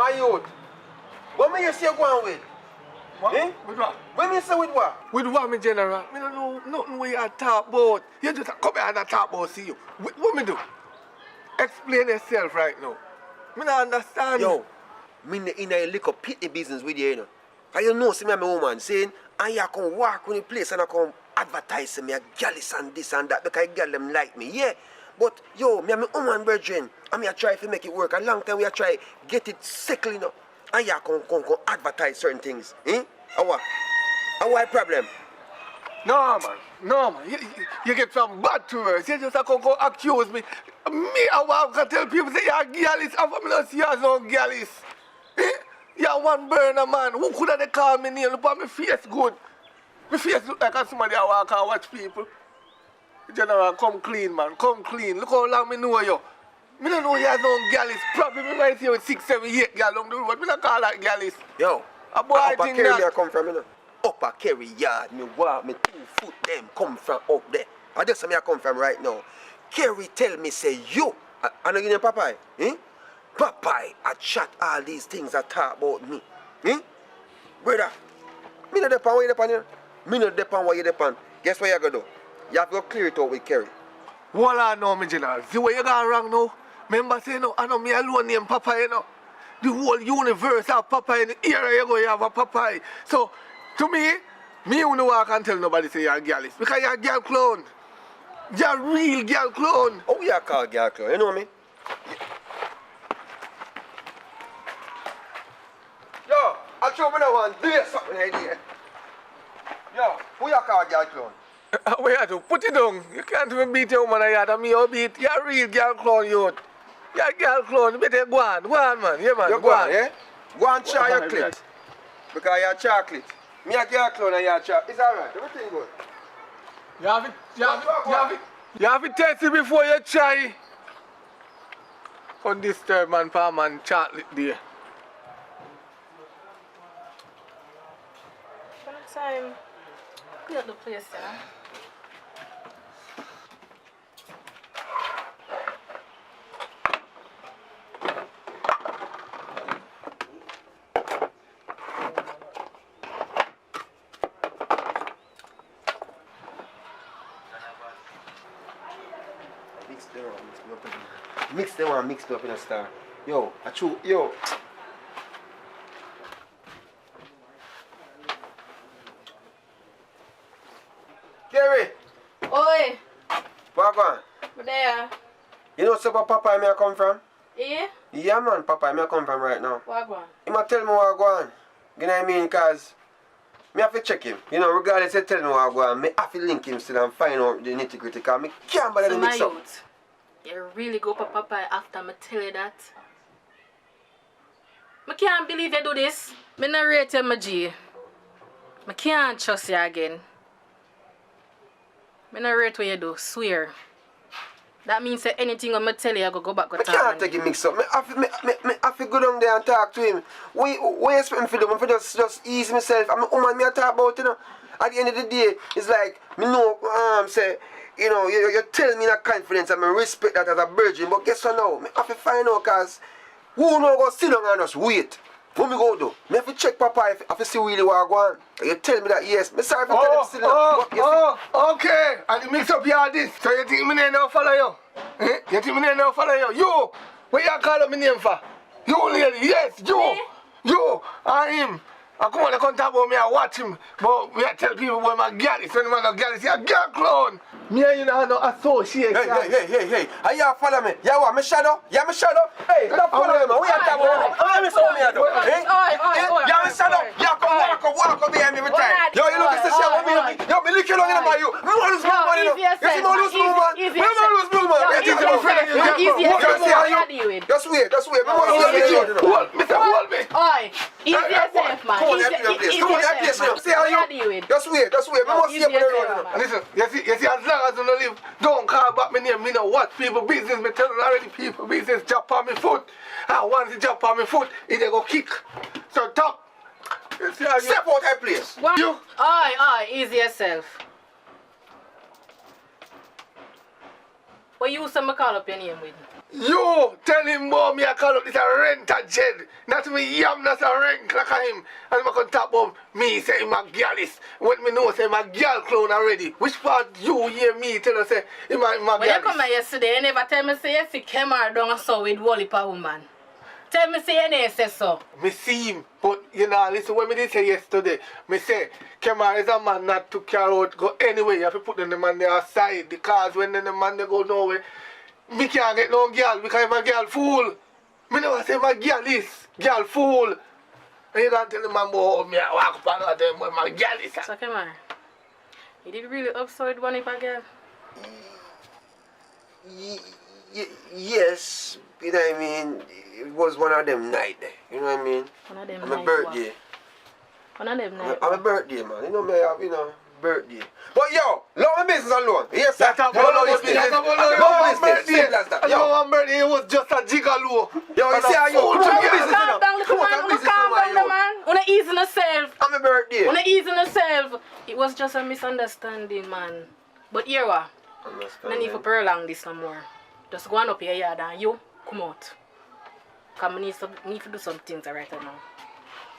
My youth. What may you say go on with? What? Eh? With what? What may you say with what? With what, me general? Me don't know nothing what you talk about. You just come here and talk about see you. What me do? Explain yourself right now. Me not understand. Yo, me in a little pity business with you, you know. And you know, see me and my woman saying, and you come walk on the place and I come advertise me a gallus and this and that because girl them like me, yeah. But yo, me and my woman brethren, and me I try to make it work. A long time we I try get it settled, you know. And you come advertise certain things. Eh? What problem? No, man. You get some bad to us. You just come accuse me. Me, I can tell people say you're gallus. I'm from not see you as no gallus. Eh? You're one burner, man. Who could have called me name? Look at my face good. My face look like somebody I walk and watch people. General, come clean, man. Come clean. Look how long me know you. Me don't know you as no gallus. Probably me might see you with 6, 7, 8 gal on the road. Me don't call that gallus. Yo, a boy upper think Kerry that. I come from, you know. Upper Kerry yard, me walk, me 2 foot them come from up there. And that's where I come from right now. Kerry tell me, say, you, I know you know Popeye, eh? Popeye, I chat all these things I talk about me. Eh? Brother, me no depend what you depend here. Me no depend what you depend. Guess what you gonna do? You have to go clear it out with Kerry. Well, I know, me general. See where you gone wrong now? Remember say no, I know me alone name Popeye, you know. The whole universe have Popeye in the area you go, you have a Popeye. So, to me you know I can't tell nobody say you're a gallus. Because you're a girl clone. You're a real girl clone. Oh, you call girl clone, you know me? Yo, I show me that one. Do something idea. Yo, who you call girl clone? Where you do? Put it down. You can't even beat your woman yard and me or beat. You're a real girl clone, youth. You're a girl clone. You better go on, man. Yeah, man. You go on, yeah? Go and try your clit. Because you're chocolate. Me a girl clone and you're chocolate. It's alright. Everything good. You have to test it before you try. On this third man, palm and chocolate there. Next time, clean up the place, yeah? Mix them and mix it up in a star. Yo, I chew, yo. Kerry! Oi! What on? But there. You know where Papa me I come from? Yeah? Yeah man, Papa me I come from right now. What on? He might tell me what I go on. You know what I mean? Cause me have to check him. You know, regardless of telling me what I go on, me have to link him still and find out the nitty gritty cause me can't bother to mix up. Youth, you really go for Papa after me tell you that? I can't believe you do this. I not rate you, my G. I can't trust you again. I not rate what you do, swear. That means that anything I'm going to tell you, I go back to I can't take it mix up. I have to go down there and talk to him. What you expect me to do? I just ease myself. I'm a woman, me I talk about, you know. At the end of the day, it's like, me know, say, you know, you tell me that confidence and I respect that as a virgin. But guess what now? I have to find out because who know go sit down and just wait. What me go do? Me have to check Papa if I have to see really what I go on. You tell me that yes. Me sorry for telling him still Okay. And you mix up your this. So you think me name now follow you? Eh? You think me name now follow you? You! What you call up my name for? You lady, yes, you! Me? You! And him. I come on and come talk about me and watch him. But me I tell people when my girl is, when my girl is, you're a girl clone. Me and you know no association. Hey. Are you follow me? You want me shadow? You me shadow? Hey, don't follow me, man. We are talking about me. How me so me do? You me shadow? You come walk up behind me every time. Yo, you look at this shadow. Yo, me lick you long enough by you. Me want to lose blue man, you know. You see me lose blue man? Me want to lose blue man. You see my friend? Just wait. Me want to see you. Hold me. Oi, easy yourself, man. Come on, Come on, that place now. See how you? Just wait. Me want to see you on the road. Listen, you see, as long as you don't live, don't call back my name. Me know what people business. Me tell you already, people business jump on me foot. And once you jump on me foot, it they go kick. So talk. Step out that place. What? You. Oi, easy yourself. What you say me call up your name with? You tell him more me I call up this a rent a jed. Not me yam that's a rent like a him. And I can talk about me say him a gyalis. When me know say him a gyal clown already. Which part you hear me tell us say him a When you gyalis? come here yesterday, you never tell me say you see camera down and so with Wally pa woman. Tell me say you never say so. Me see him, but you know, listen what me did say yesterday. Me say, Kemar is a man not to carry out, go anywhere. You have to put the man there aside because when the man they go nowhere, me can't get no girl because I'm a girl fool. Me never say my girl is girl fool. And you can't tell the man about me I walk up and tell him what my girl is. So Kemar, you did really upside one if a girl? Yes, you know what I mean? It was one of them night there, you know what I mean? One of them On night my birthday. One of them night On my birthday, man. You know me have, birthday. But yo, leave my business alone. Yes, sir. That's a birthday. Yo, one birthday it was just a gigolo. yo, you see how you fool put to your me. business in Calm down, Come on, come on, business calm over down, you. man. Wanna ease on yourself. On my birthday. Wanna ease on yourself. It was just a misunderstanding, man. But here what? No need to prolong this no more. Just go on up your yard and you come out. Cause I need to do some things right now.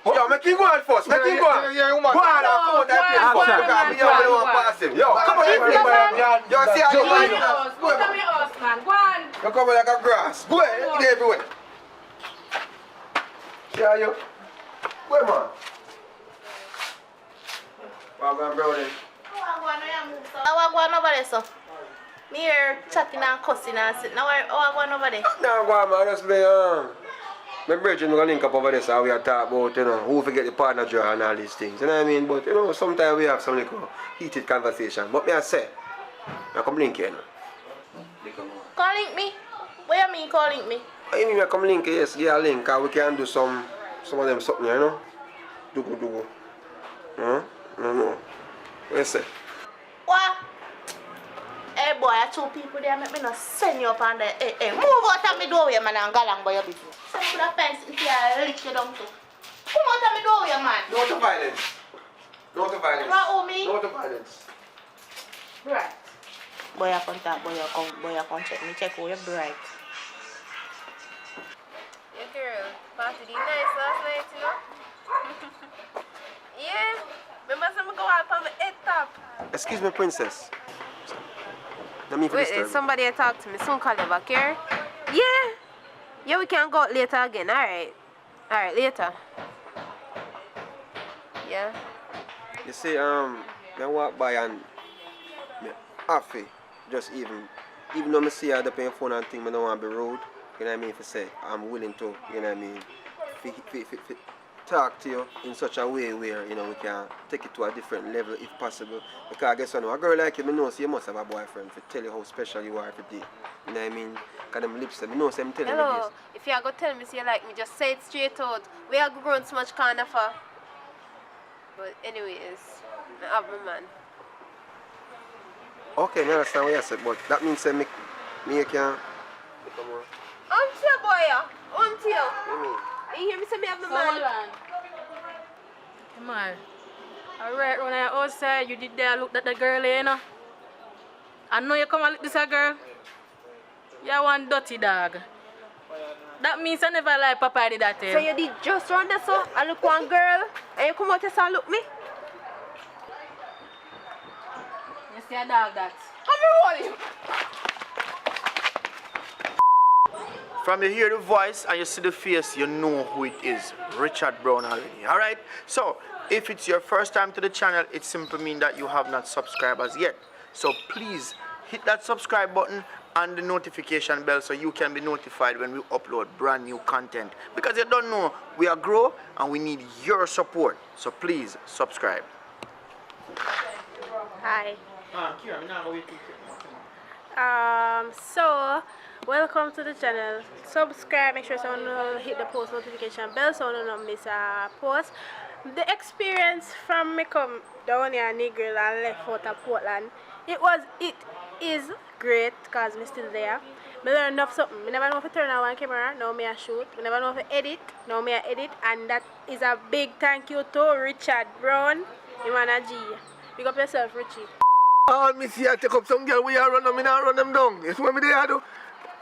Yo, make him go on first. Make him go on. Yeah, Go on, come out that place first. Because me don't want to pass him. Yo, come on, everybody. Yo, see how you Go do in your house. Go to your house, man. Go on. You come like a grass. Go ahead, get everywhere. See how you? Go ahead, man. Well, brother. I want over there, so. Me here chatting and cussing and sitting. Now I want over there. Nah, go on, man. Just me, my brethren will link up over there so we are talk about, who forget the partner draw and all these things. You know what I mean? But, sometimes we have some little heated conversation. But me I say, I come link you, Call link me. What you mean call link me? I mean, I come link you, yes, get a link, cause we can do some of them something, Dugu. No. What you say? What? Hey boy, I two people there make me not send you up on there. Hey, move out of my doorway, man, and go along by your business. Send you to the fence into your lick you down too. Come out of my doorway, man. No to violence. No to violence. What, homie? No to violence. Right. Boy, I come talk, boy, I come check me, check who you're bright. Yeah, girl, party did nice last night, you know? Yeah, remember some go out on the head top. Excuse me, princess. Let me Wait, somebody talk to me, soon call you back here. Yeah, we can go out later again, alright, later. Yeah. You see, I walk by and me happy, just even though I see her up on your phone and think I don't want to be rude, you know what I mean, if I say I'm willing to, you know what I mean, talk to you in such a way where, we can take it to a different level if possible. Because I guess a girl like you, I know so you must have a boyfriend to tell you how special you are every day. You know what I mean? Because them lips, I know so I'm telling you Hello, this. if you are going to tell me so you like me, just say it straight out. We are grown so much kind of a... But anyways, I have my man. Okay, I understand what you said, but that means that me can... Come on. Until boy, until. You mean? You hear me say me have my So man? hold on. Come on. Alright, when I outside, you did there look at the girl, I know you come and look this a girl. You one dirty dog. That means I never like Papa did that. So you did just run there so I look one girl and you come out and look me? You see a dog that? I'm rolling. From you hear the voice and you see the face, you know who it is. Richard Brown already. Alright? So, if it's your first time to the channel, it simply means that you have not subscribed as yet. So please hit that subscribe button and the notification bell so you can be notified when we upload brand new content. Because you don't know, we are grow and we need your support. So please subscribe. Hi. So welcome to the channel. Subscribe, make sure someone hit the post notification bell so you don't miss a post. The experience from me come down here Negril and left out of Portland, it is great because I'm still there. I learned enough something. I never know if I turn on one camera, now me I shoot. I never know if I edit, now me I edit, and that is a big thank you to Richard Brown, Imana G. Big up yourself, Richie. All me see I take up some girl we are run them, I run them down. You see what me there do?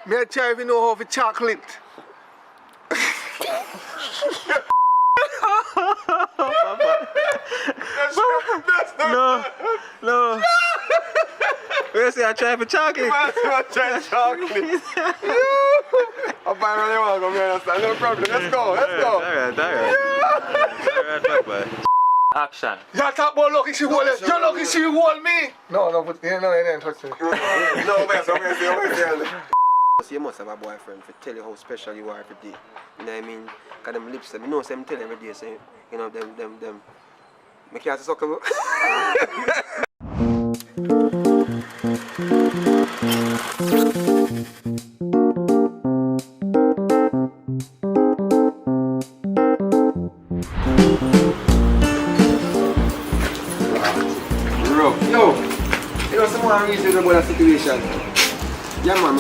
Me a try if you know how to chocolate. No. Where say I try for chocolate? I try chocolate. I'm finally want to go, man. Understand? No problem. Let's go. Alright. Alright, bye. Action. You talk about lucky she hold it. You're lucky she hold me. No, but you didn't touch me. No, man. You must have a boyfriend to tell you how special you are every day. You know what I mean? Because them lips, you know, them tell every day, so, you know, them. I can't suck about. You know, someone reason about a situation. Yeah, man,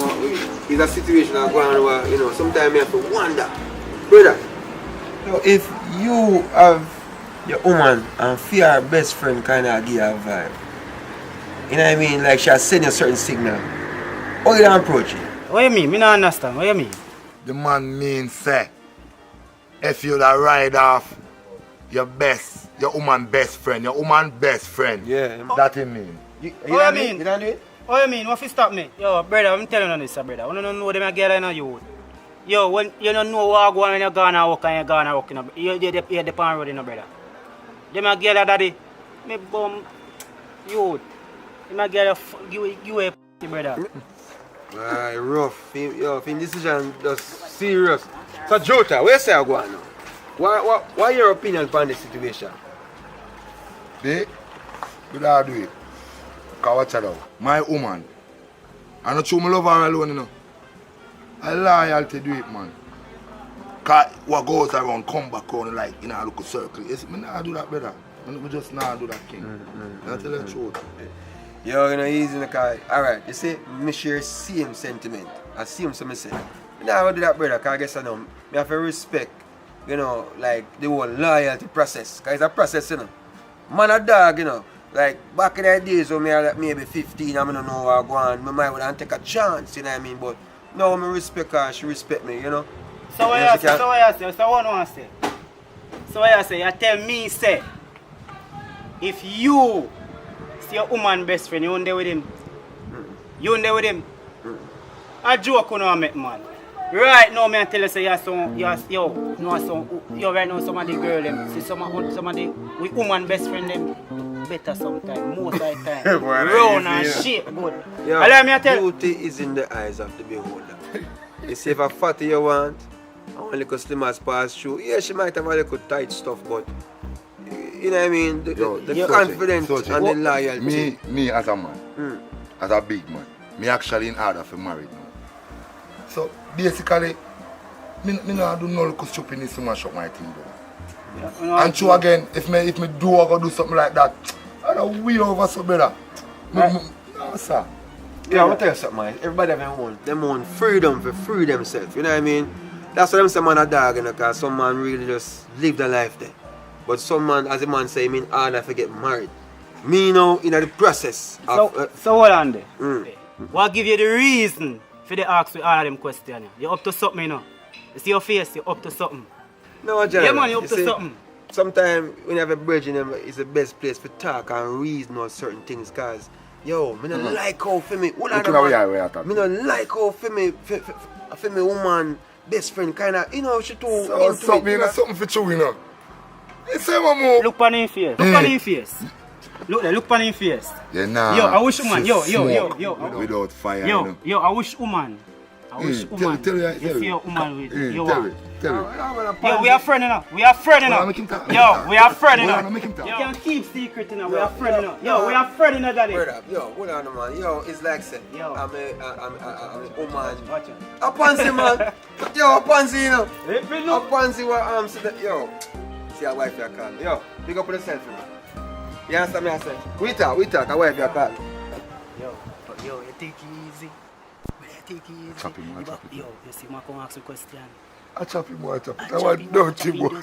it's a situation I'm going on, you know, sometimes you have to wonder. Brother, you know, if you have your woman and feel her best friend kind of give her a vibe, you know what I mean? Like she has sent you a certain signal. How you don't approach it? What you mean? Me not understand. What you mean? The man means say, if you da ride off your woman best friend, Yeah. that he mean. What you mean? You don't do it? What you mean? What you stop me? Yo, brother, I'm telling you this, brother. You don't know them a girl in a youth. Yo, when you don't know what go on when you're gonna walk and you're gonna walk, you're the pan road, brother. Them a girl daddy, me bum youth. Them a girl you a brother. Right, rough. Yo, film decision just serious. So Jota, where say I go on now? What your opinion on this situation? They could I do it. Cause watch it out. My woman. I not true me love her alone, you know. I loyalty do it, man. Cause what goes around come back on like in a little circle. Yes, me not do that, brother. Me just not do that thing. I tell you the truth. Yo, you know, easy in the car. Alright, you see, me share same sentiment. I see him so me say. Now I do that, brother, cause I guess I know. Me have to respect, you know, like the whole loyalty process. Cause it's a process, you know. Man a dog, you know. Like back in the days when me are like maybe 15 and I don't know where I go on, I might would take a chance, you know what I mean? But now I respect her and she respect me, you know? So what you say? So what you say? So what I say? So what you say? You tell me, say, if you see your woman best friend, you won't there with him. You won't there with him. A joke you know make man. Right now, me I tell you, say you're right now some of the girl them, see some of the woman best friend them better sometimes, most of the time. Round and shape good. Yeah, allow me to tell you. beauty is in the eyes of the beholder. You see if a fatty you want, and one little slim as pass through, yeah, she might have a little tight stuff, but you know what I mean? The confidence and the loyalty. Me as a man, as a big man, me actually in order for married now. So basically, me not do no little stupidness to mash up my thing though. Yeah, and true again, if me do or go do something like that, I don't wheel over so better. No, sir. Yeah, I'm gonna tell you something, man. Everybody have them own freedom for free themselves. You know what I mean? That's why them say man a dog, you know, because some man really just live their life there. But some man, as a man say, mean harder to get married. Me now in the process of, so hold on there. What give you the reason for the ask with all of them questions? You up to something, you know? You see your face, you up to something. No, John. Yeah, man, you up to something. Sometimes when you have a bridge in them, it's the best place to talk and reason on certain things, because yo, me don't like how for me. Me don't like how for me woman, best friend, kind of, you know, she too into something for you, you know. You say one more. Look on his face. Look on his face. Look on his face. Yeah, nah. Yo, I wish woman. Yo. Without fire. Yo, I wish woman. Tell you see your woman with you. Tell me. Yo, we are friends now. We are friends now. Yo, we are friends now. You can't keep secret now. We are friends now. Yo, we are friends now, daddy. Yo, hold on, man. Yo, it's like say, yo. I'm a woman. Watch it. A pansy, man. Yo, a pansy, you know. A pansy where yo. See a wife you call. Yo, pick up yourself, man. You understand me? I said, we talk, a wife you call. Yo, you take it easy. Take it easy. Chop him. Yo, you see, I come ask you a question. I chop him. I want dirty boy.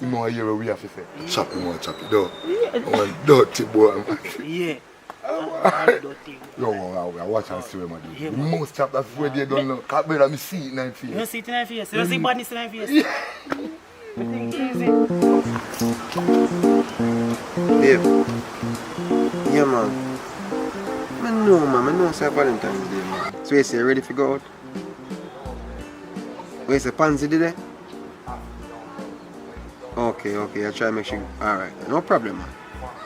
No, I hear what we have to say. Chop him. No. I want dirty boy. Yeah. Yo, I watch and see what I do. The most chap that's where they don't know. Can't bear me see it in my face. You don't see it in my face. You don't see badness in my face. Everything easy. Babe. Yeah, man. I know it's Valentine's Day, man. So you say, ready to go out? Where's the pansy today? Okay, I'll try to make sure. Alright, no problem, man.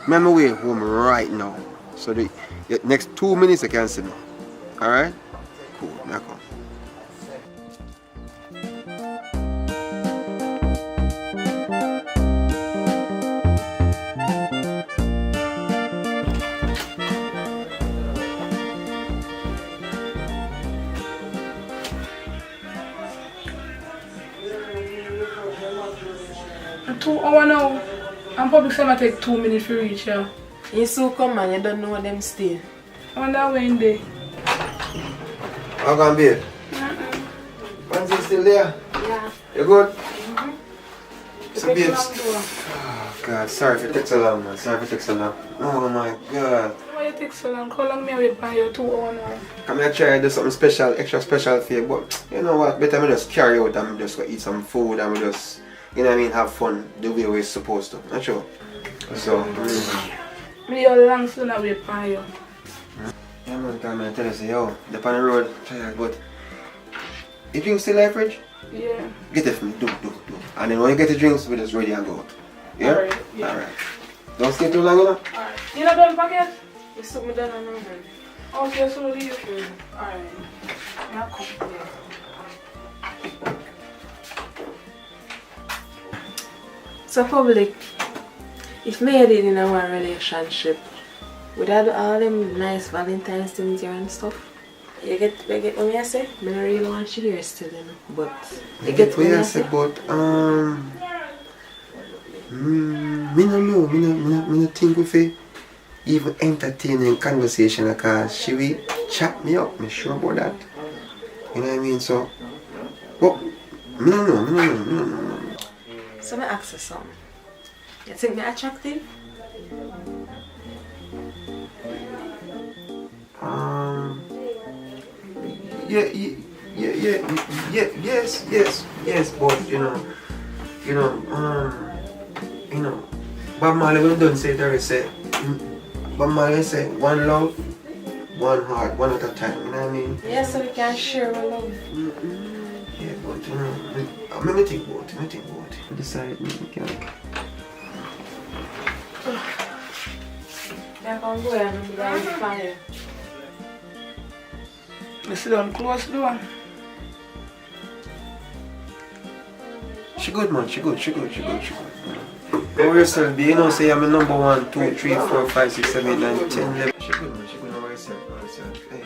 I'm on my way home right now. So the next 2 minutes I can see me. Alright? Cool, now come. A 2 hours now. And public summer take 2 minutes to reach here. You so come man, you don't know them still. I wonder when they. How can be? Pansy still there? Yeah. You good? It So takes babes. long though. Oh God, sorry if it takes so long, man. Sorry if it takes so long. Oh my God. Why you take so long? How long me wait for you 2 hours now? Come here, try to do something special, extra special for you, but you know what? Better me just carry out and just go eat some food and we just, you know what I mean, have fun the way we're supposed to. Not sure. So, Me your long still not wait for you. yeah, man, come here, tell us, yo, they're on the road, tired, but you drink still in the fridge? Yeah. Get it for me, do. And then when you get the drinks, we just ready and go out. Yeah? Alright, yeah. Alright. Don't stay too long, you know? Alright. You not done packet? You so me done on them. Okay, so leave. Alright. Yeah, come. So public, if me had it in our relationship, would I do all them nice Valentine's things here and stuff? You get what I say? I don't really want to hear still, you know. But you get what I say? But me no know, me no think of it even entertaining conversation because she will chat me up, me sure about that. You know what I mean? So, but me no know. So I ask you something. You think me attractive? Yes, but you know, Bob Marley when done say there is say, Bob Marley say one love, one heart, one at a time. You know what I mean? Yeah, so we can share our love. Yeah, but you know, me think about it. I decide me can. Yeah, come go and I'm going to find you. You sit down close the door. She good, man. She good. Don't worry yourself, be. You know, say I'm a number 1, 2, 3, 4, 5, 6, 7, 8, 9, 10, 11. She good, man. Don't worry yourself. Hey,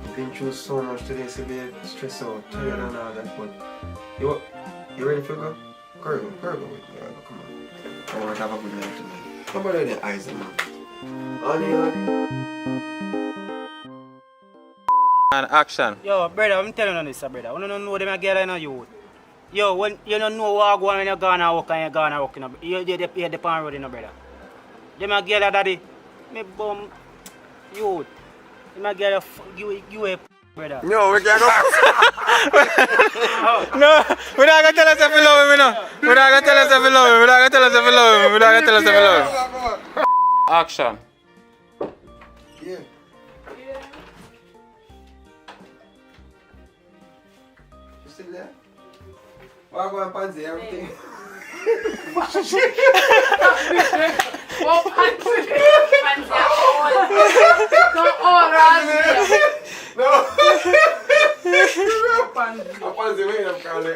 I've been through so much today, so be stressed out, tired and all that. But you ready for go? Girl, go with me. Come on. I want to have a good night tonight. How about the eyes, man? And action. Yo, brother, I'm telling you this, brother. You don't know them girl in a youth. Yo, when you don't know what go on when you gone and walk and you gone and walk, you the pan road, brother. Them a girl daddy, me bum youth. Them a girl you a brother. No, we can't go. No, we're not gonna tell us if we love him, you know. We're not gonna tell us if we love him. Action. Yeah. You still there? Well, I'm going to pansy everything. Oh, pansy. No. Pansy. I pansy when I'm calling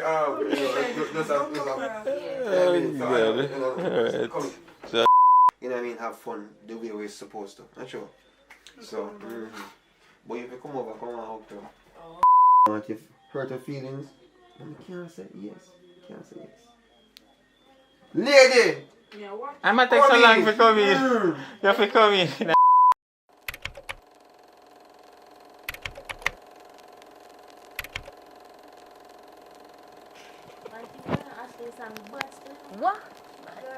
you know what I mean? Have fun the way we're supposed to. Not sure. So, but if you come over, come on out to. Want you hurt her feelings? I can't say yes. Lady! Yeah, what? I'm gonna take so long for coming. You have to come in. What?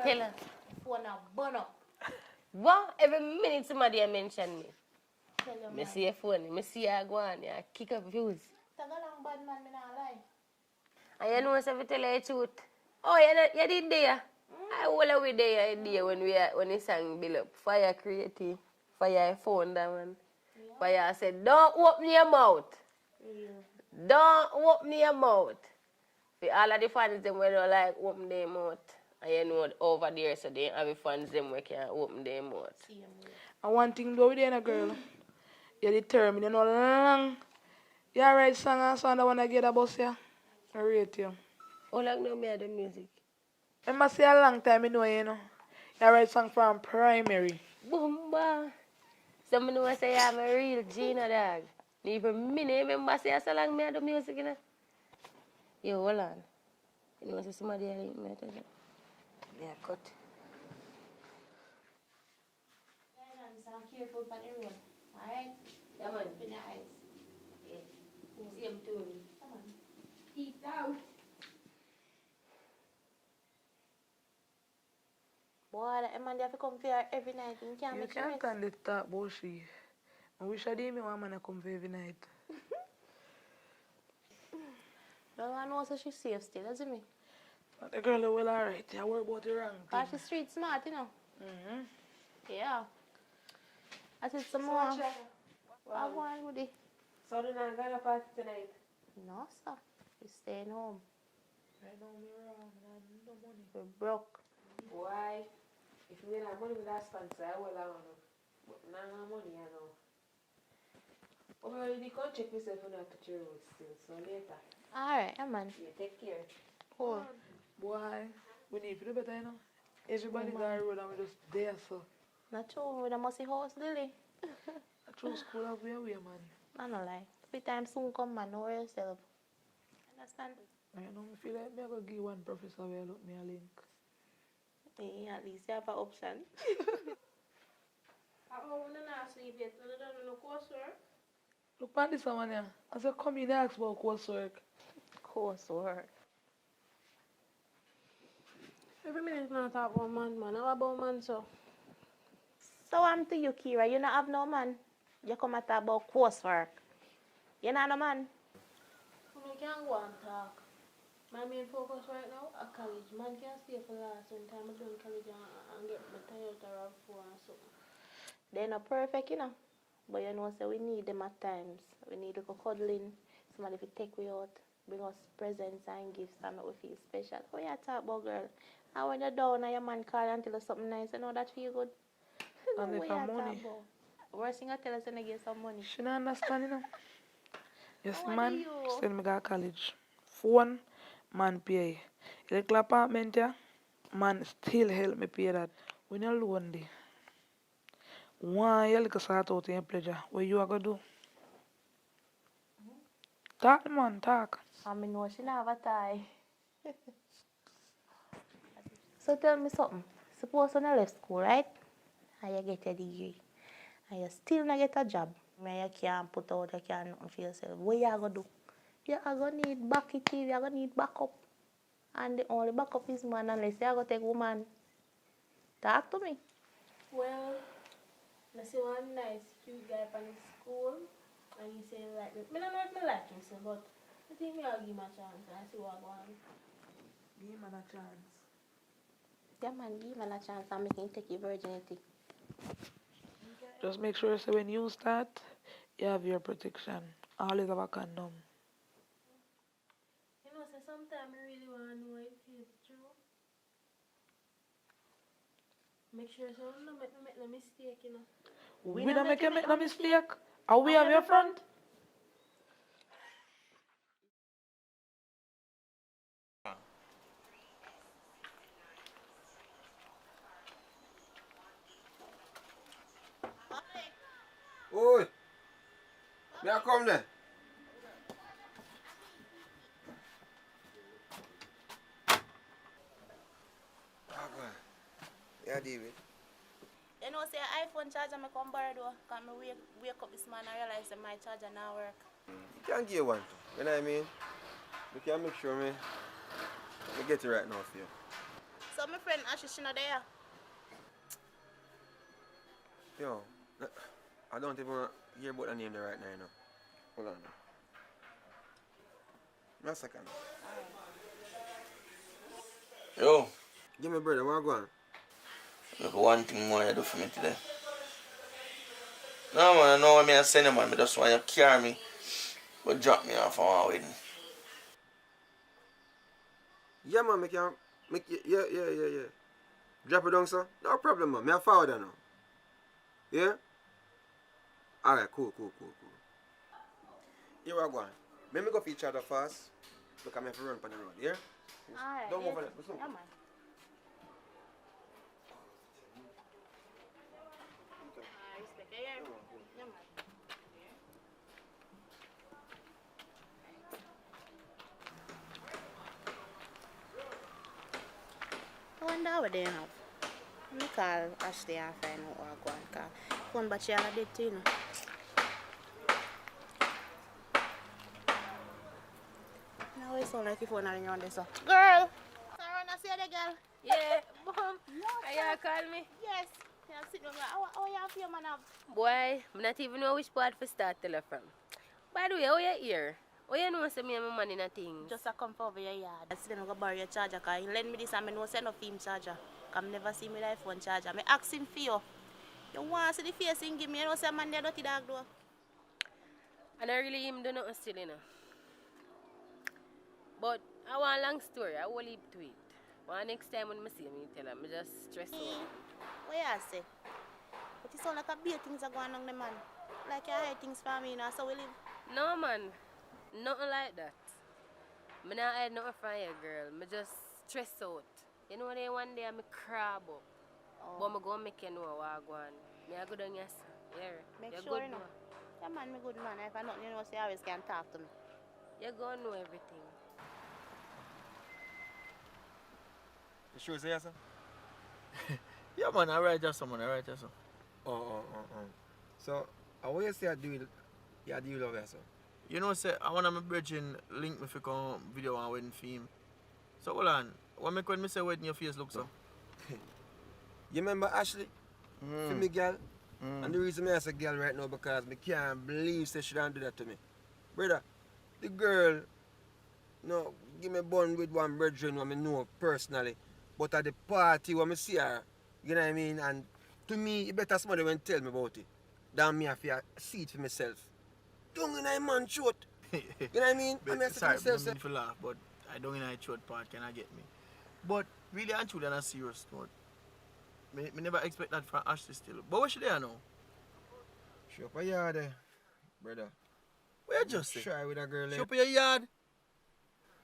Tell her. Phone now burn up. What? Every minute somebody mention me. Me see your phone, me see you go on, you kick up views. Taga lang bad man, me not lie. And you know if I tell you the truth. Oh, you did there. I will we there when the song build up. Fire creative. Fire phone that one. Fire said, don't open your mouth. Don't open your mouth. For all of the fans them when they like open their mouth. And you know over there so they have the fans them where can open their mouth. And one thing though with a girl, you're determined, you know long. You write song and sound that when I get a bus here. I rate you. How long know me the music? I must say a long time you know. You write song from primary. Boomba. Some know say I'm a real Gina dog. Even me remember say so long me the music you know. Yo, hold on. You know, somebody else me tell you. Yeah, cut. I'm careful for the road. Alright? Yeah, man. Open your eyes. Yeah. See him too. Come on. Peep out. Boy, that man have to come here every night. You can't You make can't rest. stand the talk about she. I wish I did me one man to come for every night. No one knows that she's safe still, doesn't me? But the girl is well alright. I worry about the wrong thing. Cause she's street smart, you know. Mm-hmm. Yeah. I said some more. I want with it. So do not go to party tonight? No, sir. We're staying home. I know me wrong. I have no money. We're broke. Why? If you have money with that sponsor, I will have money. But no money, I know. Oh, you can't check yourself on that picture road still, so later. Alright, man. Yeah, take care. Cool. Boy, we need to do better, you know. Everybody got a road and we just there, so. Not true. We must see house, Lily. I true school of where we are, man. I don't lie. Every time soon come, man. Know yourself. Understand? I know me feel like me I go give one professor where look me a link. Yeah, at least you have an option. I want to not sleep yet. I don't know coursework. Look at this one here. I said come in and ask about coursework. Coursework. Every minute I talk about man. How about man, so? So I'm to you, Kira. You not have no man. You come and talk about coursework. You not no man. We can't go and talk. My main focus right now is college. Man can't stay for last one time I done college and get my Toyota RAV4 and something. They're not perfect, you know. But you know, so we need them at times. We need a little cuddling. Somebody to take we out, bring us presents and gifts and make we feel special. Oh, you talk about, girl. And when you're down and your man call and tell us something nice, you know that feel good. And if I'm money. Worst thing I tell us when I get some money. She don't understand, you know. Yes, How man. do you? Send me to college. Phone, man pay. Little apartment, yeah. Man still help me pay that. When you're lonely. One you little sort out in your pleasure. What you are going to do? Talk, man, talk. I mean, no, she don't have a tie. So tell me something. Suppose when you left school, right? And you get a degree. And you still not get a job. And you can't put out, you can't nothing for yourself. What you are going to do? You are going to need backup, you are going to need backup. And the only backup is man unless you are going to take woman. Talk to me. Well, I see one nice cute guy from the school and he say like me. I don't know if I like him, so, but I think I'll give him a chance and see what I want. Give him a chance. Yeah, man, give man a chance and make him take your virginity. Just make sure so when you start, you have your protection. Always have a condom. You know, so sometimes I really want to know if it's true. Make sure so I don't make no mistake, you know. We don't make no mistake. Are we have your front? Oi! Me I come there. Yeah, David. You know, say iPhone charger me come borrow though. Cause me wake up this morning and realize that my charger now work. You can give one. You know what I mean? We can make sure me get it right now for you. So my friend Ashley, she not there. Yo, I don't even hear about the name there right now, you know. Hold on. One second. Yo, Give me brother, what go on? look one thing more you do for me today. No man, I know what I send you man, I just want you to carry me. But drop me off on my wedding. Yeah man, yeah. Drop it down, sir. No problem, man. Me a forward now. Yeah? Alright, cool. Here we go. Let me go for each other fast. Look, I'm have to run on the road, yeah? Alright. Don't move on. Yeah, man. I wonder what they have. Let me call Ashley and find out what go on. Cause phone battery all dead too, you know. Now it sound like your phone are on this. So. Girl! Sorry, I see the girl. Yeah, Mom. Are you call me? Yes. Yeah, sit down. How you feel, man? Boy, I not even know which part to start tell her from. By the way, how you here? How you know say me and my man in a thing? Just a come over your yard. I see them go borrow your charger, cause he lend me this and I know say no film charger. Cause I never see me life phone charger. I ask him for you. You want to see the face he give me, you know say man there dirty dog though. And I really him do nothing still, you know. But I want a long story, I will leave to it. Well, next time when I see him, I tell him, I just stress out. What you say? But it sound like a big things are going on the man. Like you hide things from me, you know, so we live. No man, nothing like that. I not hide nothing from you, girl. I just stress out. You know, one day I'm crab up. Oh. But I go make you know what I go on. I go down yes. Yeah. Make You're sure good you know. now. Yeah man, me good man. If I not, you know, say you always can talk to me. You're going to know everything. You sure say yes, sir? Yeah man, alright just man, alright just. Oh. So, what you say I do love you, sir? You know say I want my brethren link me for come video and wedding film. So hold on. What make when me say wedding your face look so? You remember Ashley? For me girl? And the reason I say girl right now because I can't believe she don't do that to me. Brother, the girl, no, give me bun with one brethren who I know personally. But at the party when I see her, you know what I mean? And to me, it better somebody when tell me about it than me have to see it for myself. Don't in a man throat. You know what I mean? But, I mean, sorry, I myself, mean to laugh, but I don't in a throat part, can I get me? But really and truly on a serious note, me never expect that from Ashley still. But what should they know? Show up a yard there, brother. Where you just say? Try with a girl. Show up your yard.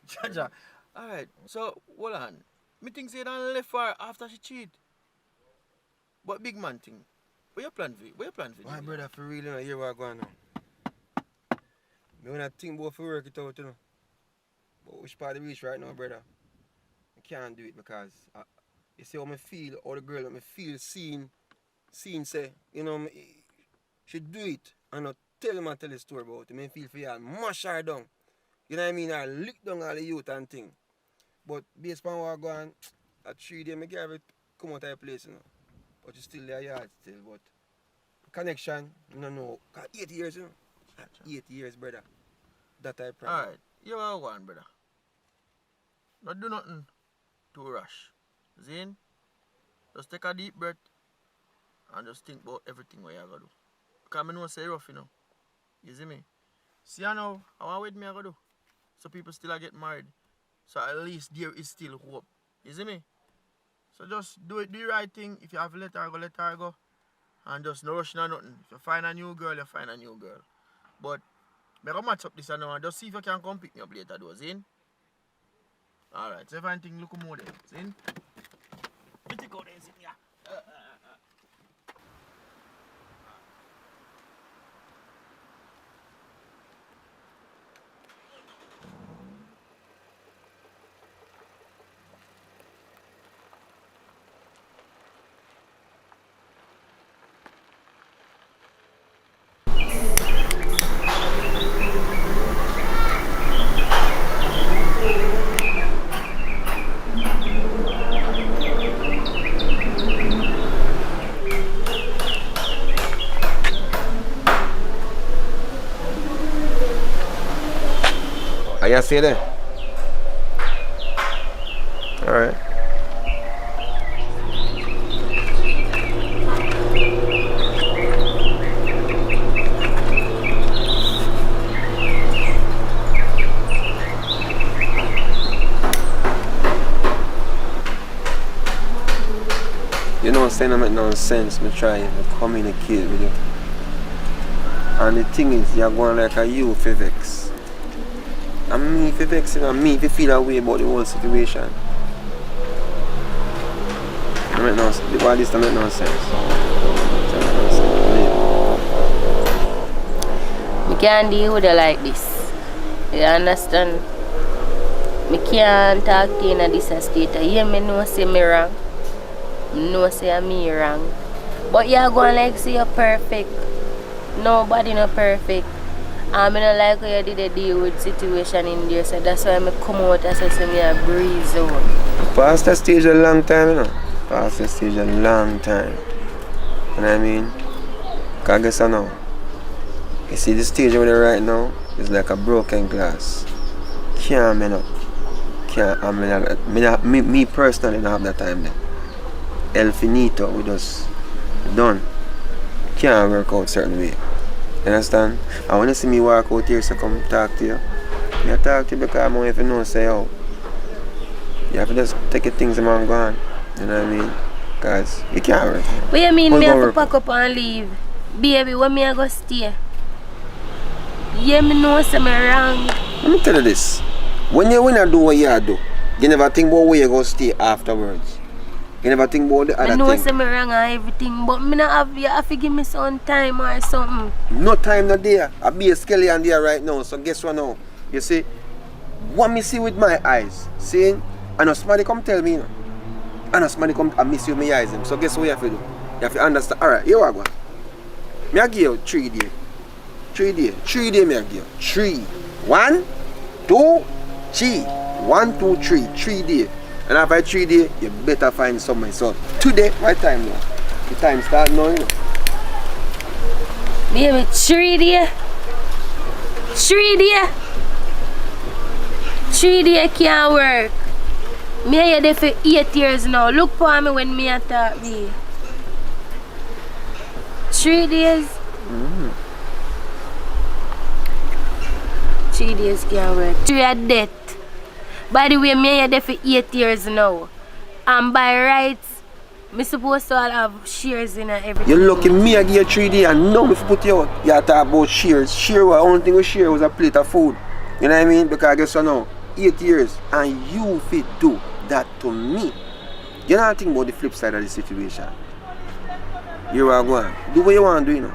Jaja. Alright, so hold on. Me think say done left for her after she cheat. But big man thing. What you plan for? My brother, for real, you know, hear what going on. Me when I think about for work it out, you know. But which part of the reach right now, brother? I can't do it because you see how I feel, how the girl make me feel seen say, you know, she do it and not tell the story about it. I feel for you and mash her down. You know what I mean? I lick down all the youth and thing. But based on what I go on, at 3 days, I get it come out of the place, you know. But it's still there yard still, but connection, you don't know. 8 years, you know. 8 years, brother. That I promise. Alright, you are one, brother. Not do nothing too rush. Zane, just take a deep breath and just think about everything what you are going to do. Because I know say rough, you know. You see me? See now, I want with me I go do. So people still get married. So at least there is still hope. You see me? So just do the right thing. If you have to let her go. And just no rushing or nothing. If you find a new girl, you find a new girl. But I go match up this and now and just see if you can come pick me up later though, Zin? Alright, so if anything look more there, Zin? You take out there, Zin, yeah. you see there? Alright. You know, saying I make no sense, me try to communicate with you. And the thing is, you're going like a you for vex. And me for vex, and me for feel a way about the whole situation. I make no sense. All this don't make no sense. I can't deal with it like this. You understand? I can't talk to you in this state. You me know say me wrong. No say I'm me wrong. But you're going like say you're perfect. Nobody not perfect. I don't like how you did a deal with situation in there, so that's why I come out and say me a breeze out. Past that stage a long time, you know. Past that stage a long time. You know what I mean? Cause guess I know. You see the stage over there right now is like a broken glass. Can't mend up. Can't me personally don't have that time there. El finito, we just done. Can't work out certain way. You understand? And when you see me walk out here, so come talk to you. I talk to you because I'm if you know say oh. You have to just take your things and go on. You know what I mean? Because you can't work. What you mean me have to pack up and leave? Baby, when me I go stay? Yeah, me know say me wrong. Let me tell you this. When you do what you do, you never think about where you go stay afterwards. You never think about the other thing. I know say me wrong and everything, but me not have you have to give me some time or something. No time not there. I be a skeleton there right now. So guess what now? You see, what me see with my eyes, seeing, I know somebody come tell me, you know. I know somebody come and miss you with my eyes. So guess what you have to do? You have to understand. Alright, here I go. Me I give you 3 days. 3 days. 3 days me I give you. 3. 1, 2, 3. 1, 2, 3. 3 days. And after 3 days, you better find somewhere. So today, my time now. The time start now, you know. Baby, 3 days. 3 days. 3 days can't work. Me are there for 8 years now. Look for me when me attack me. 3 days. 3 days can't work. 3 are dead. By the way, me are there for 8 years now. And by rights, me supposed to all have shares in everything. You're lucky me I give you 3 days and now me put you out. You talk about shares. Share what only thing we share was a plate of food. You know what I mean? Because I guess you know, 8 years and you fit do that to me. You don't think about the flip side of the situation. You are going. Do what you want to do, you know.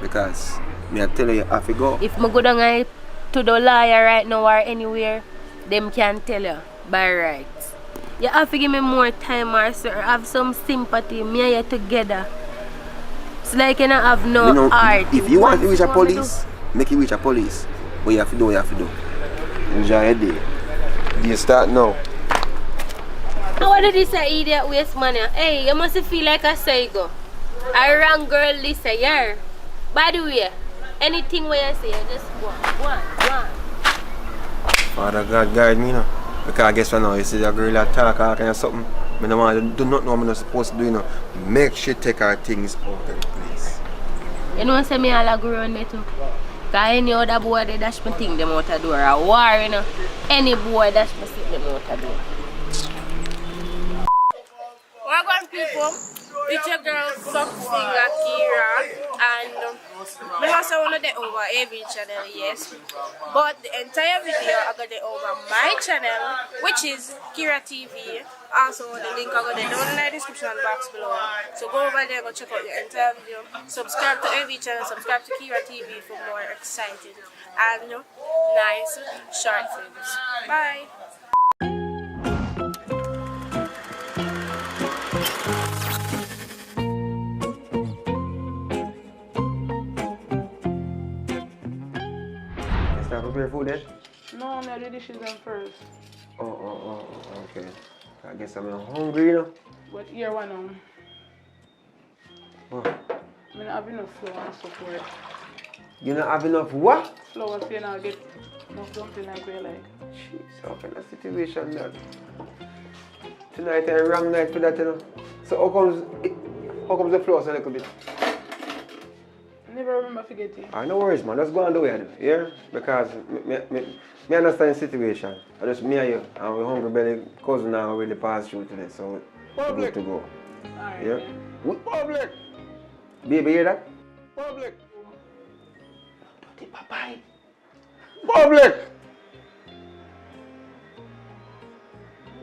Because me I tell you have to go. If me go down to the lawyer right now or anywhere, them can tell you by rights. You have to give me more time or have some sympathy. Me and you together. It's like you don't have no heart. If you want to reach a police, make you reach a police. But you have to do what you have to do. Enjoy your day. Do you start now? How did this idiot waste money? Hey, you must feel like a psycho. A wrong girl this year. By the way, anything where you say, you just go on. Father God guide me, you know. Because I guess now you see a girl attack or kind of something. I don't want to do not know what I'm not supposed to do, you know. Make sure take her things out of the place. You know say me all agree on me too. Because any other boy they dash me thing them out the door. A war, you know. Any boy dash me sit them out the door. Welcome people, it's your girl Soft Singer Kira, and I also want to get over every channel, yes, but the entire video I got it over my channel, which is Kira TV. Also the link I got it down in the description box below, so go over there, go check out the entire video, subscribe to every channel, subscribe to Kira TV for more exciting and nice short films. Bye. Prepare food then? No, I do the dishes them first. Oh, okay. I guess I'm hungry, you know. But here one Oh. I don't have enough flour and support. You don't have enough what? Flour so you not get enough dumpling like we like. Jeez, how kind of situation that? Tonight a wrong night for that, you know. So how comes the flow a little bit? Never remember forget it. No worries, man. Just go on the way, yeah? Because me understand the situation. I just me and you, and we hungry belly cousin now really passed through today, so we're good to go. Alright. Yeah? Public. Baby, hear that? Public. Bye. Public.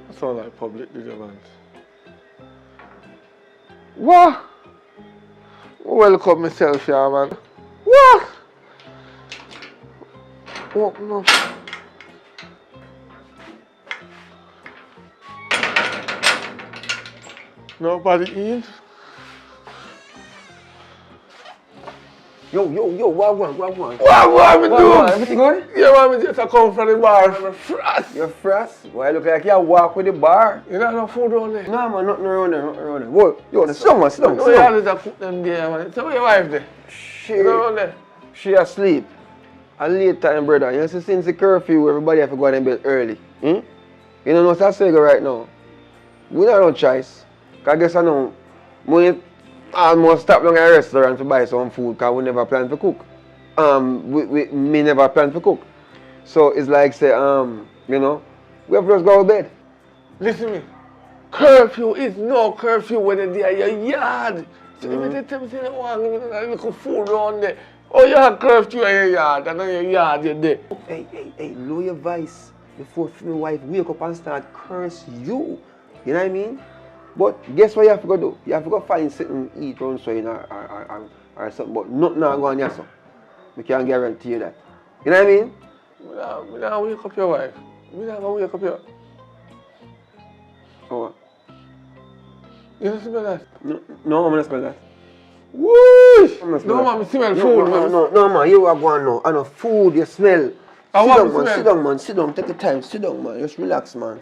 That sound like public disturbance. What? Welcome myself here, man. What? Open up. Nobody in? Yo, what one? What me do? Everything good? Yeah, man, me just come from the bar. I'm frost. You're frost? Why look like you walk with the bar? You don't have no food around there? No, man, nothing around there. Whoa, yo, sit down, man, sit down. No, you have to cook them there, man. So where your wife there? You know around there? She asleep. A late time, brother. You see, since the curfew, everybody have to go to bed early. You know what's that saying right now? We don't have no choice. Cause I guess I know, we almost stop down at a restaurant to buy some food because we never plan to cook. Me never plan to cook. So it's like say, you know, we have to just go to bed. Listen to me. Curfew is no curfew when you're at your yard. So if you tell me you don't want to give me a little food around there, oh, you have curfew in your yard, and on your yard you're there. Hey, lower your voice before my wife wake up and start curse you. You know what I mean? But guess what you have to go do? You have to go find something to eat around so you know, or something, but nothing not going on so. We can't guarantee you that. You know what I mean? We don't wake up your wife. We don't wake up your... Oh. You don't smell that? No, I'm not smell that. Whoosh! No, man, I smell food, man. No, man, you are going now. I know food, you smell. Sit down, man. Sit down, take your time. Sit down, man. Just relax, man.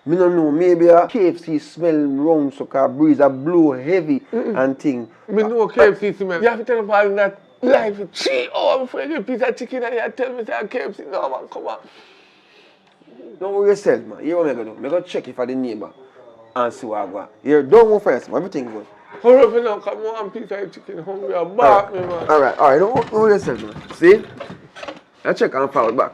Me don't know, maybe a KFC smell wrong, so car breeze a blow heavy and thing. Me know KFC smell. You have to tell them that life for 3 hours before you get a piece of chicken and you tell me that KFC. No, man, come on. Don't worry yourself, man. Hear what I'm going to do. I'm going to check if I the neighbor and see what I got. Here, don't go first, man. Everything good. Hurry up now, come on, piece of chicken. Hungry, I'm back, me, man. Alright, don't worry yourself, man. See? I check and forward back.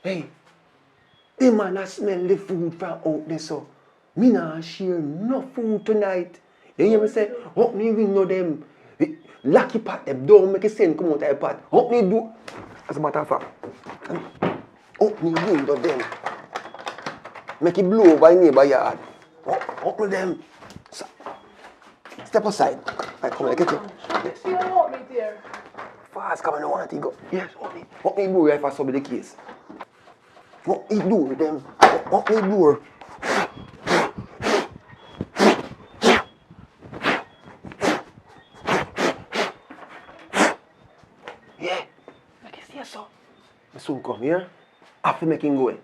Hey, man, I smell the food from out there, so me not share no food tonight. You hear me say, help me ring no them. Lucky pot them, don't make a sense come out of the pot. Help me do, as a matter of fact, help me ring no them. Make it blow over neighbor yard. Help me them. So, step aside. Right, come on, get you. See you help me there. Fast, come on, I don't want to go. Yes, help me do if I saw be the case. What me do with them? What me do? Yeah, I can see so. I soon come here. After making go.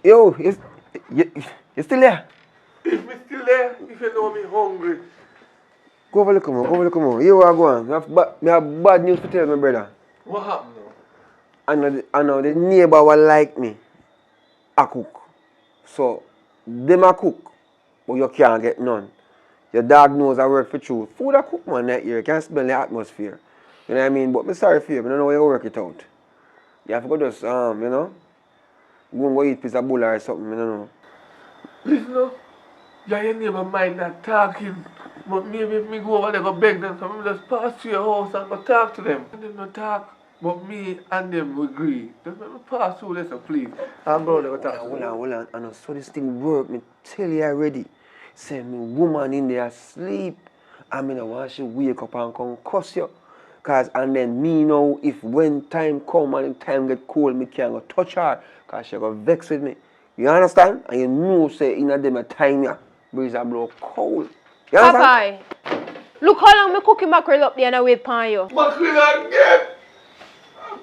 Yo, you still there? If me still there, if you know me hungry. Go over look more. You are going. I have bad news to tell my brother. What happened now? I know the neighbor will like me. I cook. So, them a cook, but you can't get none. Your dog knows I work for truth. Food I cook, man, that year. You can't smell the atmosphere. You know what I mean? But I'm sorry for you. I don't know how you work it out. You have to go just, you know, go and go eat a piece of bull or something, I don't know. Listen now, your neighbor mind not talking, but maybe if me go over there go beg them, so I just pass through your house and go talk to them. And them not talk, but me and them agree. Just let me pass through this, please. I'm going to go talk to them. Hold on. I know so this thing work, me tell you already. Say me woman in there asleep, I mean I want she wake up and come cuss you. Cause and then me know if when time come and time get cold, me can't go touch her, cause she go vex with me. You understand? And you know say in a them a time ya breeze a blow cold. You understand? Popeye, Look how long me cooking mackerel up there and I wait upon you. Mackerel again.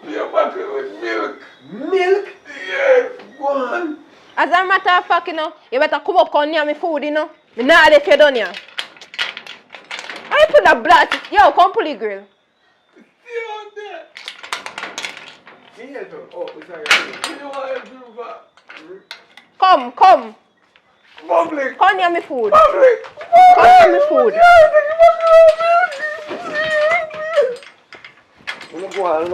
Be a mackerel with milk. Milk? Yes. Go on. As a matter of fact, you know, you better come up on near me food, you know. Me not if you done here. I put the blood. Yo, come pull the grill. Stay on there. Here, oh, sorry. You know what I do, but Come. public. Come near me food. Public. Come near me food. Go on.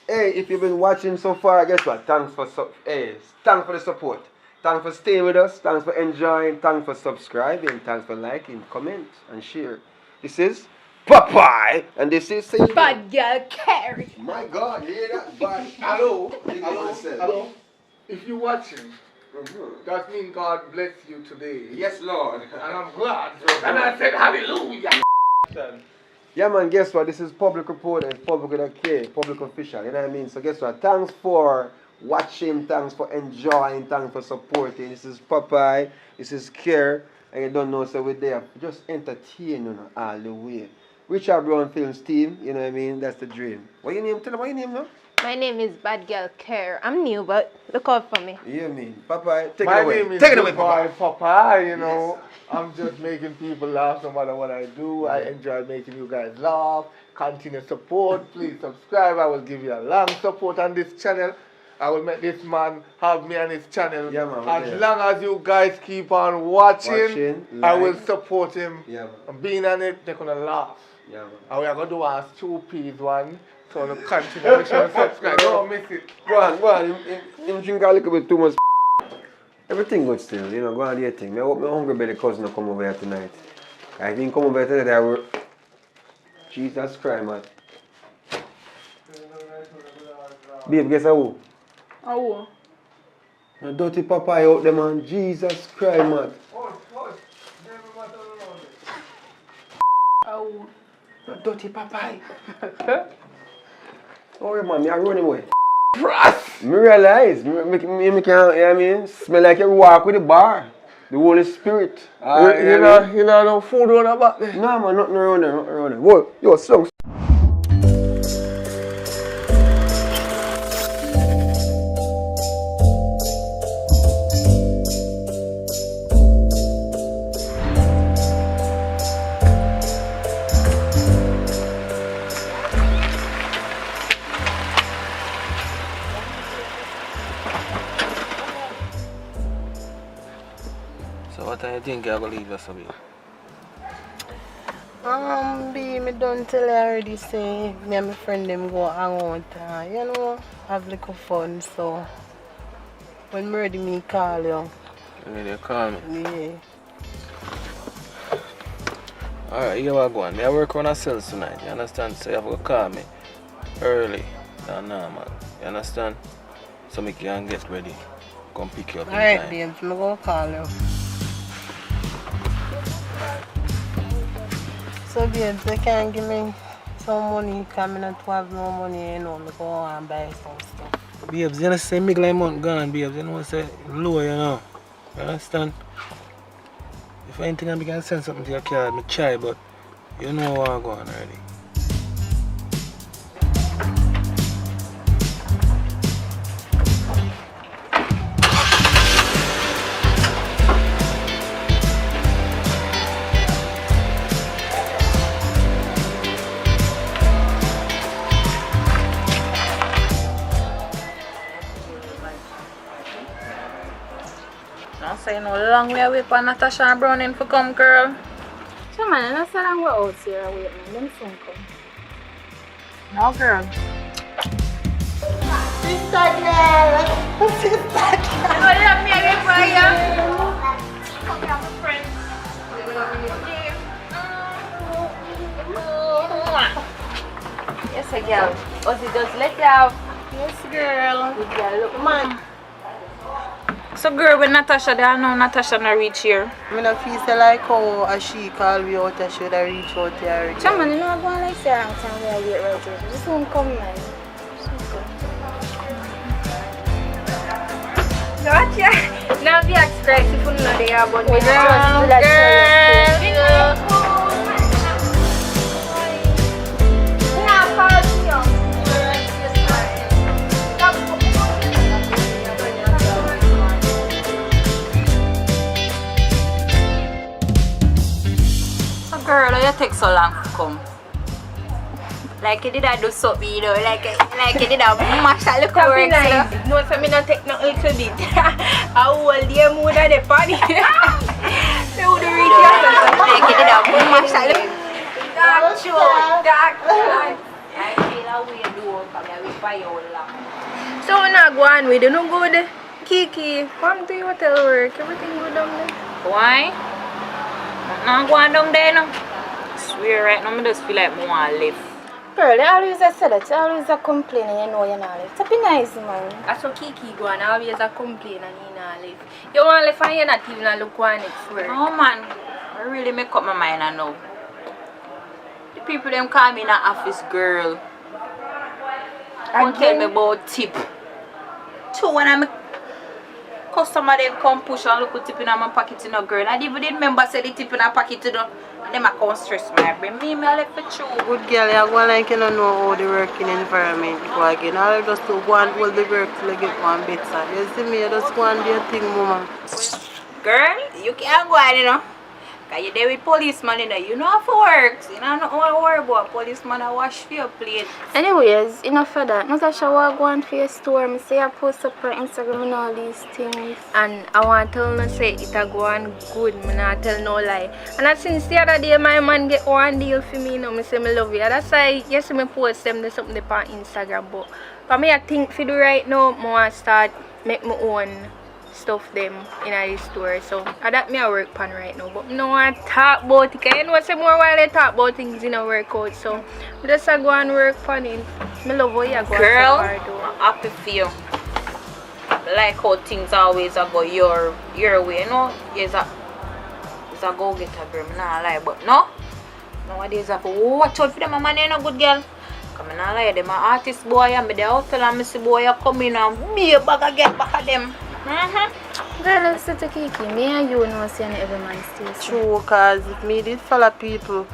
Hey, if you've been watching so far, guess what? Thanks for the support. Thanks for staying with us. Thanks for enjoying. Thanks for subscribing. Thanks for liking, comment, and share. This is Popeye, and this is Bad girl Carrie. My God, you hear that? Bad. Hello. If you're watching, that means God bless you today. Yes, Lord. And I'm glad. And I said hallelujah. Yeah, man, guess what? This is public report and public with a K, public official, you know what I mean? So guess what? Thanks for watching, thanks for enjoying, thanks for supporting. This is Popeye, this is Care, and you don't know, so we're there. Just entertain, you know, all the way. Richard Brown Films team, you know what I mean? That's the dream. What your name? Tell them what your name now? My name is Bad Girl Care. I'm new, but look out for me. Yeah, mean. Popeye, take My it away. name is Take it away, Popeye. Popeye, you know. I'm just making people laugh no matter what I do. I enjoy making you guys laugh. Continue support. Please subscribe. I will give you a long support on this channel. I will make this man have me on his channel. Yeah, man, as long as you guys keep on watching, I will like. support him. Yeah, man. And being on it, they're going to laugh. Yeah, man. And we are going to do a 2 piece one. So to continue. Make sure you subscribe. Don't miss it. Go on. Him drink a little bit too much. Everything good still, you know, go on do your thing. I hope my hungry belly cousin will come over here tonight. I think come over here today, I will... Jesus Christ, man. Babe, guess who? Oh. The dirty Popeye out there, man. Jesus Christ, man. Oh. The dirty Popeye. Oh, man, I run him away. Me realize, me can, you know what I mean? Smell like you walk with the bar. The Holy Spirit. You know no food on the back there? No, man, nothing around there, Whoa, yo, songs. So what do you think you're going to leave us a bit? Me don't tell you already say me and my friend them go hang out, you know, have little fun, so when me ready me call you. You need to call me? Yeah. Alright, you are going. I work on a sales tonight, you understand? So you have to call me early than normal, you understand? So me can get ready. Come pick you up in Alright, time. babes, I'm gonna call you. So babes, they can give me some money, because I don't have no money, you know, I go and buy some stuff. Babes, you understand? Me like month gone, babes. You know, say low, you know. You understand? If anything I can send something to your card, me try, but you know what I'm going already. Don't say no long way away for Natasha and Browning for come, girl. Come on, that's so long we're out here waiting. Them soon come. No, girl. Sister girl. Sister girl. You know you have me again for you. Come here, my friend. Yes, girl. Ozzy, just let you out. Yes, girl. Good girl, look, man. So girl, when Natasha there, I know Natasha not reach here. I don't feel so like how a she call me out, I should have reached out here. Chairman, you know I'm going like say around time where I wait right here. This won't come, man. Gotcha. Now be express if you know they are, but we Girl, you take so long to come. Like you did I do something, you know, like you did I mash a little work. No, so me not take no little bit. I hold the mood of the party. They would reach yourself. Like you did I mash a little. Dark joke. I feel a way do because I will buy all long. So we not go on with it, no good. Kiki, come to your hotel work. Everything good down there. Why? I'm going down there now. I swear right now, I just feel like I want to live. Girl, they always say that. You always a complain and you know you're not live. It's be nice, man. That's what Kiki go on. Always a complain and you not live. You want to live and you're not even look one next work. Oh man, I really make up my mind I know. The people them call me an office girl. Don't tell me about tip. Two when I'm customer them come push and look at tip in my pocket to no girl. I even didn't remember say the tip in my pocket to them. And them I can't stress my brain. Me I left for true. Good girl, you go like you don't know how the working environment go again. All you just to go and hold the work till you get one better. You see me, you just go and do your thing, mama. Girl, you can't go on, you know. Because you're there with policeman, you know. You know how to work. So you don't know how to worry about policeman and wash for your plate. Anyways, enough of that. Natasha, I go on for your store. I say I post up on Instagram and all these things. And I want to tell you say it a go on good. I not tell no lie. And since the other day my man get one deal for me, you know, I say I love you. That's why you see me post them there's something on Instagram. But for me I think for do right now, I want to start make my own stuff them in the store, so that me a work pan right now, but I don't want to talk about it because you know say more while I talk about things in a workout, so I just go and work pan it. I love how you go. Girl, I'm happy for you. Like how things always go your way, you know. It's a go get a girl, I not lie, but no. Nowadays I have to watch out for them, man, you know, good girl. Come on, I lie, them are artist boy, and the hotel and Missy boy come in and be a bag again back at them. Girl, let's sit to Kiki. Me and you know saying every man stays. True, cause if me did follow people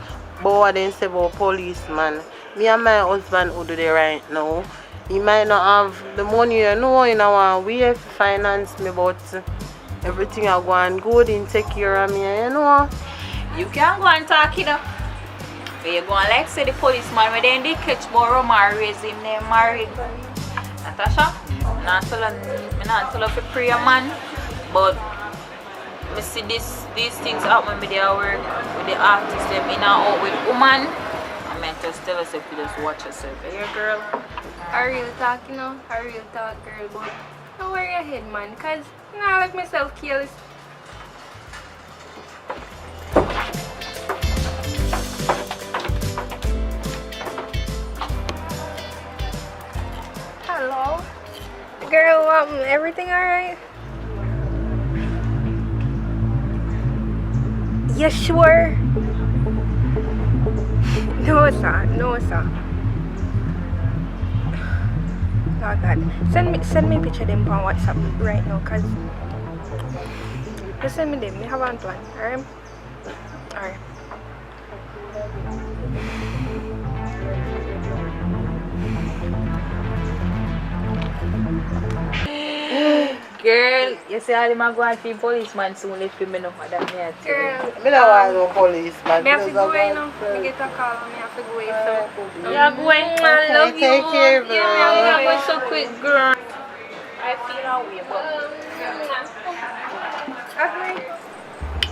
bored and say about policeman, me and my husband who do the right now, he might not have the money, you know, in our way to finance me, but everything I go on good and take care of me, you know. You can go and talk it up. But you go and like say the policeman when they did catch Boro raise him name married. Natasha, I'm not tell her to pray a man, but I see these things happen with their work, with the artists, them in and out with woman. I meant just tell us if you just watch yourself. Hey girl. I real talk, you know, I real talk, girl, but don't worry your head, man, because you know, I like myself careless. Hello? Girl, everything alright? You sure? No, sir. No, sir. Oh, God. Send me a picture of them on WhatsApp right now, cause just send me them. Me have one plan. Alright? Alright. Girl, you see all them are going to policeman soon if you know what that means. Girl, I don't want no policeman. me have to go away now. Me get a call and me have to go away. So Yeah, boy, I love you. Take care, bro. Yeah, me so quick, girl. I feel that way, but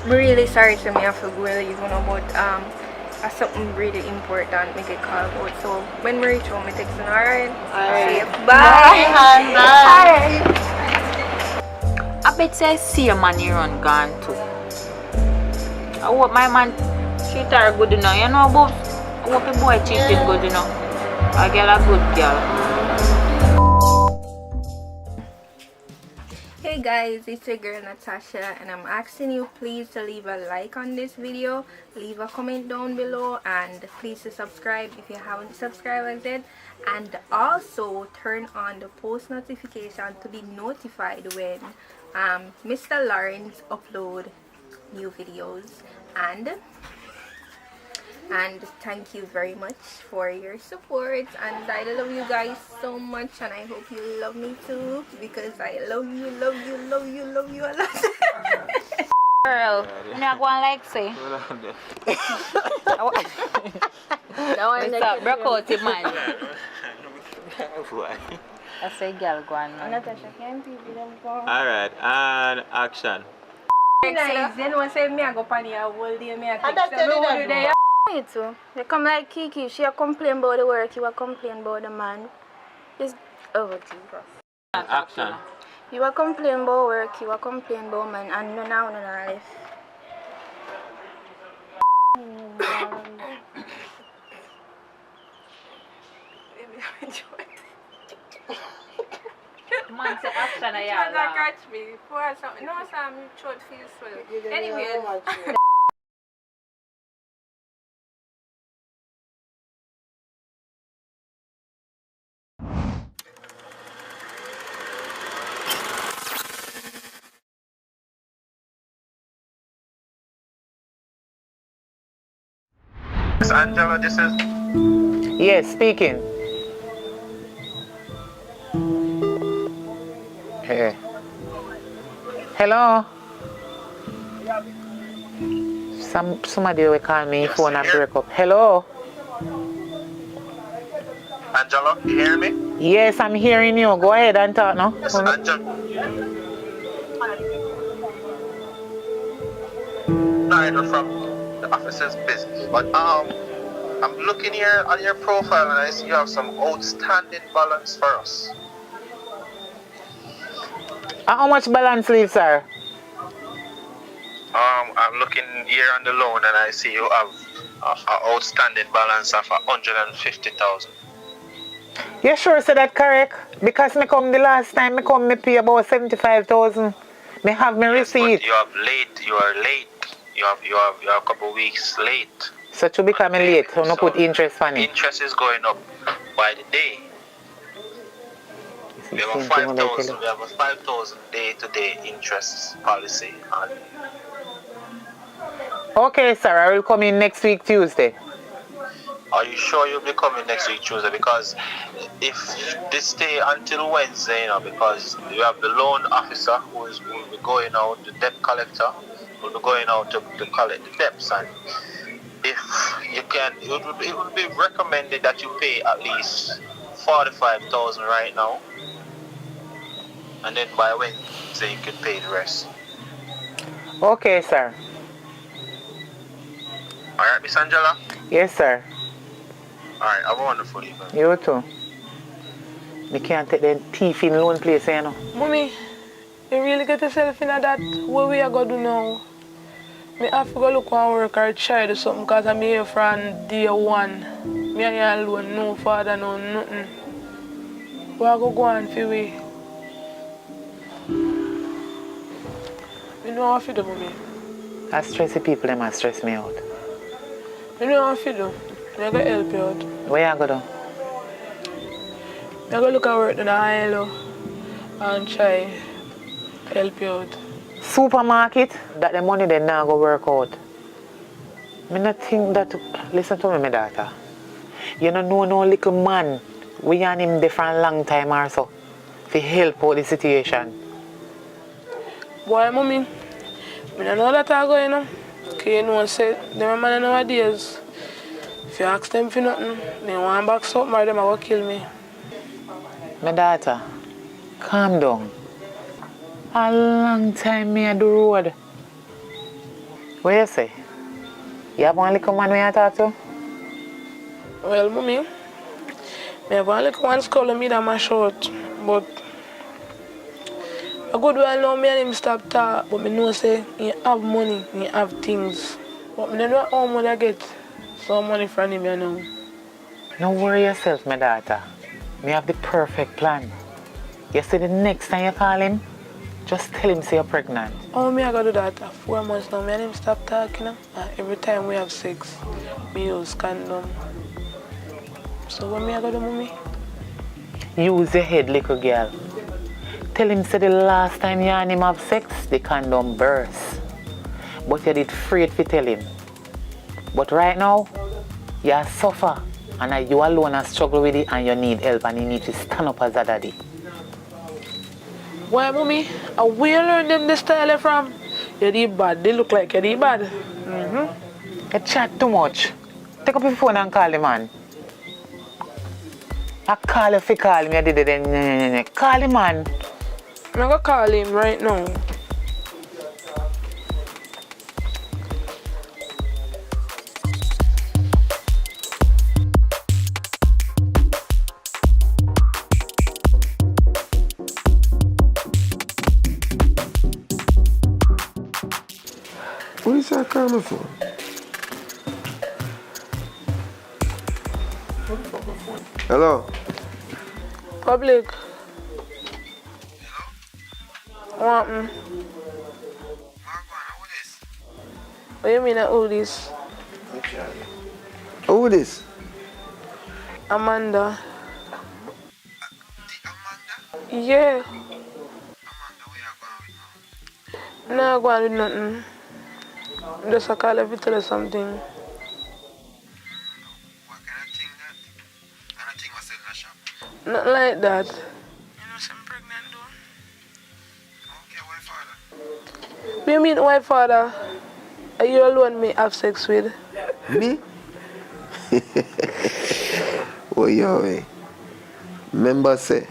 I'm really sorry to me have to go away, you know, but something really important me get called about. So when we reach home, me text you, alright? Alright. Bye. Bye. I bet say I see a man here on gone too. I hope my man treat her good enough. You know about I hope the boy treat him good enough. I get a good girl. Hey Hey guys, it's your girl Natasha and I'm asking you please to leave a like on this video, leave a comment down below, and please to subscribe if you haven't subscribed yet, and also turn on the post notification to be notified when Mr. Lawrence upload new videos. And thank you very much for your support, and I love you guys so much, and I hope you love me too, because I love you a lot. Girl, I'm not going like say. Mr. Broke out the man. I say girl go on. Natasha, can't people them go? Alright, and action. Nice, then one say me I go pan here all day, me I text them. Me too. They come like Kiki, she a complain about the work, you a complain about the man. It's over to you, bro. Action. You a complain about work, you a complain about man, and no now, no left. Man say action I Trying to catch me. Pour something. No, Sam, your throat feels swell. Anyway. Miss Angela, this is... Yes, speaking. Hey. Hello? Somebody will call me phone and break up. Hello? Angela, you hear me? Yes, I'm hearing you. Go ahead and talk now. Yes, Angela. Neither from the officer's business, but I'm looking here on your profile and I see you have some outstanding balance for us. How much balance leave, sir? I'm looking here on the loan and I see you have an outstanding balance of 150,000. You sure say that correct? Because me come the last time me pay about 75,000. Me have my receipt. But you are late. You are a couple of weeks late. So to become late, so no put interest on it. Interest is going up by the day. We have a 5,000 day-to-day interest policy on. Okay, sir, I will come in next week Tuesday. Are you sure you'll be coming next week Tuesday? Because if this stay until Wednesday, because you have the loan officer who will be going out, the debt collector will be going out to collect the debts, and if you can, it would be recommended that you pay at least 45,000 right now, and then by Wednesday you can pay the rest. Okay, sir. Alright, Miss Angela? Yes, sir. Alright, have a wonderful evening. You too. You can't take the thief in loan place, you know. Mommy, you really get yourself in that? What we are going to do now? I have to go look and work or try to do something because I'm here from day one. Me and you alone, no father, no nothing. We are going to go on for we. You know what to do, Mommy? I stress the people, they must stress me out. You know what to do? I'm going to help you out. Where you go do? I'm going to look at work in the ILO and try to help you out. Supermarket, that the money they now go work out. I not think that, listen to me, my daughter. You don't know no little man. We and him there for a long time or so. To help out the situation. Boy, Mommy, I don't know that I go, you know. Because you know, say, them man nowadays, if you ask them for nothing, they want back something or them are going to kill me. My daughter, calm down. A long time me at the road. What you say? You have one little man when you talk to? Well, Mommy, I have one little one scholar me that my short, but a good while now me and him stop talk, but I know say he have money, he have things. But I don't know how much I get some money from him, you know. Don't worry yourself, my daughter. Me have the perfect plan. You see the next time you call him, Just tell him say you're pregnant. Oh, me I gotta do that. 4 months now. Me and him stop talking. Every time we have sex, me use condom. So what me I gotta do, mommy? Use your head, little girl. Tell him say the last time you and him have sex, the condom burst. But you did afraid to tell him. But right now, you suffer. And you alone are struggle with it and you need help and you need to stand up as a daddy. Why, mommy? Where you learn them this style from? You're the bad. They look like you're the bad. You chat too much. Take up your phone and call the man. I call if you call me, I did it then. Call the man. I'm gonna call him right now. What is that coming for? Hello? Public. What happened? What do you mean who this? Who this? Amanda. Yeah. No, go on with nothing. Just a call if you tell her something. Nothing like that. You know, I'm pregnant though. Okay, white father. What do you mean white father? Are you alone me have sex with? Me? Oh, yo, eh. Remember, say,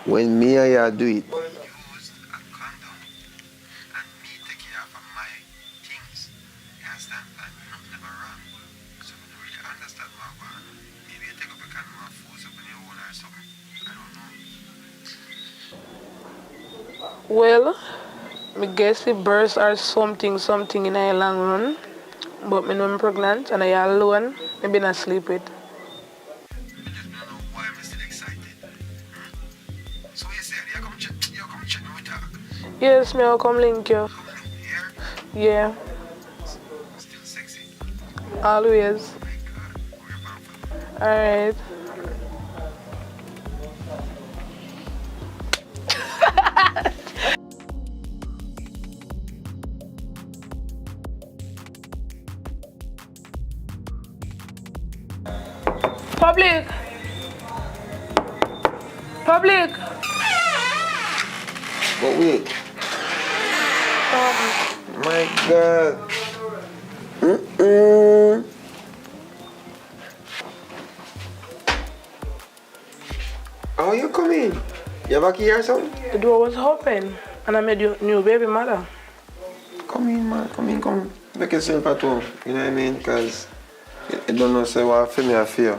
when me and you do it, well, I guess the births are something in a long run. But me know I'm pregnant and I alone. Maybe not sleep with. Yes, me will come link you. Yeah. Still sexy. Always. Alright. Public. Public. but wait. My God. How you coming? You have a key or something? The door was open and I made your new baby mother. Come in, man. Come. Make yourself at home. You know what I mean? Because you don't know say what for me I feel.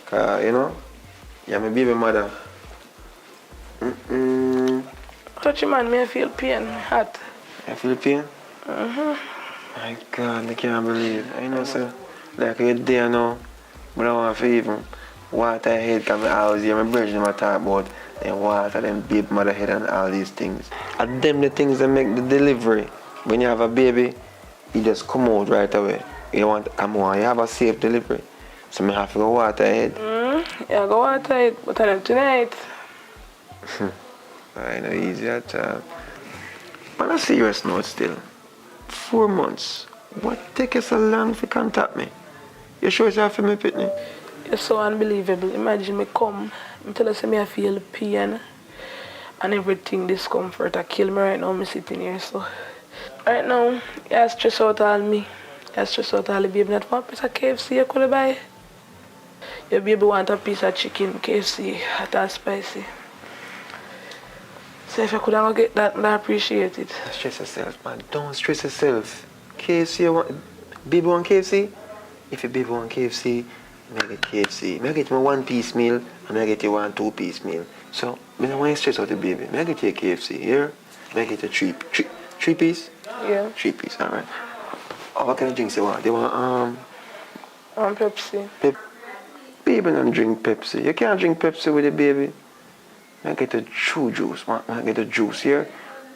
Because, you know, you're my baby mother. Touch him, man. Me I feel pain. Hot. You feel pain? My God, I can't believe. I know, sir. Like you're there now, but I want to even water your head because I always hear my brethren talk about them water, them baby mother head and all these things. And them the things that make the delivery. When you have a baby, you just come out right away. You want to come on, you have a safe delivery. So I have to go water your head. Yeah, go water it, but I'm tonight. I know, easy at all. On a serious note still, 4 months. What take you so long to contact me? You sure it's for me, Pitney? It's so unbelievable. Imagine me come, I tell us me I feel pain and everything, discomfort. I kill me right now, me sitting here, so. Right now, you stress out all me. You stress out all the baby. Not one piece of KFC you could buy. Your baby want a piece of chicken, KFC, hot and spicy. So if you could go get that, I appreciate it. Don't stress yourself, man. Don't stress yourself. KFC, you want, baby want KFC? If your baby want KFC, I get KFC. I get my 1-piece meal and I get you 1 2-piece meal. So, I don't want you to stress out the baby. I get you a KFC here. I get you 3 piece? Yeah. 3 piece, alright. Oh, what kind of drinks you want? They want Pepsi. Baby don't drink Pepsi. You can't drink Pepsi with a baby. I get a true juice, man. I get a juice here.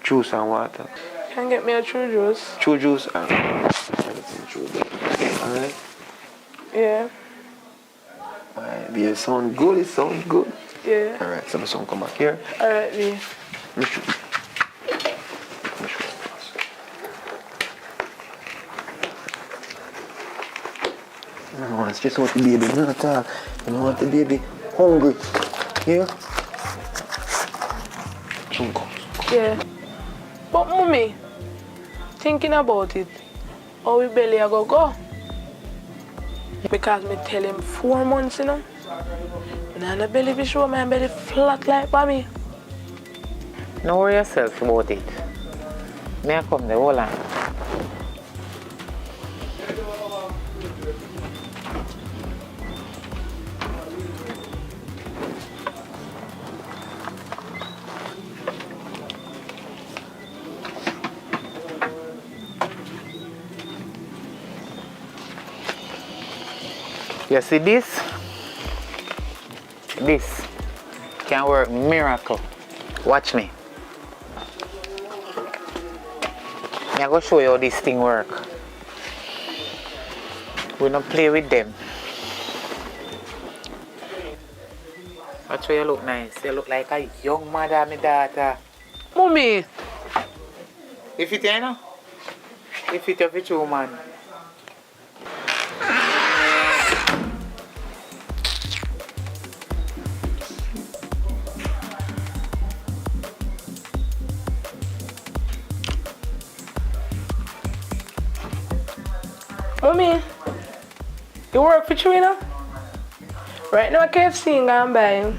Juice and water. Can you get me a true juice? True juice and everything true juice. Alright? Yeah. Alright, yeah, it sound good, it sounds good. Yeah. Alright, so my son come back here. Alright, B. No, it's just what the baby not talk. You know what the baby hungry. Yeah? Chunko. Yeah. But mommy, thinking about it, how we belly a go? Because me tell him 4 months, you know. And I don't belly be sure my belly flat like for me. Don't worry yourself about it. May I come there, hold on. You see this? This can work miracle. Watch me. I'm going to show you how this thing work. We don't play with them. Watch how you look nice. You look like a young mother, my daughter. Mommy! If it ain't, if it of a true man. Mommy, you work for you, you know? Right now, KFC and I'm buying.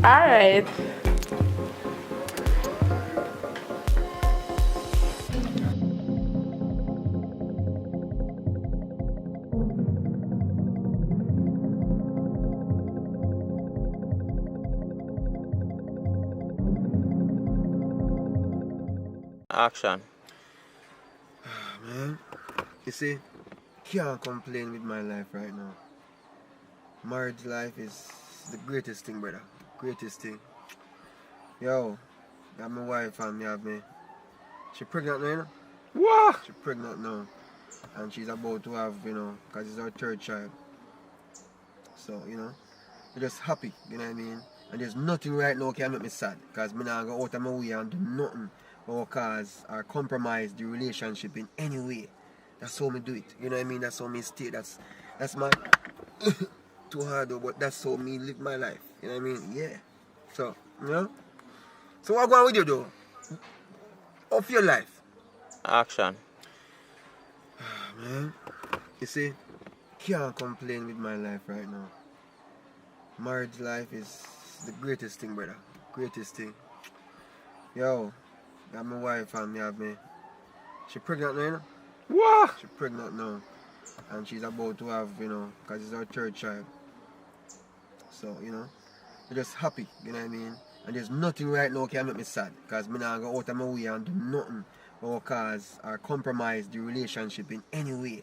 Alright. Action. Man, you see, can't complain with my life right now. Marriage life is the greatest thing, brother. Greatest thing. Yo, got my wife and me have me. She pregnant now, you know? What? She pregnant now. And she's about to have, you know, because it's her 3rd child. So, you know, we're just happy, you know what I mean? And there's nothing right now can make me sad. Because I'm not going to go out of my way and do nothing or cause or compromise the relationship in any way. That's how me do it. You know what I mean? That's how me stay. That's my too hard though, but that's how me live my life. You know what I mean? Yeah. So, you know? So what going with you though? Of your life? Action. Man, you see, can't complain with my life right now. Marriage life is the greatest thing, brother. Greatest thing. Yo, got my wife and me have me. She pregnant now, you know? What? She pregnant now. And she's about to have, you know, because it's her 3rd child. So, you know, we're just happy, you know what I mean? And there's nothing right now can make me sad. Because I'm not going to go out of my way and do nothing or cause or compromise the relationship in any way.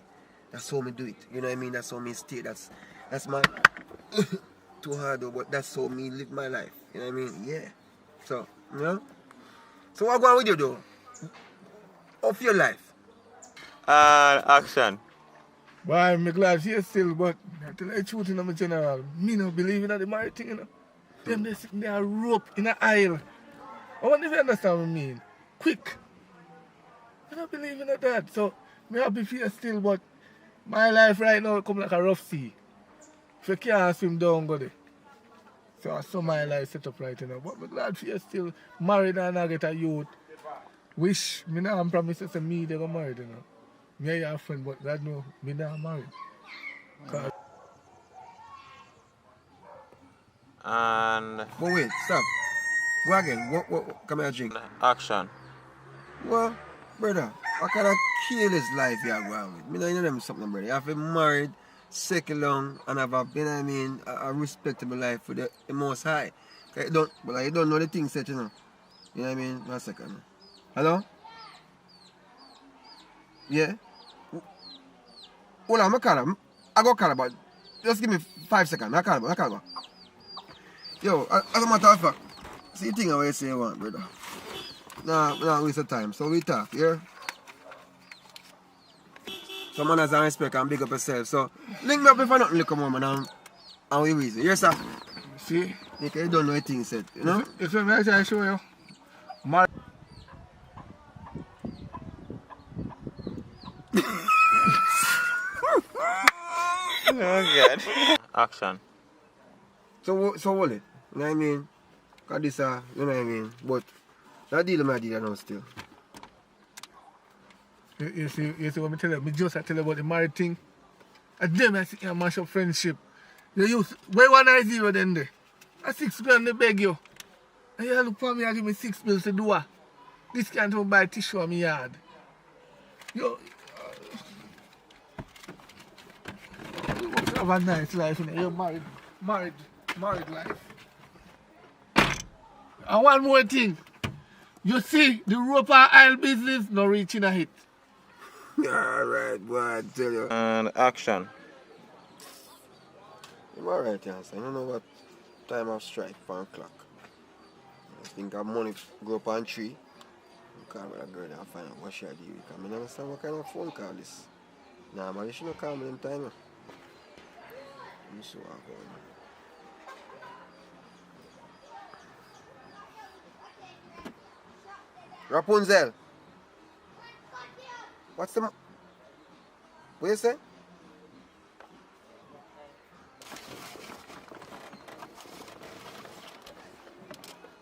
That's how me do it. You know what I mean? That's how me stay. That's my too hard though, but that's how me live my life. You know what I mean? Yeah. So, you know? So what going with you though? Of your life? Action. Boy, I'm glad she's still, but I tell you the truth in my general. Me no believe in the marriage thing, you know. Them they sitting there rope in an aisle. I wonder if you understand what I mean. Quick. I don't believe in that. So, me happy for you still, but my life right now come like a rough sea. If you can't swim down, go there. So I saw my life set up right now. But I'm glad for you still married and I get a youth. Wish me now promise to say me they go married, you know. Me and your friend, but God know me not married. And But wait, stop. Go again. What come here drink? action. Well, brother, what kind of careless life you are going with? Me know you know them something, brother. You have to be married, second long, and have a, you know what I mean, a respectable life for the most high. You don't know the things that you know. You know what I mean? 1 second. Hello? Yeah? Hold on, I go call her, but just give me 5 seconds. I call her. Yo, as a matter of fact, see the thing I say you want, brother. Nah, waste of time. So we talk, yeah? So man has a respect and big up yourself. So link me up if I nothing look come on, man, and we reason. Yes, sir? See? You don't know a thing said, you know? It's what I try to show you. Mar Oh God. Action. So hold it. You know what I mean? Cause this you know what I mean? But that deal my deal now still. you see what I tell you? Me just tell you about the married thing. And them I see you mash up friendship. You use where 190 then there? A 6 grand they beg you. And you look for me and give me 6 bills to do what? This can't even buy tissue on my yard. Yo, you must have a nice life, you know. You're married life. And one more thing. You see, the rope and aisle business not reaching a hit. Alright, boy, I tell you. And action. I'm alright, yes. I don't know what time of strike, 1 o'clock. I think I money go up on tree. Because I girl and find out what she do. Because I don't understand what kind of phone call this. Nah, man, you shouldn't call me them time. I'm so going. Rapunzel. What's the... What you say?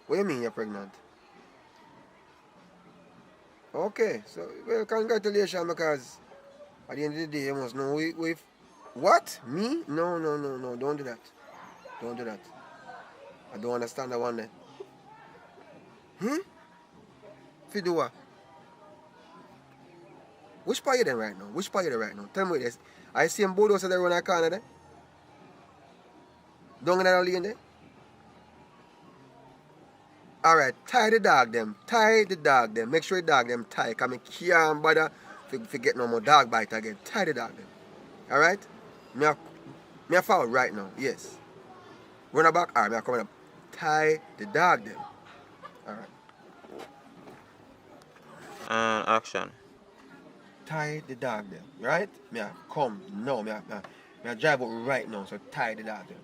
What do you mean you're pregnant? Okay, so, well, congratulations, because at the end of the day, you must know we what? Me? No, don't do that. Don't do that. I don't understand that one there. If you do what? Which part you there right now? Which part you there right now? Tell me this. I see him bulldozer there around that corner there. Down in that lane there. Alright, tie the dog them. Tie the dog them. Make sure the dog them tie. Because I can't bother if get no more dog bite again. Tie the dog them. Alright? Me a follow right now. Yes. Run a back. Alright, me a coming up. Tie the dog them. Alright. And action. Tie the dog them. Right? Me a come. No, me a drive out right now. So tie the dog them.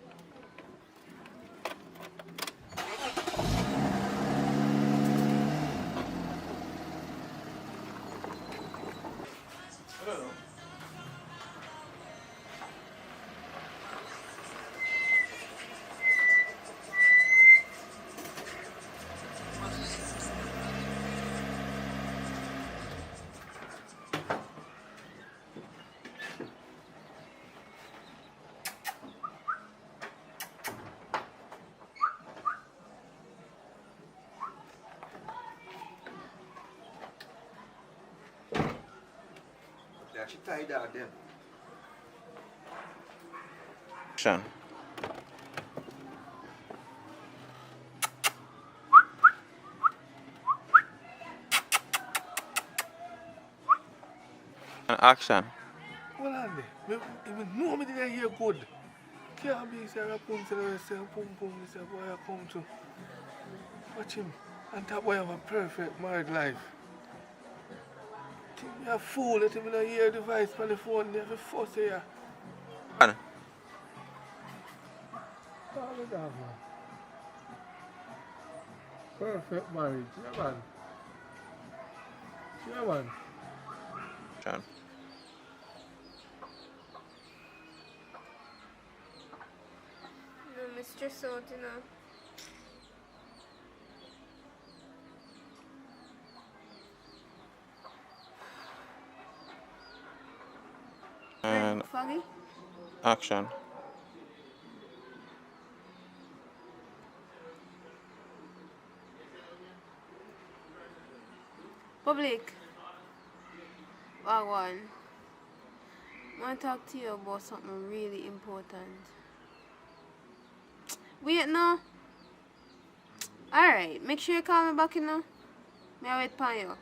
She tied out them. Action. And action. Hold on there. Even know me didn't hear good. Can't be say Rapunzel or say Pum Pum, say boy I come to. Watch him. And that boy have a perfect married life. Think me a fool, let him not hear the voice on the phone, they have a fuss here. And Perfect marriage, yeah man. Yeah man. action. No, Mr. Salt, you know. And Foggy? action. Public. Wagwan. I want to talk to you about something really important. Wait, no. Alright, make sure you call me back, you know. May I wait for you?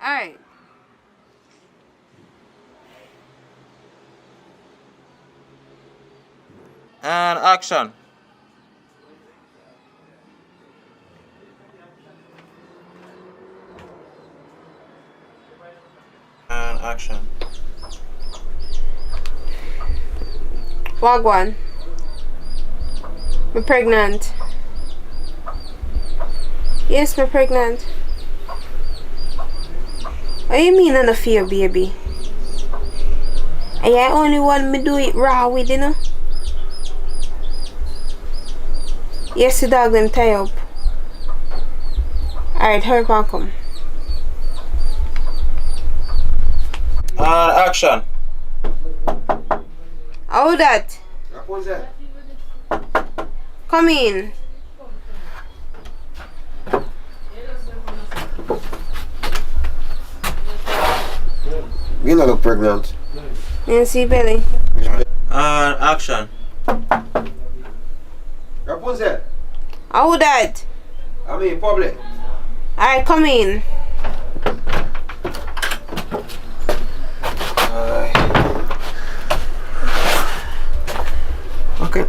Alright. And action. Action. Wagwan. I'm pregnant. Yes, I'm pregnant. What you mean I'm a fear, baby? And I only want me do it raw with, you know? Yes, the dog them tie up. Alright, hurry up and come. Action. How that? Rapunzel. Come in. You not look pregnant. You see belly? Action. Rapunzel. How that? I'm in public. Alright, come in. Okay.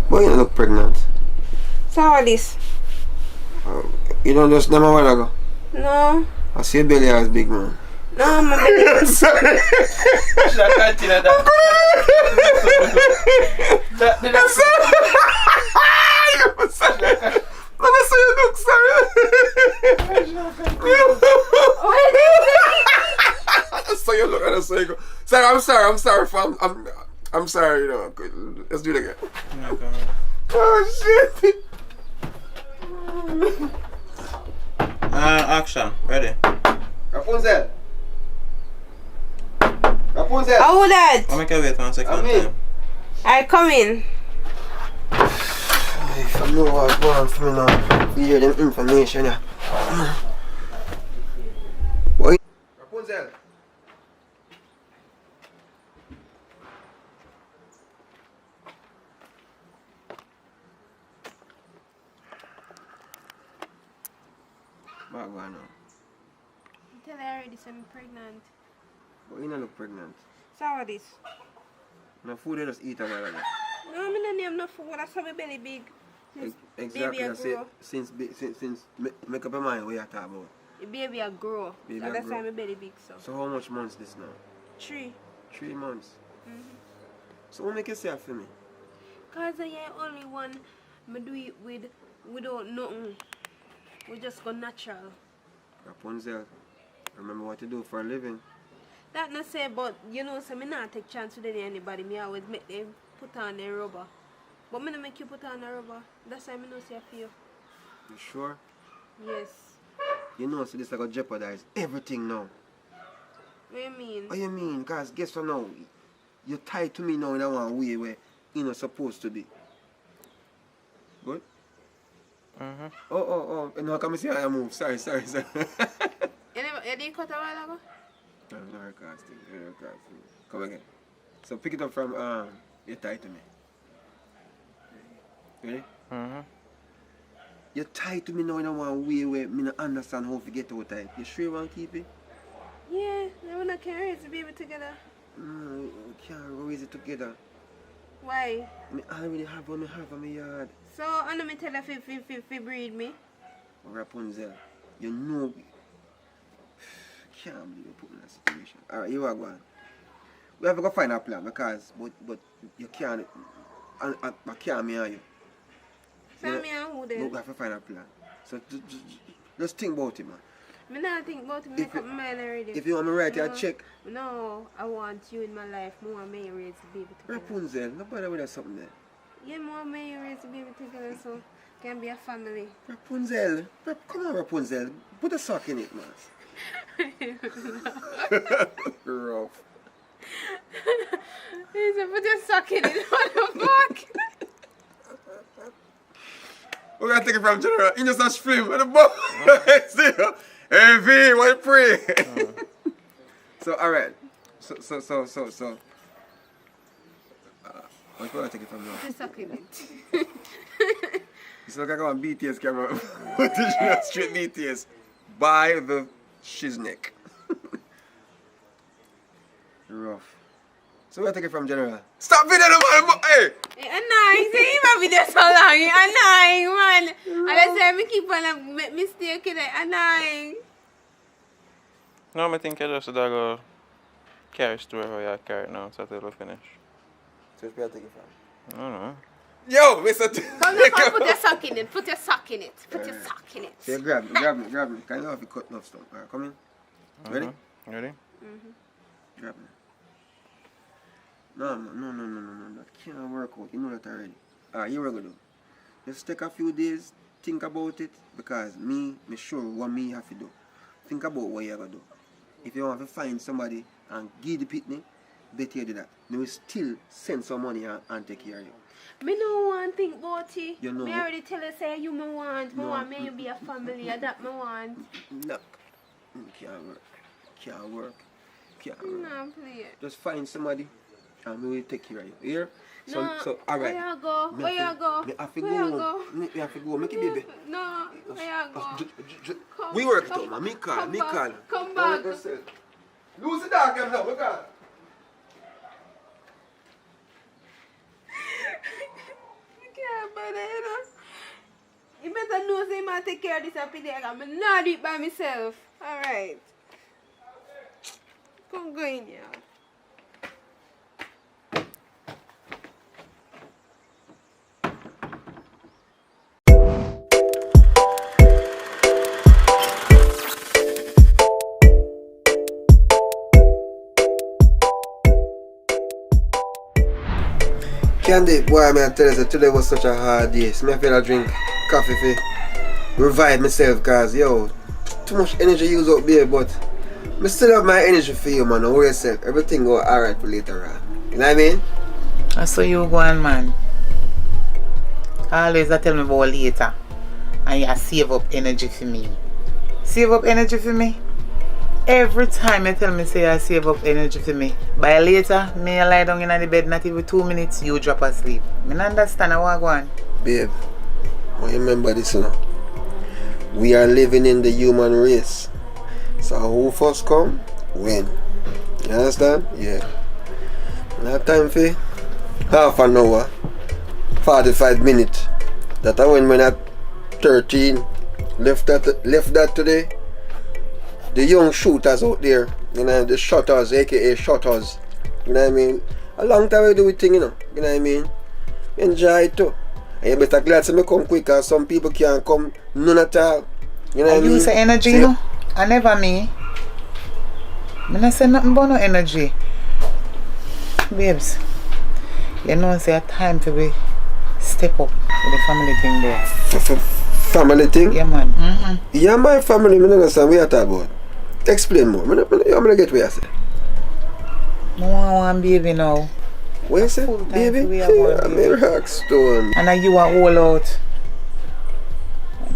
Boy, you don't look pregnant. So how this? You don't just know a while ago. No. I see your belly as big, man. No, my belly. Sorry. Sorry, I'm sorry, fam. I'm sorry, you know. Let's do it again. Oh shit. Action. Ready. Rapunzel. Rapunzel. How that? I'll make you wait 1 second time. Alright, come in. If I know what's going on for me now, you hear them information, yeah. Boy. Rapunzel. What going on? Tell her already I'm pregnant. But you don't look pregnant. So how this? No food they just eat a while ago. No, I don't have no food. That's how my belly big. Exactly. Baby I say, grow. since make up your mind what you talk about. The baby a grow. Baby So a that's grow. why my belly big so. So how much months this now? 3. 3 months. So what make you say that for me? Cause I ain't only one me do it without nothing. We just go natural. Rapunzel, remember what you do for a living. That not say, but you know, so me not take chance with anybody. Me always make them put on their rubber. But me not make you put on a rubber. That's why me not say I feel. You sure? Yes. You know, so this like gonna jeopardize everything now. What you mean? What you mean? Cause guess what now? You're tied to me now in a one way where you're not supposed to be. Good? Oh, no, come see how I move. Sorry. You didn't cut a while ago? No, recasting. Come again. So pick it up from you're tied to me. Ready? You're tied to me now in a one way where me not understand how to get out of it. You sure you want to keep it? Yeah, I wanna carry the baby together. No, we can't raise it together. Why? I already have what I have in my yard. So, I know me tell her if breed me. Rapunzel, you know, can't believe you put me in that situation. Alright, you are going. We have to go find a plan because, but you can't, I can't me and you. So, me and who then? We have to find a plan. So, just think about it, man. Me not think about it, make up my mind already. If you want me to write you a check. No, I want you in my life. I want me raise the baby together. Rapunzel, nobody with us something there. Yeah, I want me raise the baby together so can be a family. Rapunzel, come on Rapunzel, put a sock in it, man. Rough. He said, put your sock in it, what the fuck? We're gonna take it from General. You just a stream with the ball. Hey V, what you pray? So alright. So what you wanna take it from now? Just sock in it. It's like I go on BTS camera. Straight BTS. By the shizneck. Rough. So where take it from General? Stop video the man! Hey! Annoying, see him video so long. Annoying, man. And I say me keep on make mistake in it. Annoying. No, I think I just go carry store how you carry it now, so it'll finish. So it's better take it from. I don't know. Yo, Mr. Come here, put your sock in it. Put your sock in it. Put your sock in it. Yeah, grab me. Can you have it cut enough stuff? Alright, come in. Ready? Ready? Grab me. No. That can't work out. You know that already. Alright, here we go do. Just take a few days, think about it, because me sure what me have to do. Think about what you gotta do. If you want to find somebody and give the pitney, better you do that. Me will still send some money and take care of you. Me no want think about it. You know. Me already tell you say you me want. Me want me you be a family. That me want. Look, can't work. No, please. Just find somebody and we will take care of you. Here? No, So alright. where you go? Where you go? Me have to Where you go. go? Me have to go. Make it baby. No, where you go? We work it out, man. Me call. Come back. Lose the dog them now. We call. You better know say I take care of this happy day. I'm not do it by myself. Alright. Come go in here. Candy, boy, I tell you, today was such a hard day. So I feel I drink coffee to revive myself, cause yo, too much energy used up there, but I still have my energy for you, man. Don't worry yourself. Everything go alright for later on. You know what I mean? I saw you go on, man. Always tell me about later. And you save up energy for me. Save up energy for me? Every time you tell me say I save up energy for me, by later, me lie down in the bed, not even 2 minutes, you drop asleep. I don't understand how I go on. Babe, remember this now. We are living in the human race. So who first come, win. You understand? Yeah. Not time for half an hour, 45 minutes. That I when at 13, left that today. The young shooters out there, you know, the shotters, aka shotters, you know what I mean? A long time we do it thing, you know what I mean? Enjoy it too. And you better glad to me come quick, because some people can't come none at all. You know what I mean? You say energy, you know? I never me. I don't say nothing about no energy. Babes, you know say a time for we step up with the family thing there. Family thing? Yeah, man. Yeah, my family, I don't understand what you're talking about. Explain more. I'm going to get what you say. I want one baby now. What you say? Baby? I'm a rock stone. And you are all out.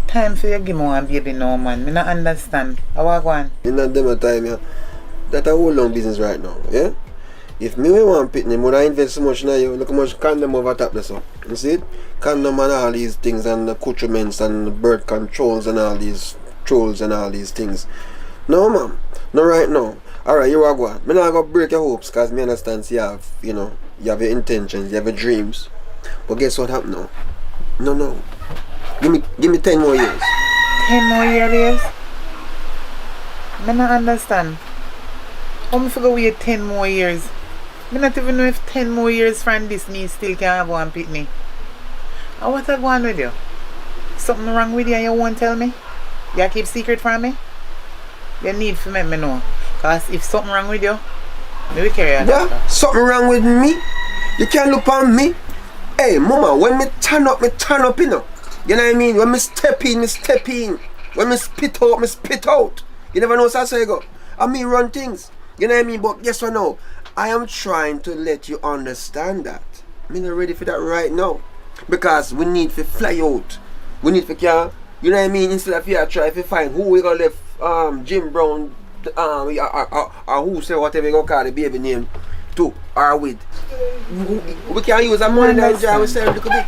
Time for you give me one baby now, man. I don't understand. How I go on? In that demo time, yeah. That's a whole long business right now, yeah? If me want pitney, I would invest so much now, you look how much condom over top there, so. You see it? Condom and all these things, and accoutrements and birth controls and all these trolls and all these things. No, ma'am. No, right now. Alright, you are going. I'm not going to break your hopes, because I understand you have, you know, you have your intentions, you have your dreams. But guess what happened now? No. Give me 10 more years. 10 more years? I don't understand. How am I going to wait 10 more years? I don't even know if 10 more years from this me still can have one pitney. And what's going on with you? Something wrong with you and you won't tell me? You keep secret from me? You need to let me know. Because if something wrong with you, maybe carry on. Yeah, something wrong with me? You can't look on me. Hey, mama, when me turn up, you know. You know what I mean? When me step in. When me spit out. You never know how I go. I mean run things. You know what I mean? But guess what now? I am trying to let you understand that. I'm not ready for that right now. Because we need to fly out. We need to you know what I mean? Instead of you try to find who we gonna left Jim Brown or who say whatever you gonna call the baby name to or with. We can use a money that enjoy ourselves a little bit.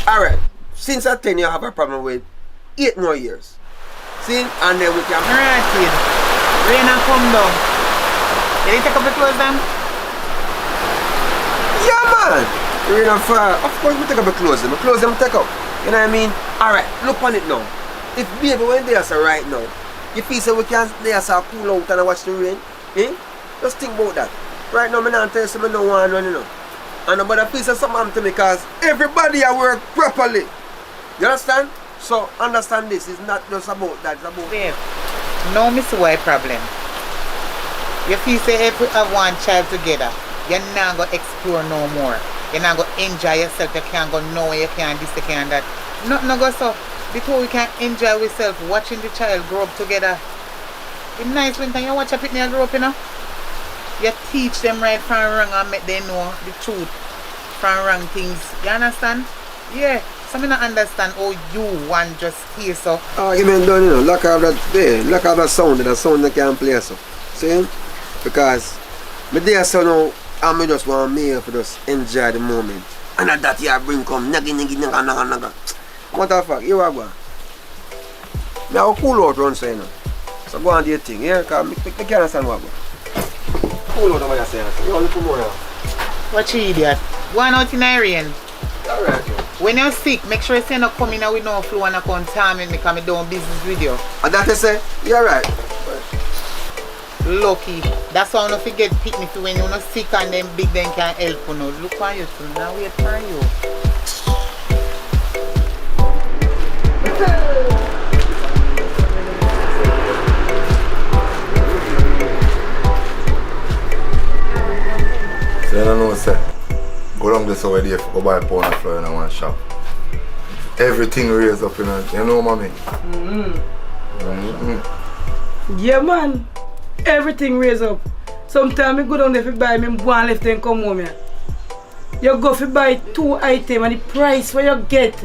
Alright. Since at 10 you have a problem with 8 more years. See? And then we can alright, kid. Rain and come down. You didn't take up the clothes then? Yeah, man. Rain and fall. Of course we take up the clothes them. The clothes them take up. You know what I mean? Alright, look on it now. If baby when they are right now, you feel so we can they are cool out and watch the rain, eh? Just think about that. Right now, I don't tell you something no one run, you know. And nobody please say something happen to me because everybody I work properly. You understand? So understand this, it's not just about that, it's about Babe, now me see why problem. You feel say if we have one child together, you're not going to explore no more. You're not going to enjoy yourself, you can't go nowhere, you can't this, you can't that. Nothing no go so. Because we can enjoy ourselves watching the child grow up together. It's nice when you watch a picnic grow up, you know. You teach them right from wrong and make them know the truth from wrong things. You understand? Yeah. So I don't understand how you want just stay so. argument done, you know, lack of that sound that can play so. See? Because me there so now I just want me to just enjoy the moment. And at that you bring come naga. What the fuck, you are going? Me have a cool out run so you know. So go and do your thing, yeah? Because I can't understand what cool out what you're saying. You want to put more now. What you idiot? Going out in the rain. Alright. When you're sick, make sure you say not come in with no flu and not contaminate me because I'm doing business with you. And that you say, you're right. Lucky. That's why I don't forget picnic when you're not sick and them big then can help you. Know. Look for you too. Now wait for you. So you don't know say. Go down this over there, go buy a pound of flour in one shop. Everything raised up, you know, mommy? Yeah, man. Everything raised up. Sometimes I go down there to buy me one left and come home here. You go to buy 2 items and the price what you get.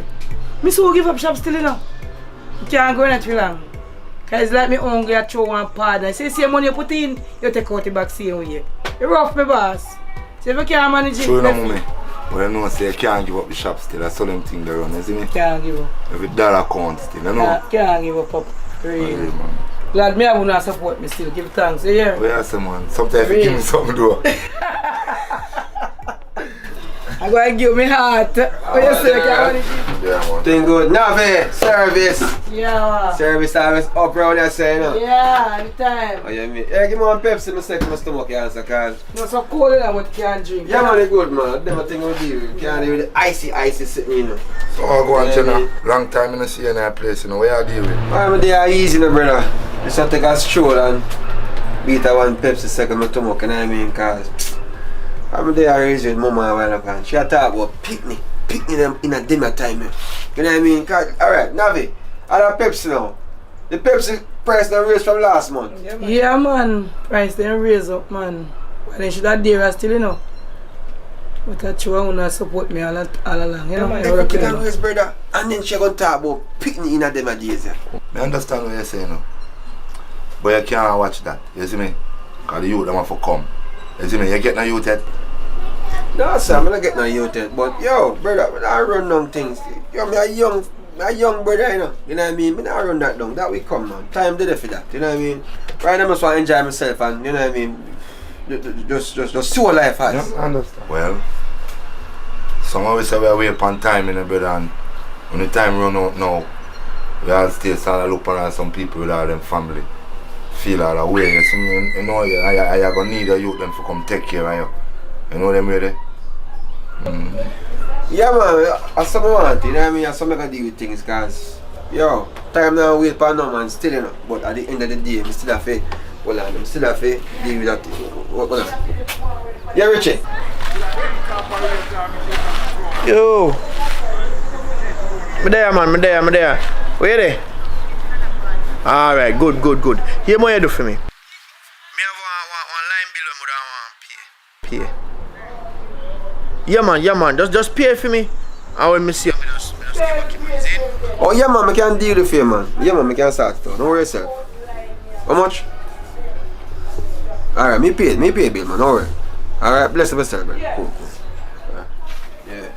Me so give up shop still, you know. You can't go in it for long. Because it's like me hungry, I throw one partner. Say, see money you put in, you take out the back same way. You rough me, boss. So if you can't manage it, true, no, mommy. But you know, say you can't give up the shop still. That's all them things they run, isn't it? Can't give up. Every dollar count still, you know? Can't give up, Pop. Really. Glad me I will not support me still. Give thanks, you hear? Well, yes, man. Sometimes you give me something to do. I'm going to give me heart. What you say? Yeah, man. Doing good. Navi, service. Yeah. Service always up around there, say, you know? Yeah, anytime. Oh, yeah, me. Yeah, give me one Pepsi, my second, my stomach cancer, cause... No, so cold in what you can't drink. Yeah, man, it's good, man. Them a thing we deal with. Can't deal with the icy sitting, you know. So I go on, Jenna. Long time I don't see you in that place, you know. Where you deal with? I'm there easy, no, brother. Just have to take a stroll and beat a one Pepsi second, my stomach, you know what I mean? Cause... I'm there raised with mama a while ago. She talk about picnic them in a dinner time. You know what I mean? Alright, Navi, I have Pepsi now. The Pepsi price now raised from last month. Yeah, man. Price then raise up, man. But then should have dare still, you know. But I try to support me all along, you know. Everything can raise, brother. And then she gonna talk about picnic in a dinner days. I understand what you're saying now. But you can't watch that. You see me? Because the youth them have to come. You see me? You get no youth yet? No, sir, I'm not getting no youth yet. But yo, brother, I run down things. Yo, me a young brother, you know. You know what I mean? I run that down. That will come, man. Time did it for that. You know what I mean? Right now I just want to enjoy myself and you know what I mean? Just see what life has. Yeah, I understand. Well, some of us say we are waiting upon time, you know, brother, and when the time run out now, we all still start to look around some people with all them family. Feel all the way. You know, you're going to need a youth them to come take care of you. You know them ready? Yeah, man, that's something I want, you know what I mean? That's something I can deal with things, because, yo, time now wait for no man still, you know. But at the end of the day, I still have to, well, I still have to deal with that. What on? Yeah, Richie? Yo. Me there, man, me there. Where you there? Alright, good. Here what you do for me? Me have one line bill when I want pay. Yeah man, just pay for me. And when me see you, just give it. Oh yeah man, I can deal with you, man. Yeah man, I can start it. Don't worry yourself. How much? Alright, me pay bill, man, don't worry. Alright, bless yourself, man. Cool. Right. Yeah.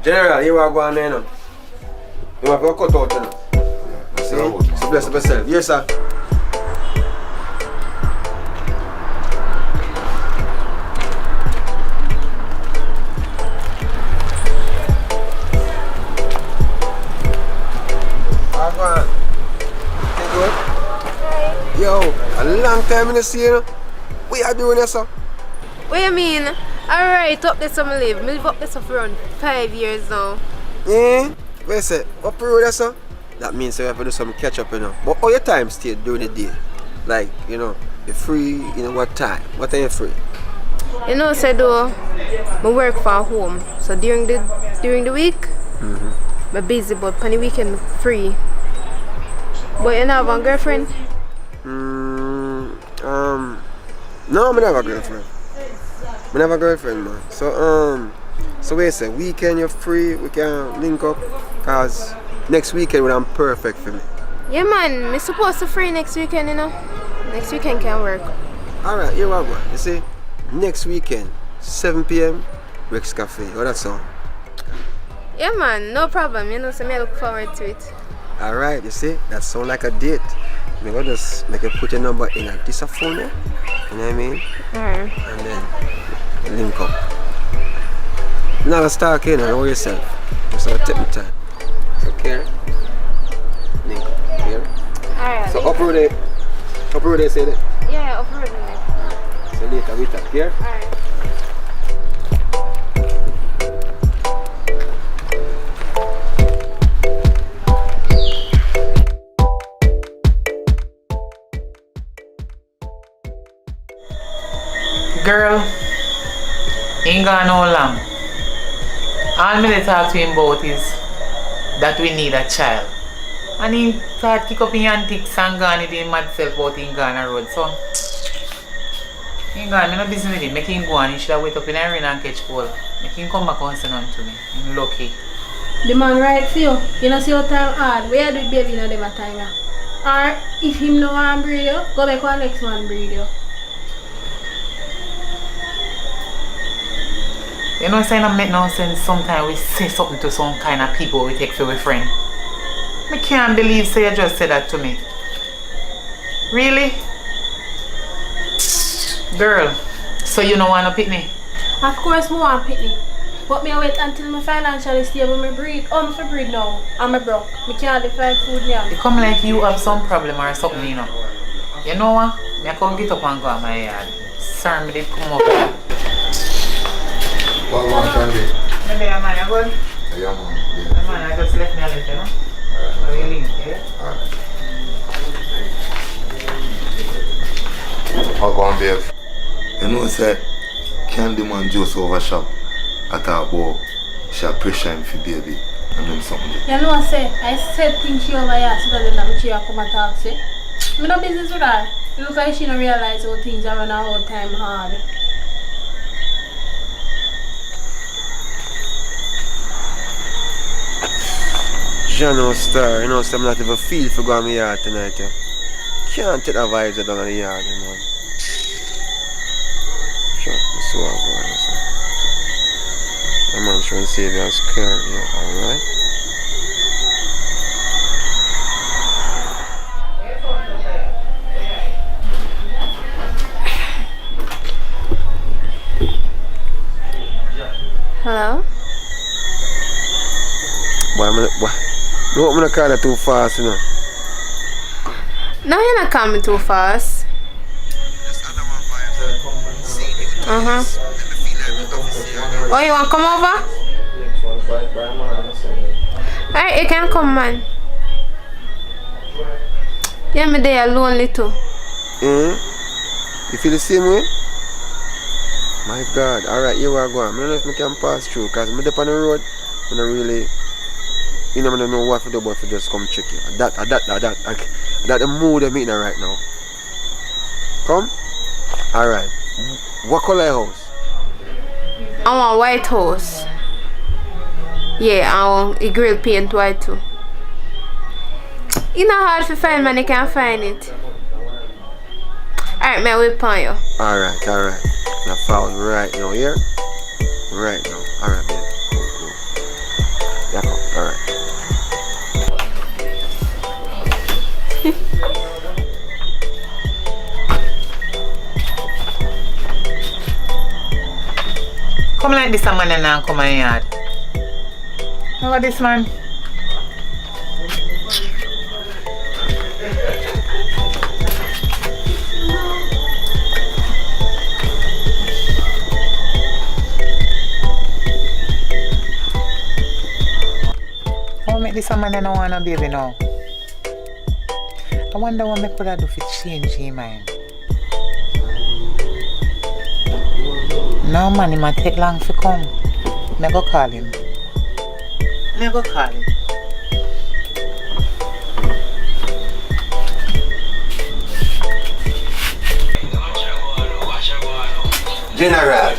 General, you are going there now. You have to cut out, you know. See? So bless yourself. Yes, sir. Yo, a long time in the see you. What you doing here, sir? What you mean? Alright, up there some live. Me live up there for around 5 years now. Yeah? What you say? What period that's so? That means you have to do some catch up, you know. But all your time stay during the day. Like, you know, you're free, you know, what time? What time you free? You know, say though, I work from home. So during the week, I'm busy, but on the weekend I'm free. But you not have a girlfriend? No, I don't have a girlfriend. I have a girlfriend, man. So wait, say weekend you're free, we can link up, cause next weekend would be perfect for me. Yeah, man. I'm supposed to free next weekend, you know. Next weekend can work. Alright, here we go. You see, next weekend, 7 p.m. Rex Cafe. What that sound? Yeah, man. No problem. You know, so I look forward to it. Alright, you see, that sound like a date. I'm gonna just make you put your number in a this phone, yeah? You know what I mean? Alright. And then link up. You're not gonna start in and know yourself. Just have to take my time. So care. Link up. Here. Alright. So upload it, say that. Yeah, upload it. So later we talk here. Alright. Girl, ain't gone no long. All me dey talk to him about is that we need a child. And he start kick up in antics and gone with him mad self about him gone a road. So, he gone, me no business with him. Make him go and he should have wait up in the rain and catch cold. Make him come back and say nothing to me. I'm lucky. The man right for you. You know see how time hard. Where do baby in them time? Or if him no want breed you, go back one next one breed you. You know, saying I make no sense. Sometimes we say something to some kind of people we take for a friend. I can't believe say you just said that to me. Really? Girl, so you don't want to pick me? Of course I want pick me. But me wait until I financially stable me breed. I'm for breed now. I'm a broke. I can't find food now. It come like you have some problem or something, you know. You know what? I can't get up and go to my yard. Sir, me did come over here. What one can be? Maybe a man, you good? Yeah, man. Yeah. Man, I just left me a little, you know? Alright. So you link, yeah? Alright. I'll go on, babe. You know, say, Candyman just overshop. I thought about she pressure him for baby and then something. You know what I say? I said things she over here so that then she come and talk, say. I'm no business with her. It looks like she don't realize how things are running all the time hard. Jano Star, you know, so I'm not even feel for going to my yard tonight, yeah. Can't take the vibes down in the yard, you know. Sure, let's see what I'm going to say. I'm trying to save you and scare you, alright? Hello? No, I'm not calling too fast, you know. No, you're not coming too fast. Oh, you want to come over? Alright, you can come, man. Yeah, me there lonely too. You feel the same way? My God. Alright, here we are going. I don't know if I can pass through because I'm up on the road. I don't really... You know, I don't know what to do but to just come check you. That the mood I'm in right now. Come? Alright. What color house? I want white house. Yeah, I want a grill paint white too. It's not hard to find, man. You can find it. Alright, man, we'll pay you. Alright. I found right now here. Right now. Alright, babe. Cool. Yeah, come. Alright. Come like this, a man and now come in yard. How about this, man? a man and I want a baby now. I wonder what I could do to change his mind. No man, it might take long to come. I go call him. General.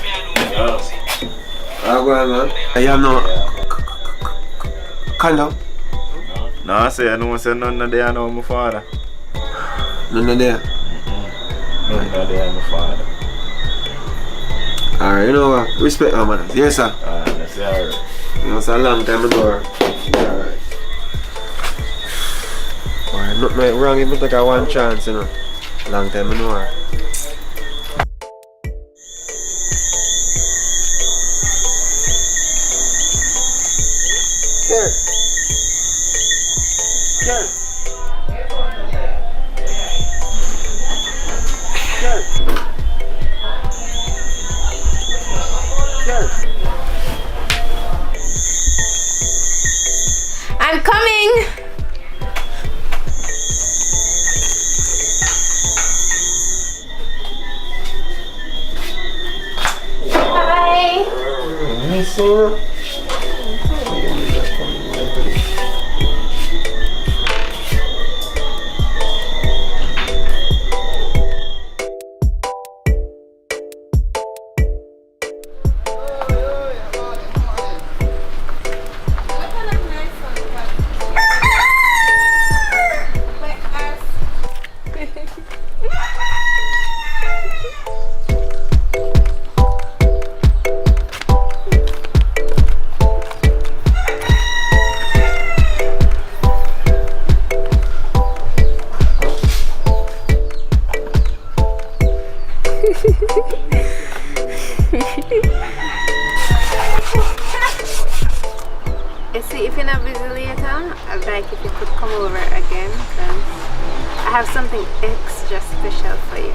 How go on, man? I have no condom. No, I say I know say none of there know my father. None of there. None of there my father. Alright, you know what? Respect my manners. Yes, sir. That's alright. You know, it's a long time ago. Alright. Alright, nothing wrong if you take a one chance, you know. Long time ago. I'm coming. Hi. You see, if you're not busy later, I'd like if you could come over again, because I have something extra special for you.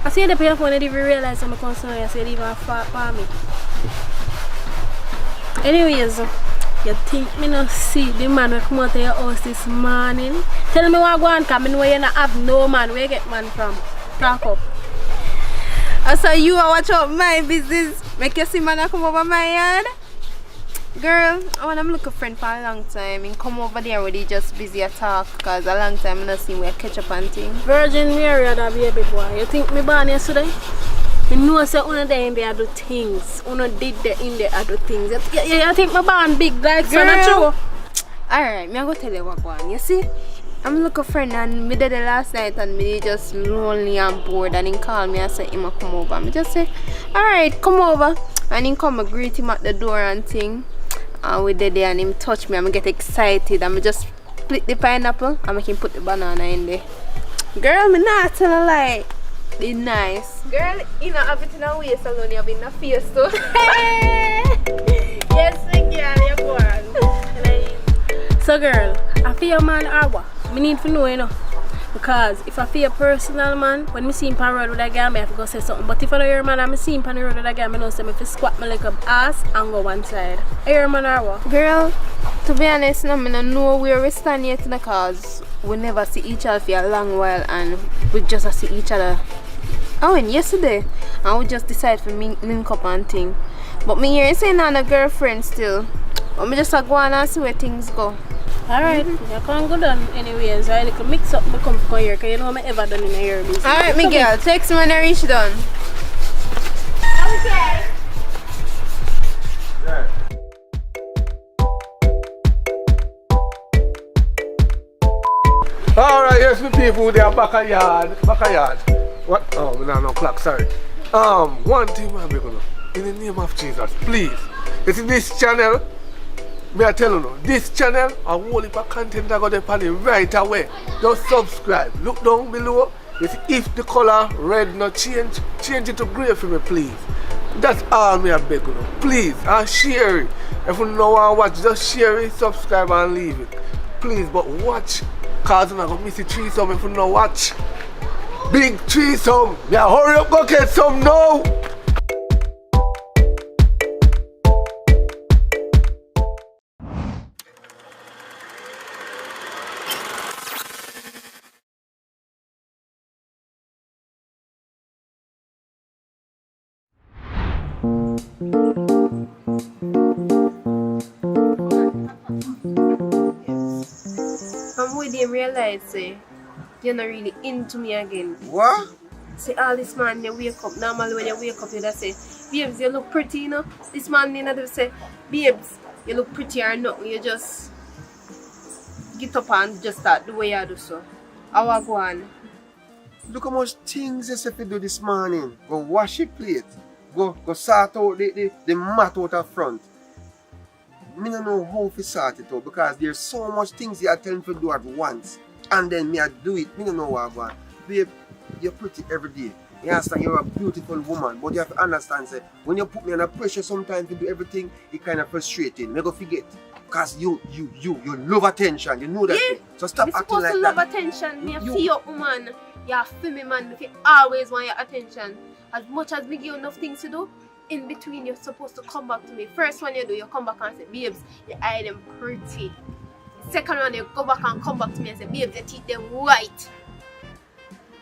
I see the paper phone, I didn't even realize I'm concerned. I said, even fought for me. Anyways, you think me not see the man who come out of your house this morning? Tell me what go on, because I know you not have no man. Where you get man from? Talk up. I saw you watch out my business. Make you see man come over my yard. Girl, I want to look a friend for a long time. And come over there where they just busy at talk. Because a long time I don't see where catch up and things. Virgin Mary that baby boy. You think me born yesterday? Me know say una there in there do things. Una did there in there do things. You think me born big like so not true? Alright, me I go tell you what go on. You see? I'm looking a friend and me did the last night and me just lonely and bored and he called me and said him come over. Me just say, alright, come over. And he come and greet him at the door and thing. And we did there and him touch me and I get excited and I just split the pineapple and make him put the banana in there. Girl, me not tell a lie. It's nice. Girl, you know have it in a waist alone, you have it in a face too. Yes, girl, you're born. So girl, I feel your man or what? Me need to know, you know. Because if I feel personal man, when I see him on the road with a girl, I have to go say something. But if I don't hear man and I see him on the road with a girl, I know say I have to squat my leg up ass and go one side. I hear man or what? Girl, to be honest, I don't know where we stand yet because we never see each other for a long while and we just see each other. I went yesterday and we just decided to link up and thing. But me here saying I'm a girlfriend still. But me just go on and see where things go. Alright, you can't go down anyways. I like mix up my come here because you know I'm ever done in a year business. Alright, me girl, text me when I reach done. Okay. Yeah. Alright, yes, the people they are back a yard. What? Oh, no clock, sorry. One thing I'm gonna in the name of Jesus, please. It's in this channel. Me I tell you, this channel a whole heap of content I got to put it right away. Just subscribe. Look down below. You see, if the color red not change it to grey for me, please. That's all me I beg you. Please, and share it. If you don't want to watch, just share it, subscribe and leave it. Please, but watch. Cause you're not going to miss the threesome if you don't watch. Big threesome. Yeah, hurry up, go get some now. I'm with him realize say you're not really into me again. What? See all this man you wake up. Normally when you wake up you just say, babes, you look pretty, you know. This man you know say, babes, you look pretty or nothing. You just get up and just start the way you do so. How I go on? Look how much things you said to do this morning. Go wash your plate. Go sort out the mat out of front. Me don't know how to sort it out because there's so much things you are telling me to do at once. And then me I do it. Me don't know what I want. Babe, you're pretty every day. You understand? You're a beautiful woman. But you have to understand, say, when you put me under pressure sometimes to do everything, it kind of frustrating. Me go forget. Because you love attention. You know that. Yeah. So stop acting like that. You're supposed to love attention. Me feel your woman. You're a female man. If you always want your attention. As much as we give you enough things to do, in between you're supposed to come back to me. First one you do, you come back and say, babes, your eye them pretty. Second one you go back and come back to me and say, babes, your teeth them white.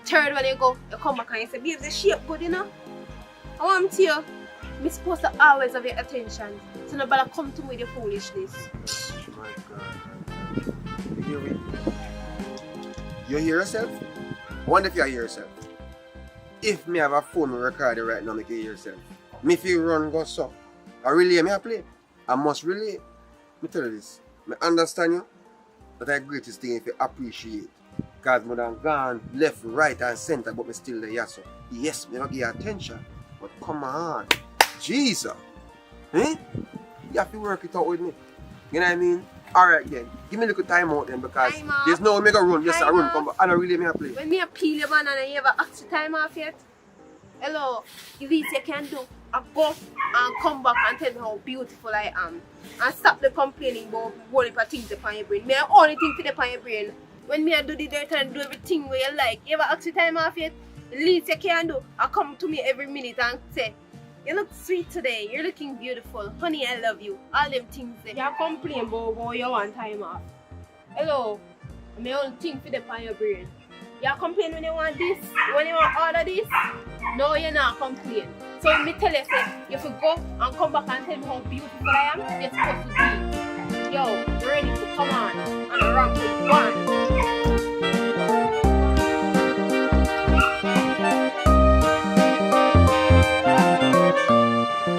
Third one you go, you come back and you say, babes, the shape good, you know. I want to you, I'm supposed to always have your attention. So nobody come to me with your foolishness. Oh my God. You hear me? You hear yourself? I wonder if you hear yourself. If me have a phone recording right now, make you hear yourself. Me if you run go so. I relay me I play. I must relay. Me tell you this. Me understand you. But the greatest thing if you appreciate. Because me done gone left, right and center, but me still there, yes, so. Yes, me don't give you attention. But come on. Jesus. Eh? You have to work it out with me. You know what I mean? Alright then. Give me a little time out then because there's no way me go run. Yes, I run come back. I don't really me a play. When me a peel your banana, you ever ask the time off yet? Hello, if you can do, I go and come back and tell me how beautiful I am. And stop the complaining about what if I think upon your brain. Me I only think for upon your brain. When me I do the dirt and do everything where you like, you ever ask the time off yet? The least you can do, I come to me every minute and say, you look sweet today, you're looking beautiful, honey I love you, all them things there. You complain about what you want time off. Hello, I only think for upon your brain. You complain when you want this, when you want order this? No, you're not complaining. So let me tell you, say, you have to go and come back and tell me how beautiful I am, you're supposed to be. Yo, ready to come on and ramp with one.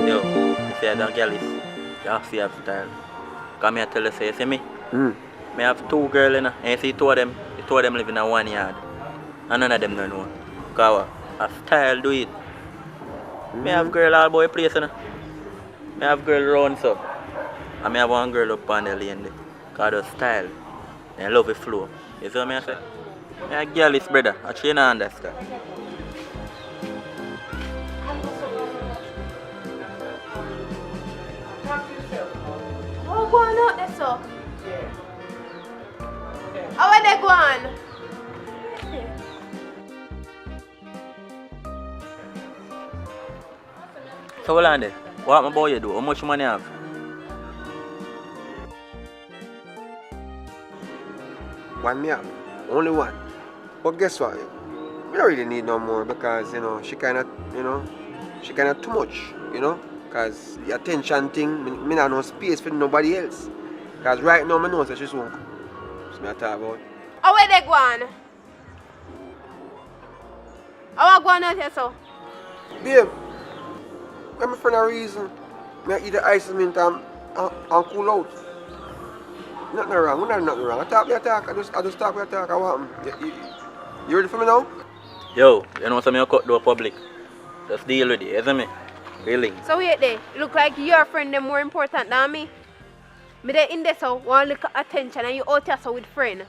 Yo, if you have a girl, you have to have style. Come here, tell you, say, you see me? I have two girls, and you see two of them live in a 1 yard. And none of them don't know. Because a style do it. I have girl all boy place, you know. I have girl round so. And I have one girl up on the lane there. Because of style. And love the flow. You see what I say? I have girl is brother. Actually, you don't understand. Oh, go on out there, so. How are they going? So, hold on there. What my boy you do? How much money you have? One me have. Only one. But guess what? We don't really need no more because, you know, she kind of too much, you know. Because the attention thing, me not no space for nobody else. Because right now, I know that she's won't come. That's what I talk about. How are they going? How are going out here, so? Babe, I'm for no reason. I eat the ice mint and cool out. Nothing wrong. We not nothing wrong. I talk. I just talk. I want you ready for me now? Yo, you know something you cut door public. Just deal with it, isn't me? Really? So wait there. It look like your friend is more important than me. Me there in there so want look attention and you out here so with friend.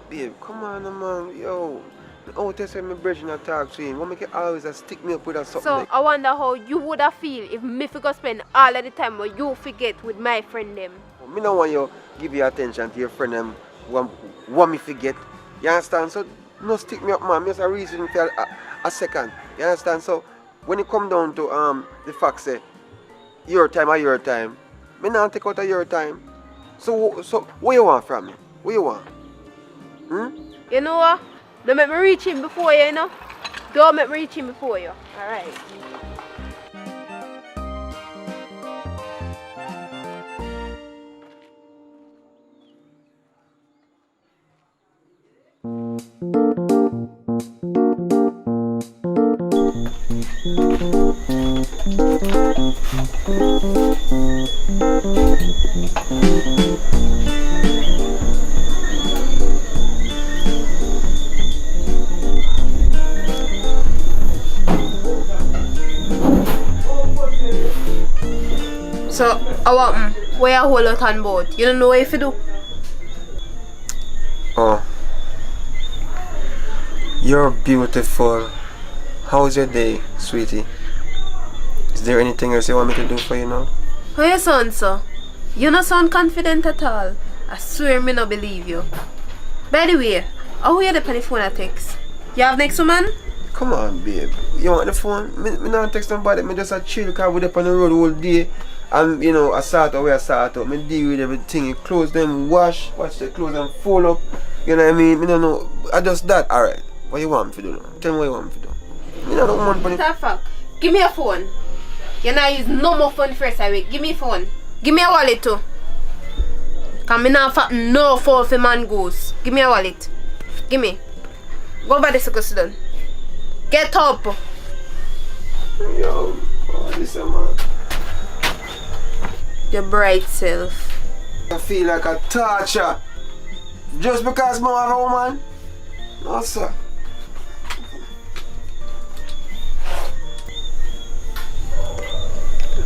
Babe, come on man. Yo. Oh, tell say my brethren I talk to him. What make you always stick me up with that something? So like? I wonder how you would have feel if me forgot spend all of the time where you forget with my friend them. Me don't want you give your attention to your friend them want me forget. You understand? So no stick me up, man. Me just a reason for a second. You understand? So when it come down to the fact say your time or your time, me not take out of your time. So what you want from me? What you want? You know what? Don't make me reach him before you, you know? Don't make me reach him before you. Alright. So, I want where I hold out on board. You don't know what if you do? Oh. You're beautiful. How's your day, sweetie? Is there anything else you want me to do for you now? How you sound, sir? You don't sound confident at all. I swear me not believe you. By the way, how you the on the phone I text? You have next woman? Come on, babe. You want the phone? Me not text nobody. Me just a chill because we up on the road all day. And you know, I start out where I start out. Me deal with everything. You clothes them, wash the clothes and fold up. You know what I mean? Me don't know. I just that. Alright. What you want me to do now? Tell me what you want me to do. Me not want money. What the fuck? Give me a phone. You not use no more phone first I wait. Give me a phone. Give me a wallet too. Cause me not fatten no phone for man goes. Give me a wallet. Give me. Go over this sit down. Get up. Yo, this man. Your bright self. I feel like a torture. Just because I have a woman? No, sir.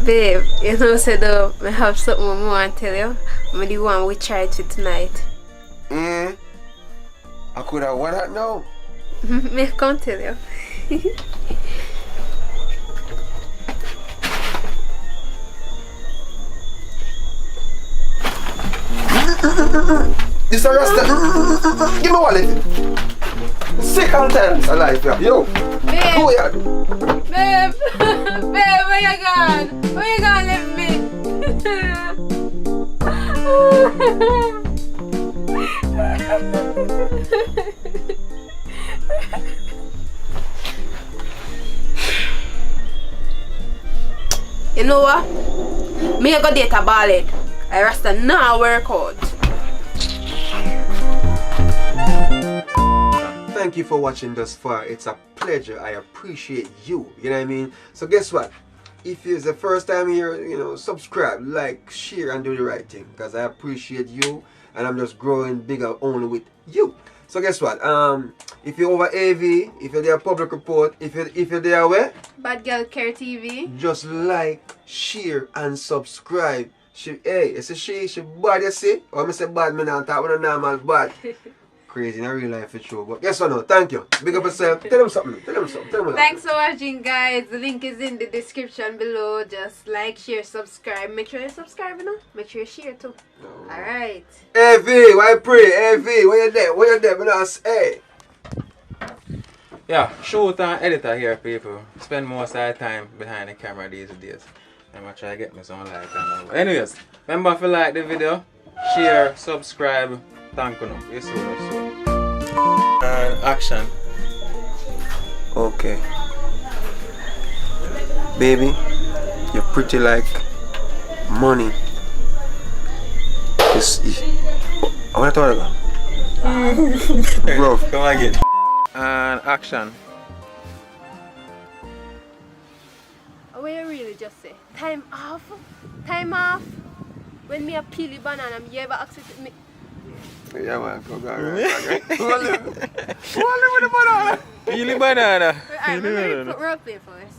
Babe, you know, said I have something more I want to tell you. I'm the one we tried to tonight. I could have what that now? Me can't tell you. This a rasta. Give me wallet. Second time alive, yeah. Yo. Babe. Go here. Babe. Babe, where you gone? Where you gone leave me? You know what? Me I go date a ballad. I rasta now work out. Thank you for watching thus far. It's a pleasure. I appreciate you. You know what I mean? So guess what? If it's the first time here, you know, subscribe, like, share, and do the right thing. Because I appreciate you. And I'm just growing bigger only with you. So guess what? If you're over AV, if you're there public report, if you're there where? Bad Girl Care TV. Just like, share, and subscribe. Hey, you see she bad, you see? Or I say bad, me not talk with a normal bad. Crazy in a real life for sure. But guess what now? Thank you. Big up yourself. Tell them something. Tell them something. Tell them Thanks for watching, guys. The link is in the description below. Just like, share, subscribe. Make sure you subscribe, you know. Make sure you share too. Alright. Hey V, why pray? Hey V, where you there? Where you there? Hey. Yeah, shoot and editor here, people. Spend most of our time behind the camera these days. I'm gonna try to get me some like and all. Anyways, remember if you like the video, share, subscribe. Thank you. You see what and action. Okay. Baby, you're pretty like money. I want to talk about. Bro. Come again. And action. What you really just say? Time off? Time off? When me a peel the banana, you ever ask it to me? Yeah, man, go right. Hold it with the banana. Peel the banana. Alright, let me put role play first.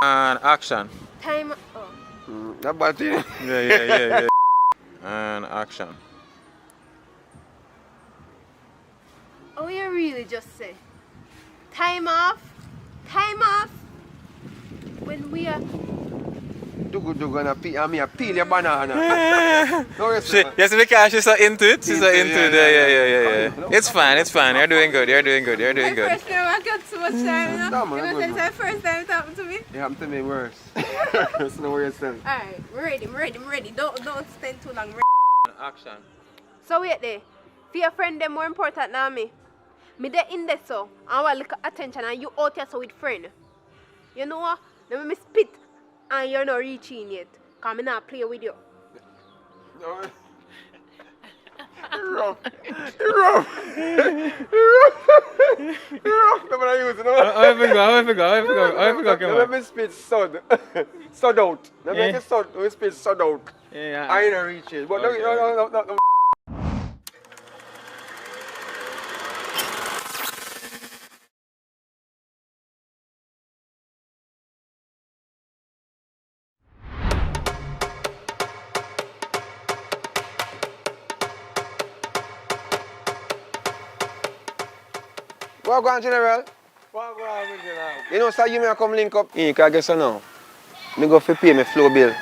And action. Time. Oh. That bad thing. Yeah. And action. Oh, you really just say? Time off. Time off. When we are... Dugu and I peel your banana. No, Yes, because she's so into it. She's so into it. Yeah. It's fine. You're doing good. You're doing good. First time I got so much time, you know? No, It's the first time it happened to me. It happened to me worse. So no worry yourself. Alright, I'm ready. Don't spend too long. Action. So wait there. For your friend, they're more important than me. Me there in there so. I want little attention and you out here so with friend. You know what? Let me spit and you're not reaching yet. Cause me not play with you. No. Rough. No, but I use it. How I forgot. Come on. Let me spit sod. Sod out. Let me sod. We spit sod out. Yeah. I ain't reach it. But Okay. no. What go on, General? You know, sir, you may come link up. You can guess now. Me go for pay my flow bill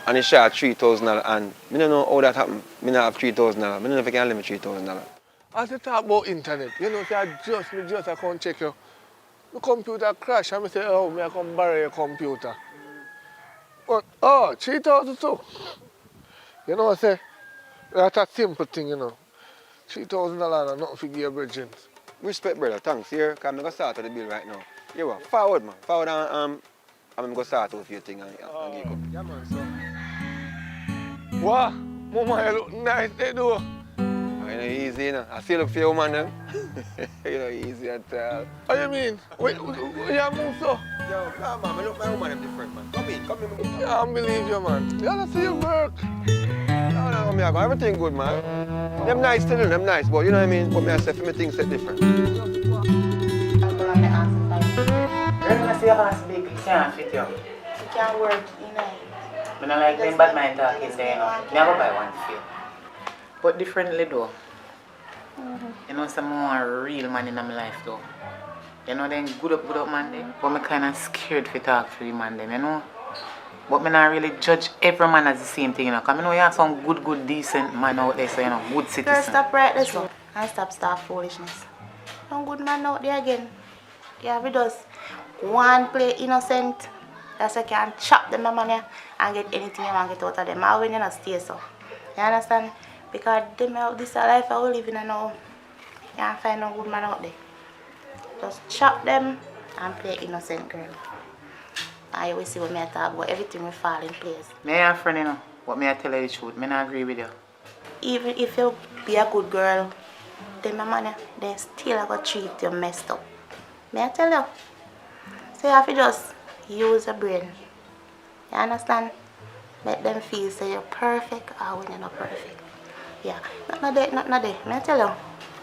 and it short $3,000 and I don't know how that happen. Me not have $3,000. I don't know if I can limit $3,000. As you talk about internet, you know, I can't check your computer crash and I say, oh, I come borrow your computer. But, 3,000 too. You know, I say, that's a simple thing, you know. $3,000 and nothing for give your bridging. Respect, brother. Thanks. Here, because I'm going to start with the bill right now. Here, what? Forward, man. Forward and I'm going to start with your thing and give up. Yeah, man, so. What? Mama, you look nice, they do. You know, easy, you know. I still look for your woman, them. You know, easy at all. What do you mean? Where you move so? Yo, nah, man. I look my woman, them different, man. Come in. I don't believe you, man. You gotta see your work. No, me, I got everything good, man. Them nice still, them nice, but you know what I mean? But me, I say, for me, things set different. Girl, I see your ass big, it can't fit you. It can't work, you know. I don't like them bad mind talking there, you know. Never buy one for you. But differently though. You know, some more real man in my life though. You know, them good up man them. But me kind of scared to talk to you man them, you know. But me not really judge every man as the same thing, you know. Because I know you have some good, decent man out there, so you know, good citizen. Girl, stop right there, so. And stop foolishness. Some good man out there again. Yeah, we just one play innocent. That's why you can chop them money and get anything you want to get out of them. All when you not stay so. You understand? Because this life I will live in now. You can't find no good man out there. Just chop them and play innocent girl. I always see what me talk about. Everything will fall in place. Me and a friend, you know, but me I tell you the truth. Me not agree with you. Even if you be a good girl, then my money, they still have to treat you messed up. May I tell you? So you have to just use your brain. You understand? Let them feel say you're perfect or when you're not perfect. Yeah. Not there. May I tell you?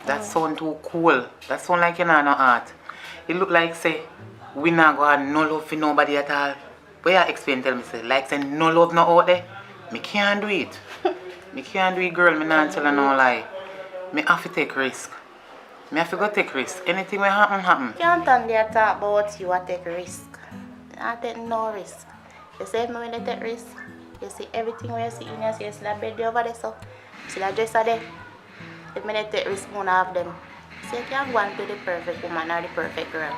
That sound too cool. That sound like you know no art. It look like say we not go have no love for nobody at all. But you explain tell me say like say no love no out there. Me can't do it. Me can't do it, girl. Me not tell her no lie. Me have to take risk. Me have to go take risk. Anything will happen. You can't stand there talk about you take risk. I take no risk. You see me when they take risk, you see everything where you see in your see that bed over there so. See that dresser there. If me take risk, one of them. So you can't go and be the perfect woman or the perfect girl.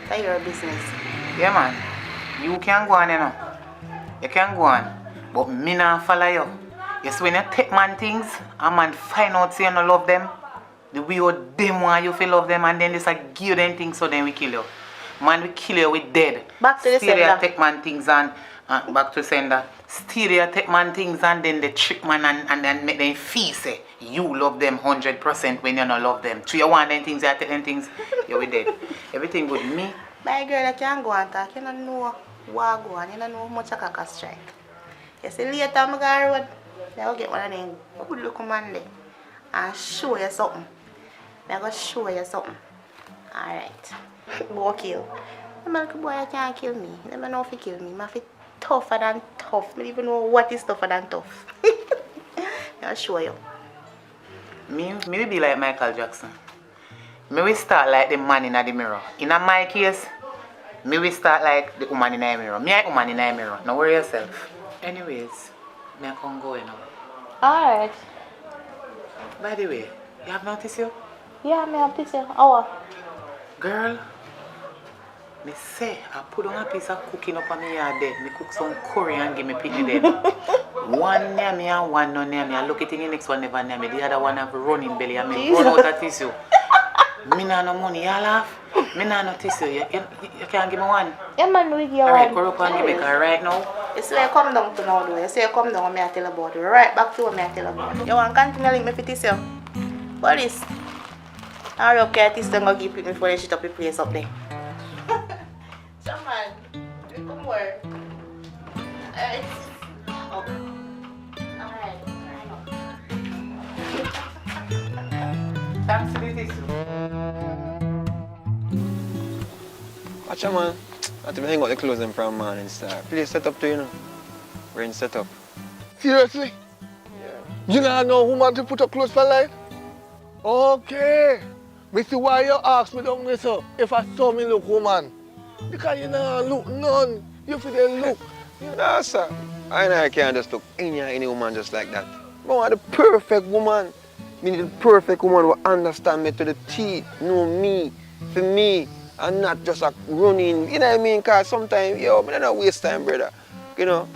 That's your business. Yeah man. You can go on, you know. You can go on. But me not follow you. You see when you take man things, a man find out say you don't love them, the way you them want you feel love them and then they say give you them things so then we kill you. Man we kill you with dead. Back to the Still sender. you take man things and back to sender. Still you take man things and then they trick man and then make them feel say you love them 100% when you don't love them. So you want them things, you take them things, you're with dead. Everything with me. My girl, you can't go and talk. You don't know what go on. You don't know how much I can strike. You see later I'm going to go road. I'll get one of them good looking man there and show you something. I'm going to show you something. Alright. Go kill. The little boy can't kill me. I don't know if he kill me. I feel tougher than tough. I don't even know what is tougher than tough. I'll show you. Me be like Michael Jackson. Me will start like the man in the mirror. In my case, me will start like the woman in the mirror. Me a woman in the mirror. Now worry yourself. Anyways, me I can go now. Alright. By the way, you have noticed you? Yeah, me have this here. Hour. Girl, me say I put on a piece of cooking up on me yard there. Me cook some curry and give me picnic them. One near me and one not near me. I look at the next one never near me. The other one have running belly and me run out of tissue. Me nah no money, you laugh. Me nah no tissue. You can't give me one. Yeah man, we give you Alright, one. go up and give me car right now. You say you come down to now though. You say you come down and me I tell you about it. Right back to what me I tell you about it. You want to continue link me for tissue? What is? Hurry up, care tissue go keep it before they shit up the place up there. So man, you come work. Oh. Alright. Thanks for the tissue. Watch out, man. I have to hang out the clothes them from morning star. Please set up to you know. We're in setup. Seriously? Yeah. You know no woman to put up clothes for life? Okay. Me see why you ask me down there, so if I saw me look woman. Because you know look none. You feel they look. No, sir. I can't just look any woman just like that. I want the perfect woman. Me need the perfect woman who understand me to the teeth, know me, for me, and not just like running. You know what I mean? Because sometimes, yo, I don't waste time, brother. You know?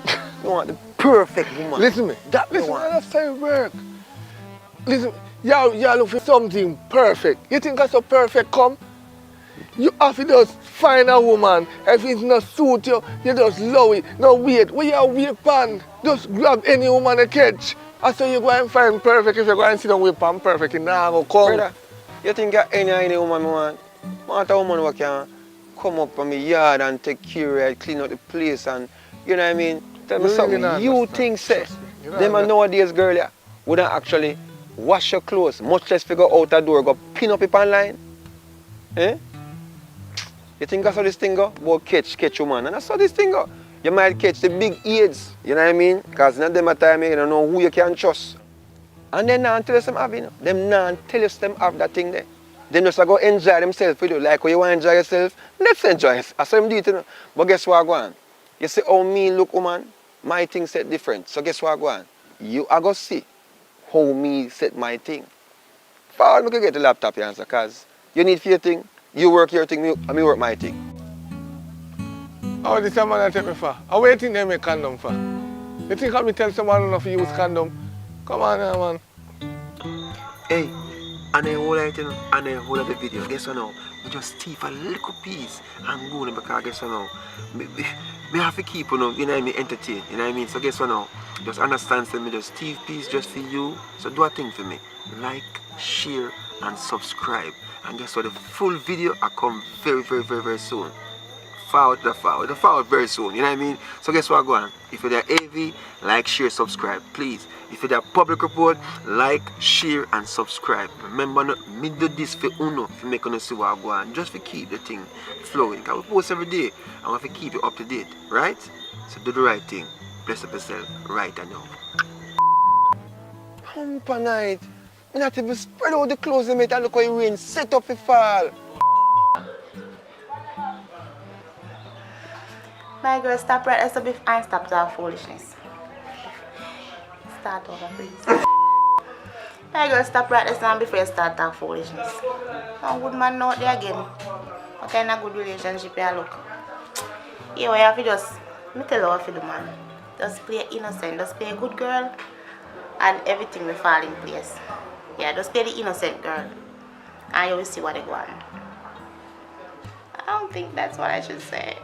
You want the perfect woman. Listen me. Listen, that's how it work. Listen, y'all look for something perfect. You think that's so perfect come? You have to just find a woman. If it's not suit you, you just love it. No wait. Where you wait pan? Just grab any woman you catch. And so you go and find perfect. If you go and sit down with pan perfect, it now go come. Brother, you think any woman I want a woman who can come up from my yard and take care of it, clean out the place and, you know what I mean? Tell me something, you think, say, them and nowadays, girl, yeah, wouldn't actually wash your clothes, much less figure out the door, go pin up it online? Eh? You think that's how this thing go? About catch woman, and that's how this thing go. You might catch the big AIDS, you know what I mean? Because in them time, you don't know who you can trust. And then now tell us them have, you know. Them now tell us them have that thing there. Them just go enjoy themselves for you. Like when you want to enjoy yourself, let's enjoy it. I saw them do it, you know. But guess what, go on? You see how me look, woman, my thing set different. So guess what, go on? You are going to see how me set my thing. Forward, I can get the laptop here, because you need for your thing, you work your thing, and me work my thing. Oh, this man I take me for. I waiting they make condom for. You think I me tell someone not to use condom? Come on now, man. Hey, and I hold it, you know, and I hold the video. Guess what now? We just thief a little piece and go in because guess what now? Me have to keep, you know what I mean, entertained, you know what I mean? So guess what now? Just understand, say me just thief piece just for you. So do a thing for me. Like, share, and subscribe. And guess what? The full video will come very soon. Forward very soon, you know what I mean? So guess what, go on? If you're there AV, like, share, subscribe, please. If you're there public report, like, share, and subscribe. Remember, me do this for uno, to make you see what I go on, just to keep the thing flowing. Because we post every day, and we have to keep it up to date, right? So do the right thing. Bless up yourself, right now. Humper night. Not even spread out the clothes and look how it rain, set up the fall. My girl, stop right there so and stop that foolishness. Start over, please. My girl, stop right there before you start that foolishness. No good man out there again. What kind of good relationship you look? Yeah, you have to just, me tell you what to do, man. Just play innocent, just play a good girl, and everything will fall in place. Yeah, just play the innocent girl, and you will see what they go on. I don't think that's what I should say.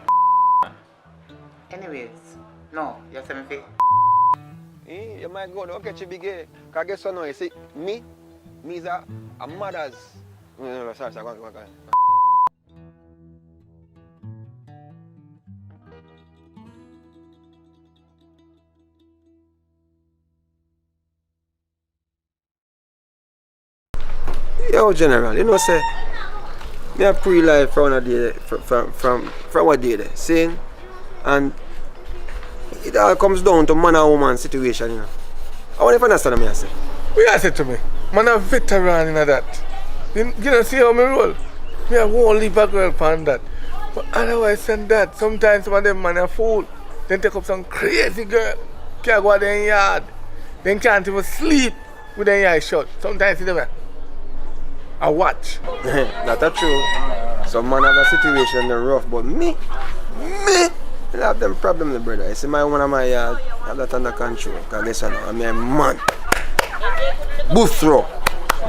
Anyways, no, you say me fi. You might go down catch a big gay. Because guess what now, you see, me is a mother's. No, sorry, go on. Yo, General, you know, say, me a pre-life from a day, from what day there, seeing? And it all comes down to man and woman situation, you know. I want to understand what I say. What you say to me? Man a veteran in that. You know, see how me roll? Me I won't leave a girl upon that. But otherwise than that, sometimes some of them man are fool. Then take up some crazy girl. Can't go out there in yard. Then can't even sleep with their eyes shut. Sometimes you know I watch. That's true. Some man have a situation they're rough, but me, I have them problems, brother. You see my one of my yard, I have that under control. Because listen, I'm a man. Booth throw.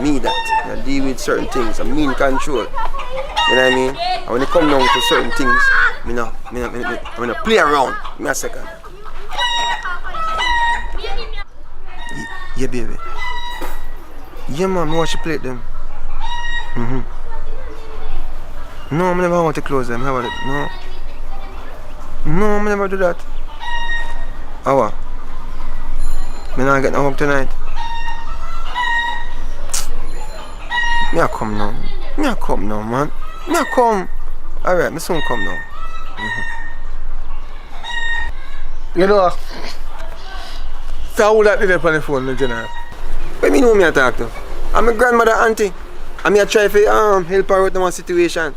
Me that. I deal with certain things. I'm in control. You know what I mean? And when it come down to certain things, I'm gonna play around. Give me a second. Yeah, baby. Yeah, man, I watch you play them. No, I never want to close them. How about it? No, I never do that. Oh, what? I'm not getting home tonight. Me I come now. Man. Me I come. Alright, me soon come now. You know, so who that did up on the phone, General? What mean who me I talk to? I'm my grandmother auntie. I'm here try to help her out in one situation.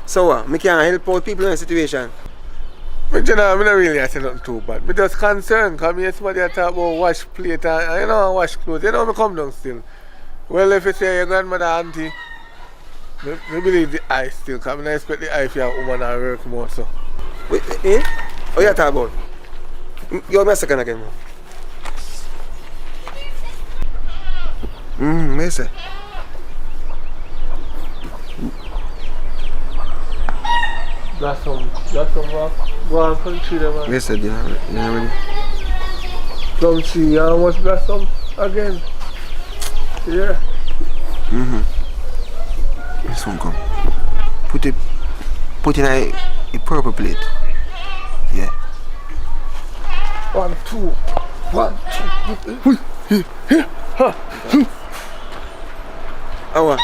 So what? Me can't help out people in a situation. But you know, I'm not really saying nothing too bad. I'm just concerned because me somebody talk about wash plate and you know wash clothes. You know me come down still. Well, if you say your grandmother auntie, I believe the eye still, because I expect the eye for your woman to work more so. Wait, eh? What you talking about? Give me a second again, man. What you say? That's some rock. Go on, country there, man. What you say, you know ready? Come see, you almost blast some again. Yeah. This one come. Put in a purple plate. Yeah. 1, 2. 1, 2. Oh what?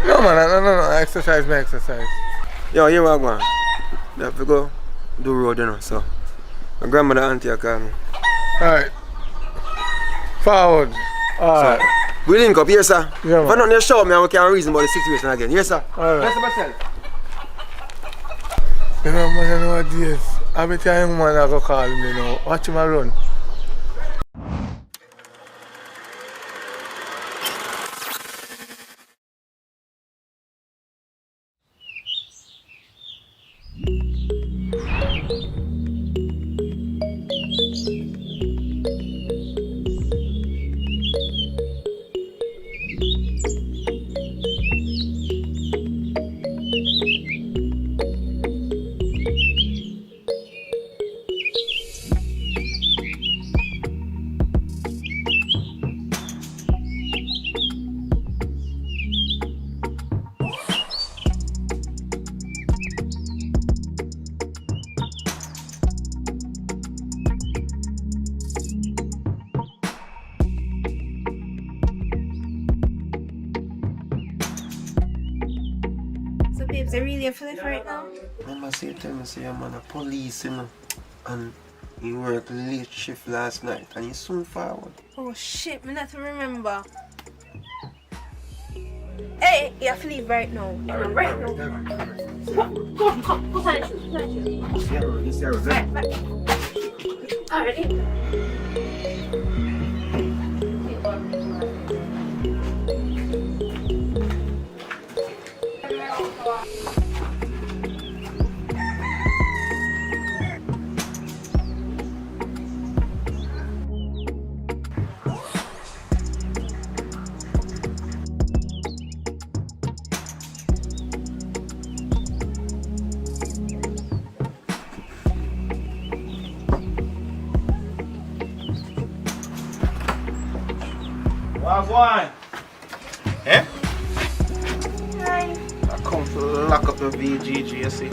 No man, no. Exercise. Yo, here we are going. We have to go do road, you know, so my grandmother auntie call me. Alright. Forward. Alright. So, we link up here, sir. Yeah, if I don't show me, I can't reason about the situation again. Yes, sir. Alright. Yes, myself. You know, man, nowadays, I bet you a young man I go call me, you know. Watch him run. Babes, I really feel it right now. Remember, tell me, say, I'm on a police, you know, and he worked late shift last night, and he's soon forward. Oh shit, me not remember. Hey, you have to leave right now. Right now. Come, put on the shoes. Right. Alright. Wagwan. Eh? Hi. I come to lock up the VGG, you see.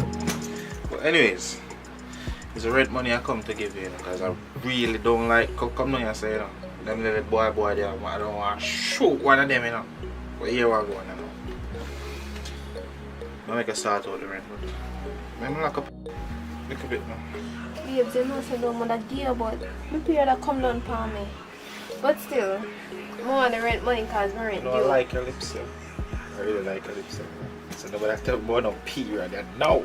But anyways, it's the rent money I come to give you, because I really don't like come down here say, you know. Them little boy there, I don't want to shoot one of them, you know. But here we are going, you know. I make a start out the rent, but let me lock up a little bit now. Babes, you know, say don't want to deal, but the period that come down for me. But still, I want the rent money because my rent I don't due. like your lips, yeah. I really like Calypso. So nobody tell me about no period. And now,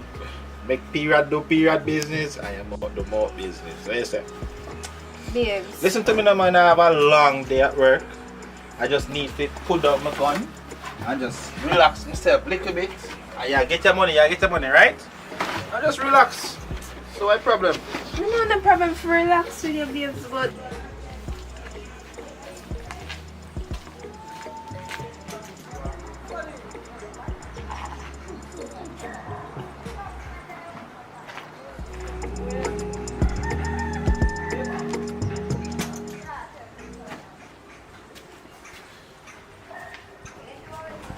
make period do period business, I am about the more business. So you say, Babes. listen to me now, man. I have a long day at work. I just need to put down my gun and just relax myself a little bit. And you get your money, right? And just relax. So what problem? You know the problem for relax with your babes, but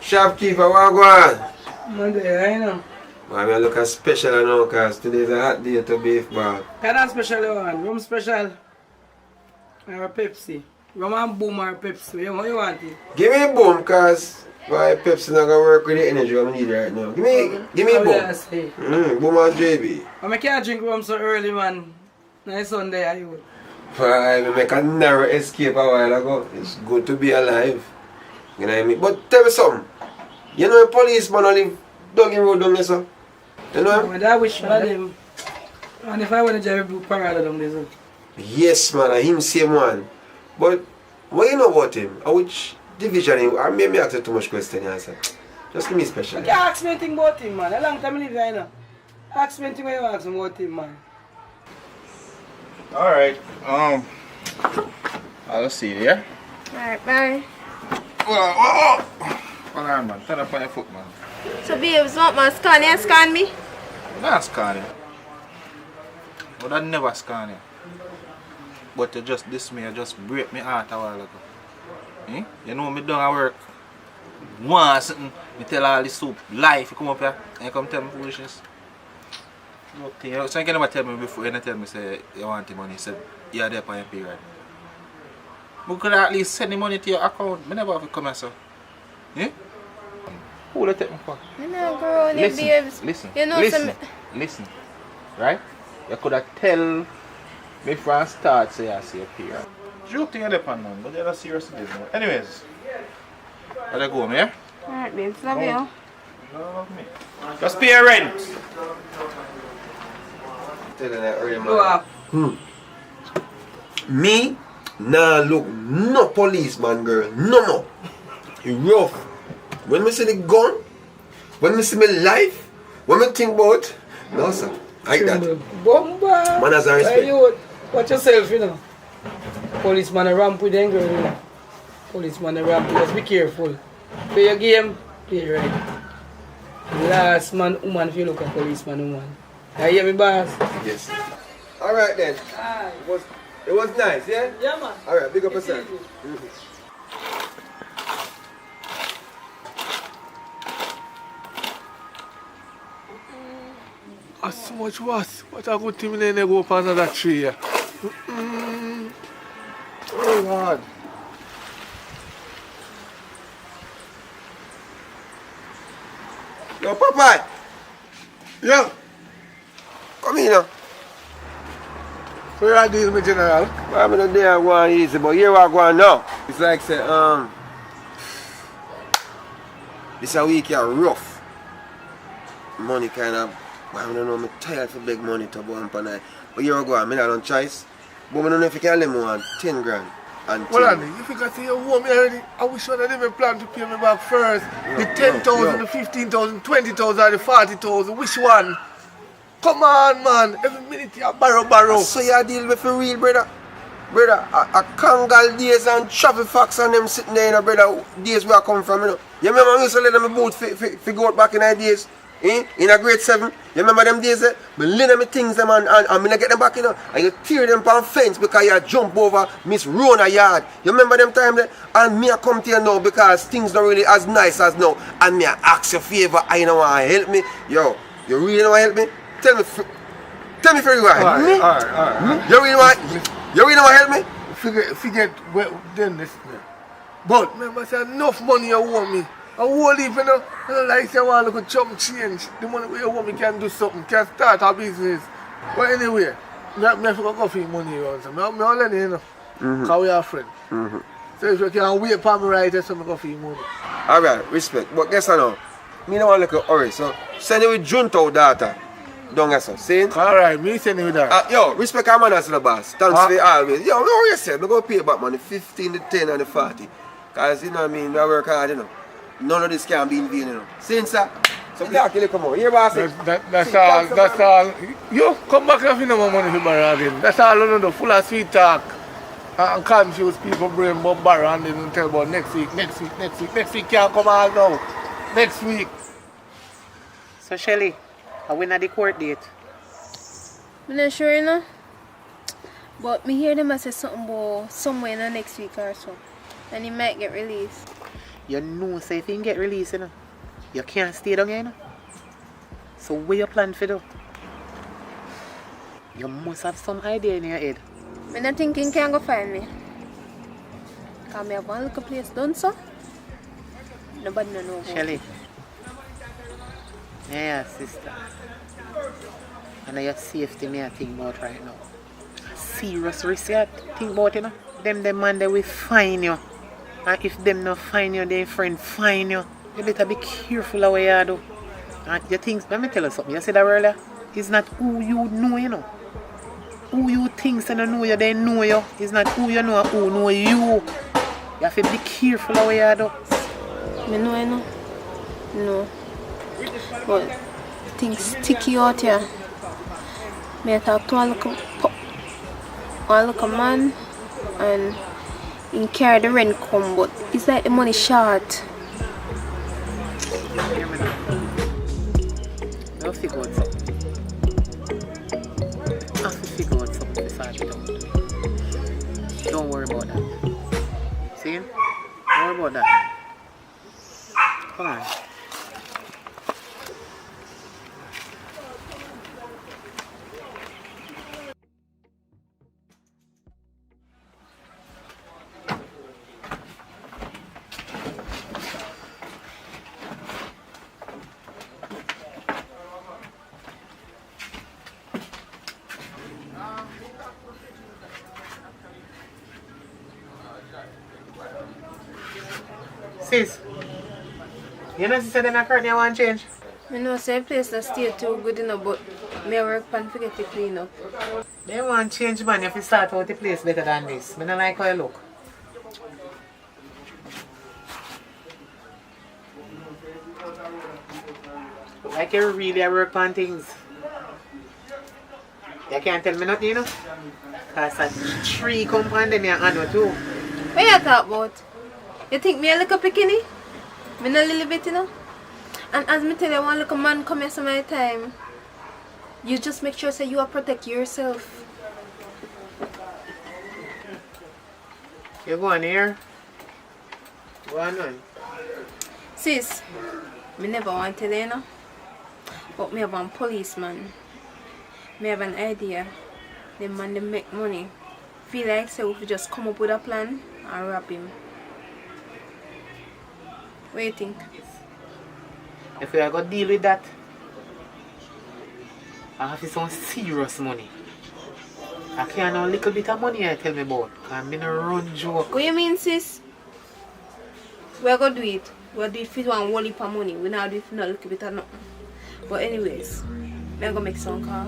Shopkeeper, what go on? Monday, I know. Man, I look special now because today's a hot day to beef bar. Kind of special one. Rum special. Or Pepsi. Rum and boom or Pepsi. What you want it? Give me boom because why Pepsi not gonna work with the energy I need right now. Give me boom. Boom and JB. I can't drink rum so early, man. Nice Sunday, are you? I make a narrow escape a while ago. It's good to be alive. You know what I mean? But tell me something. You know a policeman live Duggan Road down there, sir? You know him? I wish for them. And if I want to drive blue parada down there, sir. Yes, man. I him same one. But what you know about him? Which division him? I may ask you too much question, answer. Just give me special. You can't ask me anything about him, man. A long time I live here, you know. Ask me anything when you ask me about him, man. Alright. I'll see you, yeah? alright, bye. Hold on, man. Turn up on your foot, man. So babes, what man, scan me? Not scan you. But I never scan you. But you just this me, you just break me heart a while ago. Eh? You know me done at work. One something, me tell all this soup life, you come up here and you come tell me foolishness. Okay, you know, so you can never tell me before, you never tell me say you want the money, you said you're there for your period. We could at least send the money to your account. I never have to come here, so. Eh? Who will take me for? You know, girl, your babes. Listen, you know, listen. Right? You could have tell me from start say I see a period. Joking you're depend man, but you're not serious business. Anyways, I'll go, yeah? Alright, babes, love you. Love me. Just pay your rent. Tell her that early, man. Me? Nah, look, no policeman, girl. No more. You rough. When me see the gun, when me see my life, when me think about, no, sir. Like that. Bomba. Manners and respect. Hey, you, watch yourself, you know. Policeman a ramp with them, girl, you know. Policeman a ramp with us. Be careful. Play your game, play right. Last man, woman, if you look at policeman, woman. You hear me, boss? Yes. Alright then. It was nice, yeah? Yeah, man. Alright, big up yourself. That's so much worse. What a good thing they go up another tree here. Oh God. Yo, Papa! Yeah. Come here now. So you are dealing with General? I'm not there going easy, but here I go now. It's like say, this a week here rough. Money kind of, I don't know, I'm tired for big money to go on per night. But here I go, I'm not on choice. But I don't know if you can let me on 10 grand. And Well, Andy, if you can see your home already, I wish you had even planned to pay me back first. The 10,000, the 15,000, 20,000, or the 40,000, which one? Come on, man. Every minute you borrow. So you deal with for real, brother. Brother, a Kangal days and traffic facts and them sitting there, you know, brother, days where I come from, you know. You remember when we used to let them boat figure out back in the days? In a grade 7, you remember them days? I lend them things them and I get them back, you know. And you tear them on fence because you jump over Miss Rona yard. You remember them time there? And me I come to you now because things not really as nice as now. And me I ask you a favor, I know want to help me. Yo, you really know want to help me? Tell me for you want to help me? Alright. You really want to help me? Forget well, then this. But remember, say enough money you owe me. I won't leave, you know. I don't like say I want to look at chump change. The money you owe me can do something, can start a business. But anyway, I have to go for your money around. So I will lend you, you know. Because we are friends. So if you can wait for me right there, so I go for your money. Alright, respect. But guess what now? Me no want to look at hurry, so send it with Junto data. Don't get so. See? Alright, me send you that. Yo, respect our manners to the boss. Thanks for always. Yo, what you say? We go pay back money 15, the 10 and the 40. Cause you know what I mean, we work hard, you know. None of this can be in vain, you know. See, sir? So talk till you come out. Here, boss. That's all. You come back if you know more money for borrow again. That's all you know, full of sweet talk. And confuse people brain about borrow and then tell about next week. Next week can't come out now. Next week. So Shelly, are we at the court date? I'm not sure, you know. But me hear them say something about somewhere in the next week or so. And he might get released. You know, so if you get released, you know, you can't stay down here, you know. So what you plan for do? You must have some idea in your head. I'm not thinking can go find me. Because I have one little place done so. Nobody know about Shelly. it. Yeah, sister. And your safety me I think about right now. Serious risk you think about, you know. Them man they will find you. And if them not find you, their friend find you. You better be careful of what you do. And you think, let me tell you something. You said that earlier. It's not who you know, you know. Who you think they don't know you, they know you. It's not who you know, who know you. You have to be careful of what you do. I know, you know. No. But things sticky out here. I talk to one little man and he carry the rent come, but it's like the money short. I'll figure out something. I'll figure out something to sort it out. Don't worry about that. See? Don't worry about that. Come on. Sis, you know sister them curtain you want change? I know say place that stay too good enough, but me work pan to get it clean up. They want change man if you start out the place better than this. I don't like how you look. Like you really work on things. You can't tell me nothing, you know? Because a tree come on them your hand too. What you talk about? You think me a little bikini? Me not a little bit, you know? And as me tell you, one little man come here some of the time. You just make sure say you are protect yourself. You go on here. Go on. Sis, me never want to tell you, know? But me have one policeman. Me have an idea. The man they make money. Feel like say if we just come up with a plan and rob him. What do you think? If we are going to deal with that, I have some serious money. I can't know a little bit of money I tell me about. I'm in a run joke. What you mean, sis? We're going to do it. We'll do it for one whole heap of money. We're not do it for not a little bit of nothing. But anyways, I'm going to make some call.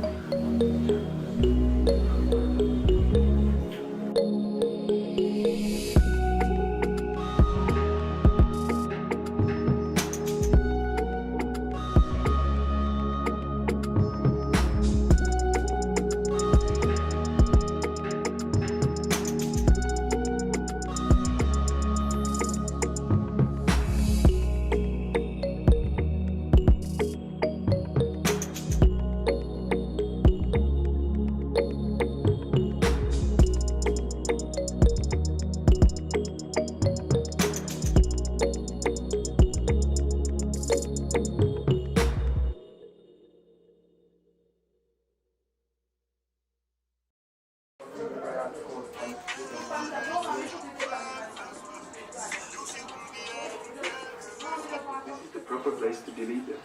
Place to delete it.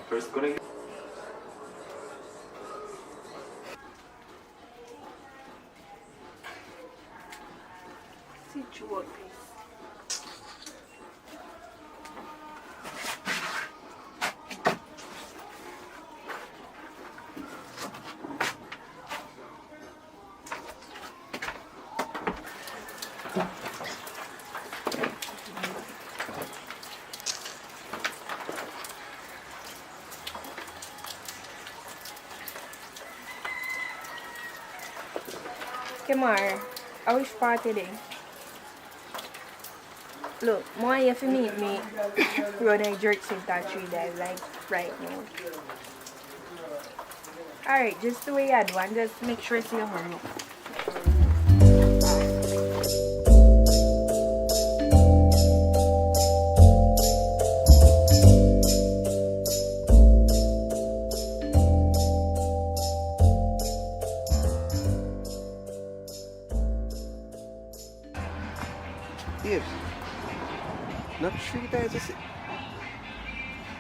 First connect. Kamar, I wish party day. Look, more you for meet me run a jerk center 3 days like right now. Alright, just the way I do and just make sure it's your hurry up. Babes, not 3 times a sit.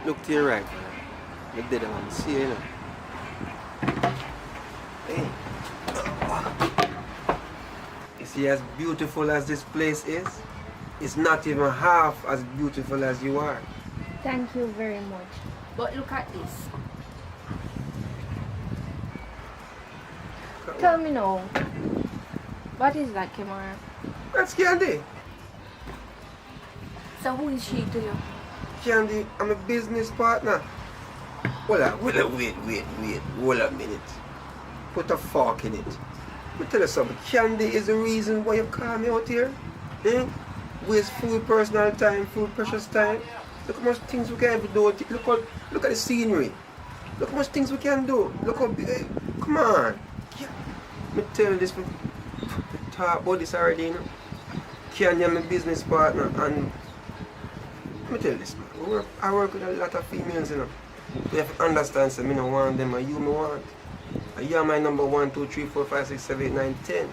Look to your right, man. The dead one, see you, know. Hey. You see, as beautiful as this place is, it's not even half as beautiful as you are. Thank you very much. But look at this. Tell me now, what is that, Kamara? That's Candy. So who is she to you? Candy, I'm a business partner. Wait, hold a minute. Put a fork in it. Let me tell you something. Candy is the reason why you call me out here. Eh? Waste food, personal time, food, precious time. Look how much things we can do. Look at the scenery. Look how much things we can do. Look how big. Come on. Let me tell you this. We talk about this already, you know. Candy, I'm a business partner, and let me tell you this, man. I work with a lot of females, you know. You have to understand, so I don't want them, and you me want. And you are my number 1, 2, 3, 4, 5, 6, 7, 8, 9, 10.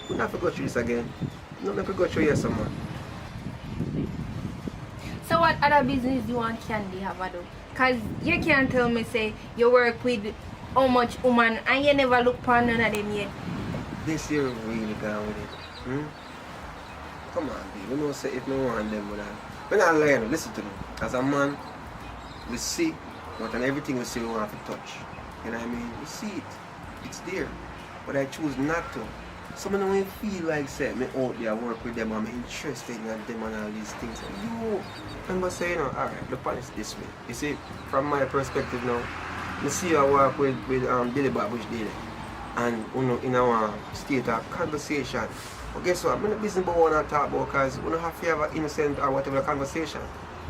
We don't have to go through this again. We don't have to go through here, someone. So what other business do you want Candy have to do? Because you can't tell me, say, you work with how much woman and you never look for none of them yet. This year really gone with it. Hmm? Come on, babe. You know, say if no want them, but we're not lying. Listen to me. As a man, we see what and everything we see we want to touch. You know what I mean? We see it. It's there. But I choose not to. Some of them feel like say me out there work with them, I'm interested in them and all these things. And you remember saying, alright, look at it this way. You see, from my perspective now, I see I work with Billy Bob which did it. And you know, in our state of conversation. But guess what? I'm not business about what I talk about because we don't have to have an innocent or whatever conversation.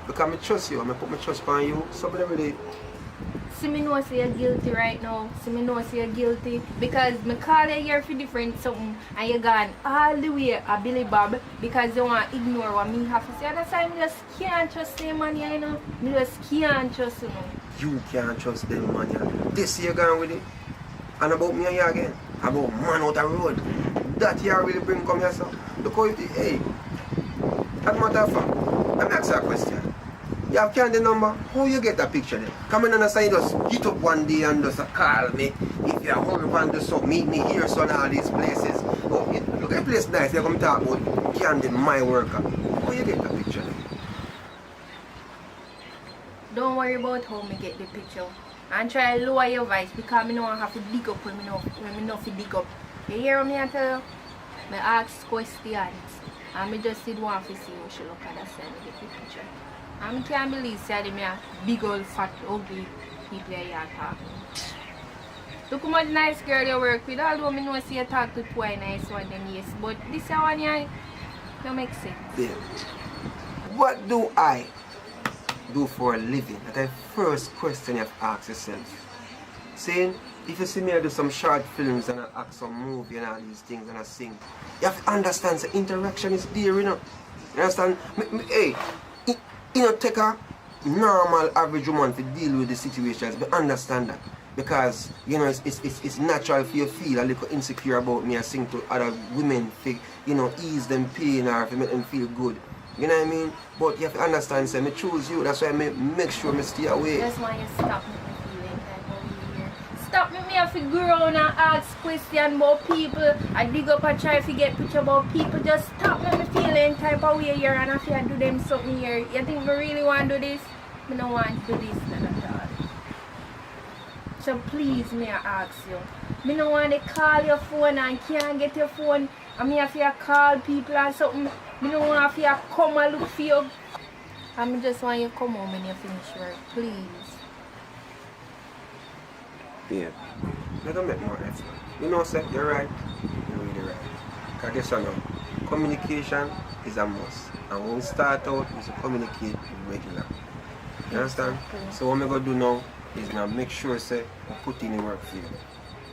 Because I trust you, I put my trust on you. Somebody really. See me know say you're guilty right now. See me know say you're guilty. Because me call you here for different something and you gone all the way a Billy Bob because you want to ignore what me have to say. That's why I just can't trust them man, you know. I just can't trust you know. You can't trust them man. Yeah. This year gone with it. And about me and you again. About man out the road. That you really bring come here, so. Look how you, hey, as a matter of fact, let me ask you a question. You have Candy number, how you get that picture then? Come in and say just get up one day and just call me. If you're hungry and just so meet me here, so in all these places. Oh, look at the place nice, you come talk about Candy, my worker. How you get that picture then? Don't worry about how me get the picture. And try to lower your voice because I don't have to dig up when I know to dig up. You hear me I tell you? I ask questions and I just did want to see what she look at that side and get the picture. And I can't believe that me a big old fat ugly people here talking. Look how much nice girl you work with, although I know see you talk to two nice one then yes. But this one here don't make sense. Yeah. What do I do for a living? That's the first question you have to ask yourself. Saying, if you see me I do some short films and I act some movie and all these things and I sing, you have to understand the interaction is there, you know. You understand? Hey, you know, take a normal average woman to deal with the situations, but understand that. Because, you know, it's natural for you to feel a little insecure about me and sing to other women to, you know, ease them pain or to make them feel good. You know what I mean? But you have to understand, say, I choose you, that's why I make sure I stay away. That's why you stop me from feeling type of here. Stop me have to grow and ask questions about people. I dig up and try to get picture about people. Just stop me feeling type of way here and if you do them something here. You think I really want to do this? I don't want to do this at all. So please, may I ask you. I don't want to call your phone and can't get your phone. I mean, if you call people and something, I don't want you to come and look for you. I just want you to come home when you finish work, please. Yeah. Let them make more effort. You know, sir, you're right. You're really right. Because guess what now? Communication is a must. And when we start out, we should communicate regular. You understand? Exactly. So what I'm going to do now is now make sure, say, I put in the work for you.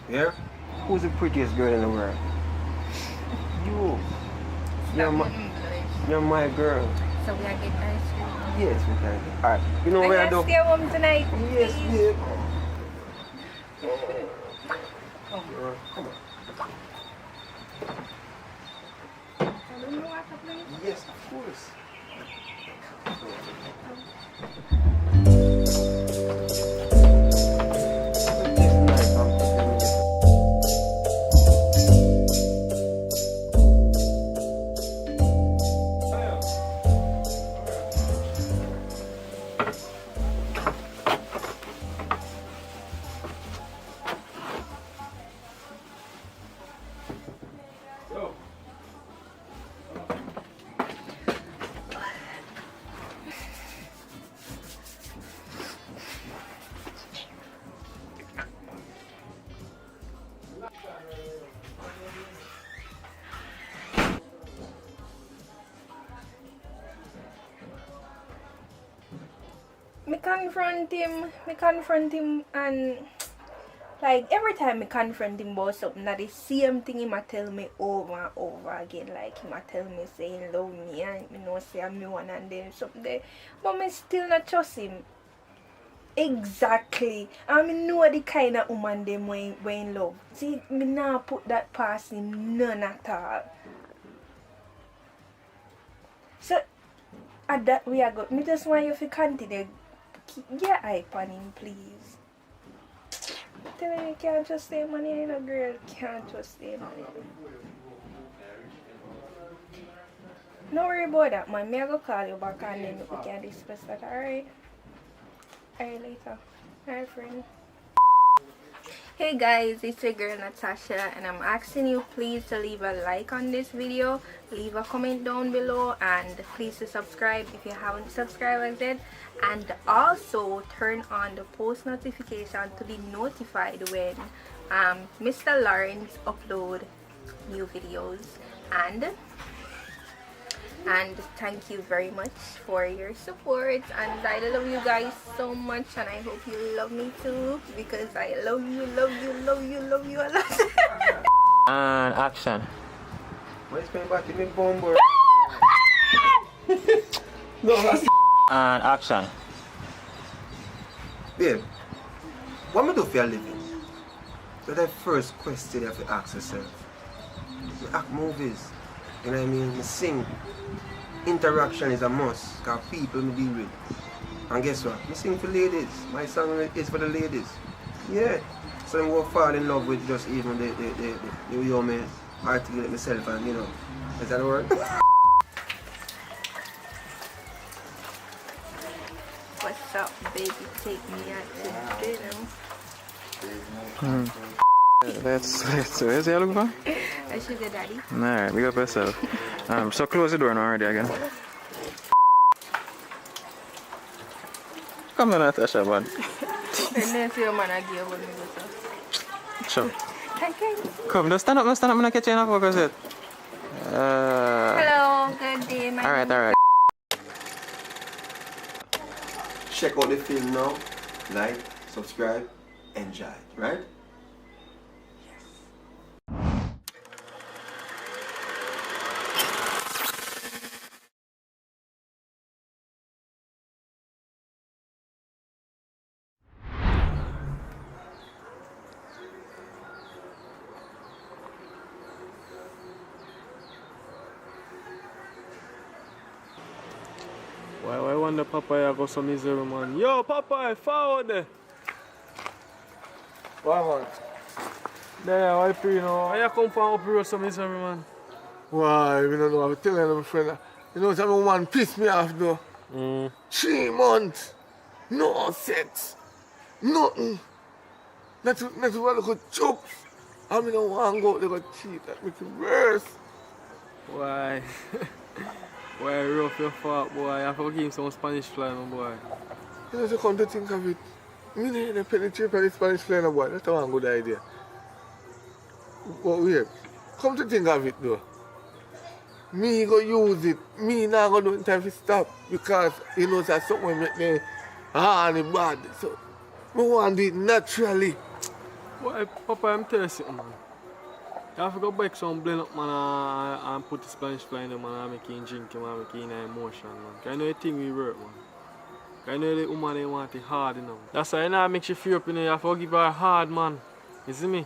Yeah? Who's the prettiest girl in the world? You. You're my girl. So we are getting ice cream. Yes, we can. Alright. You know I where I can do? stay home tonight. Yes, please. babe. Come on. I don't know what to play. Yes, of course. Me confront him and like every time me confront him about something that the same thing he might tell me over and over again. Like he might tell me saying love me and me know say I'm me one and then something there. But me still not trust him. Exactly. And me know the kind of woman them when in love. See, me now put that past him none at all. So at that we are good. Me just want you to continue. Keep your eye on him, please. Tell him you can't trust him, man. You ain't a girl. Can't trust him. No worry about that, man. Me I go call you back and then we can discuss that. Alright? Alright, later. Alright, friend. Hey guys, it's your girl Natasha and I'm asking you please to leave a like on this video, leave a comment down below, and please to subscribe if you haven't subscribed yet, and also turn on the post notification to be notified when Mr. Lawrence upload new videos. And thank you very much for your support, and I love you guys so much, and I hope you love me too, because I love you a lot. And action. Why is my back in my bumper? No, that's And action. Babe, what am I do for a living? So that first question you have to ask yourself. I act movies, you know what I mean? I sing. Interaction is a must, because people me deal with. And guess what? I sing for ladies. My song is for the ladies. Yeah. So I will fall in love with just even the way you me articulate myself, and you know. Is that the word? What's up, baby? Take me out to dinner. Let's where's he looking for? A sugar daddy. Alright, big up yourself. So close the door now already again. Come on, Natasha, man. And then see your man again when we go. Sure. Okay. Come, just stand up, I'm gonna catch you in a focus it. Hello, good day, my Alright. Check out the film now. Like, subscribe, enjoy, right? Why wonder Papa go so misery, man? Yo, Papa, forward there. Why, man? There, why free, you know? Why you come from up here so misery, man? Why, you don't know, I'm telling you, my friend. You know, some woman pissed me off, though. 3 months. No sex. Nothing. Not to look at jokes. I mean, I want to go out there and cheat. That makes it worse. Why? Why rough your fault, boy? I have to give him some Spanish fly, my boy. You know, you come to think of it. Me need to penetrate the Spanish fly, boy. That's a good idea. But wait, come to think of it though. Me go use it. Me not go do it in time to stop. Because you know that something make me and bad. So I want to do it naturally. Boy, Papa, I'm telling you something, man. You have to go back some blend up, man, and put the Spanish fly in them, man, and make him drink him, and make him in emotion, man. Because I know the thing we work, man. Because I know the woman, they want it hard, you know. That's why you know, make you feel up, you know, you have to give her hard, man. You see me?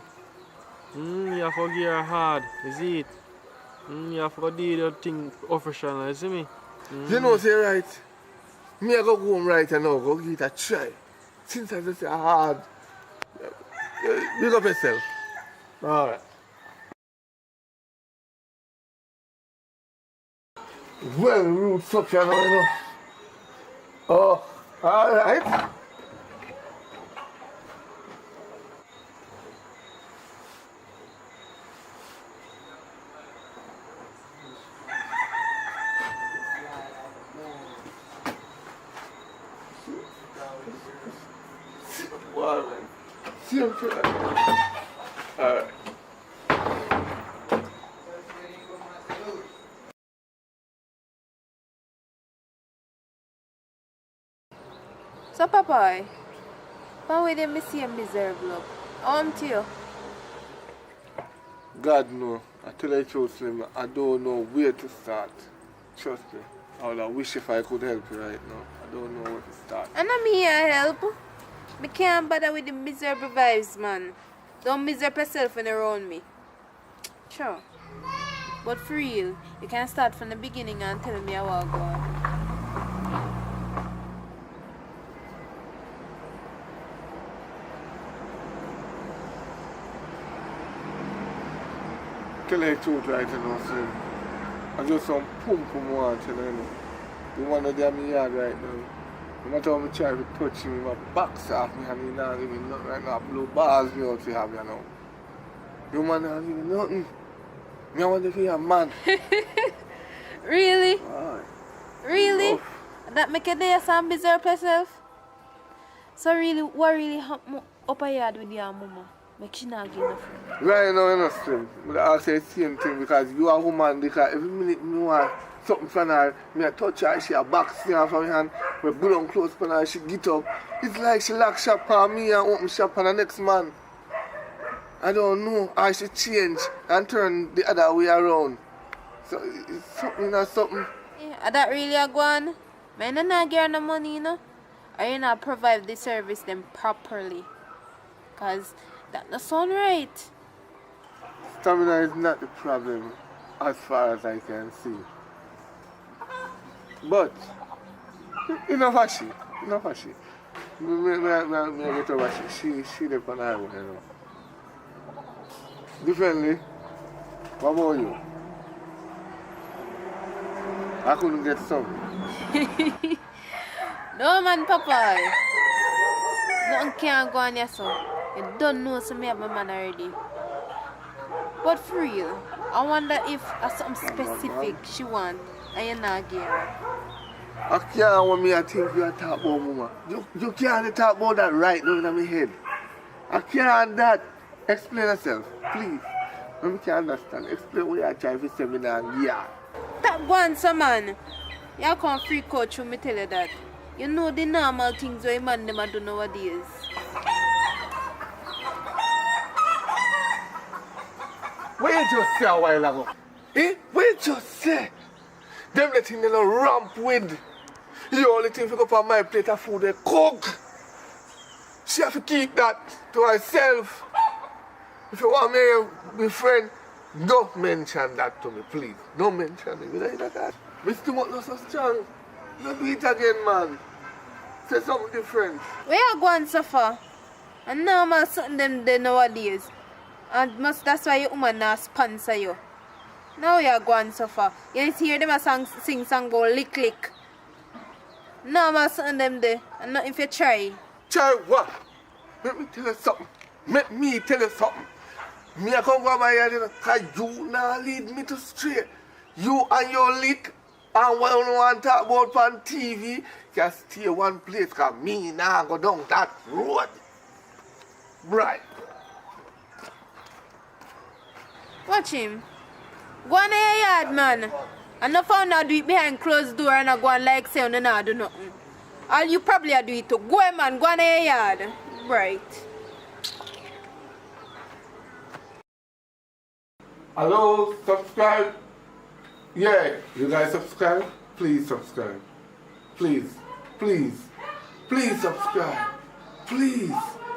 You have to give her hard, you see it? You have to do your thing official, you see me? You know, say right. Me I go home right now, go give it a try. Since I just say hard. Big up yourself. Alright. Well, roots up here now, you know. Oh, alright. Wow, man. See him too. Alright. So, Papa, how will they see a miserable look? To you? God no. I tell you the truth, Slim, I don't know where to start. Trust me. I would wish if I could help you right now. I don't know where to start. And I'm here to help. I can't bother with the miserable vibes, man. Don't miserable yourself when you're around me. Sure. But for real, you can start from the beginning and tell me how I go on. Tell you the truth right now, Slim. I just some pum want to tell you. The one that in my yard right now. No matter how I try to touch him, my box off me and he not give me nothing right now. Blow balls me out to have you now. You man not give me nothing. Me I want to be a man. Really? Aye. Really? That make a day some miserable yourself? So really, what really happened up a yard with your mama? Make she not give nothing. Right now, you know, Slim. But I say the same thing because you are a woman because every minute me want something from her, me I touch her, she a box me off her hand, me pull on clothes from her, she get up. It's like she lock shop on me and open shop on the next man. I don't know how she change and turn the other way around. So it's something, you know, something. Yeah, that really a go on? Man, I not get no money, you know? Or you not provide the service them properly? Because that not sound right. Stamina is not the problem as far as I can see. But, enough of she. Enough of she. Me get over she live on the highway, you know. Differently, what about you? I couldn't get some. No man, Papa. Nothing can't go on here, so. You don't know so me have my man already. But for real, I wonder if something specific she want and you not give her. I can't want me to think you are talking about mama. You can't talk about that right now in my head. I can't that. Explain yourself, please. Let me can understand. Explain what you are trying to say me now. Yeah. That one, so man. You can't freak out through me tell you that. You know the normal things where man them do nowadays. What you just say a while ago? Eh? What you just say? Them the thing they don't ramp with. The only thing to go up on my plate of food they cook. She have to keep that to herself. If you want me to be friend, don't mention that to me, please. Don't mention it. You know that? Mr. Mutt not so strong. Don't do it again, man. Say something different. Where you going so far? And normal something them there nowadays. And that's why your woman not sponsor you. Now you're going so far. You hear them a sing song about lick lick. Normal something them there. And not if you try. Try what? Let me tell you something. Let me tell you something. Me I come from my yard because you now lead me to straight. You and your lick and what you want to talk about on TV can stay one place because me now go down that road. Right. Watch him. Go on in your yard, man. And no found out do it behind closed door and I go on like say you not do nothing. All you probably do it too. Go on, man. Go on in your yard. Right. Hello, subscribe. Yeah, you guys subscribe? Please subscribe. Please, please, please subscribe. Please.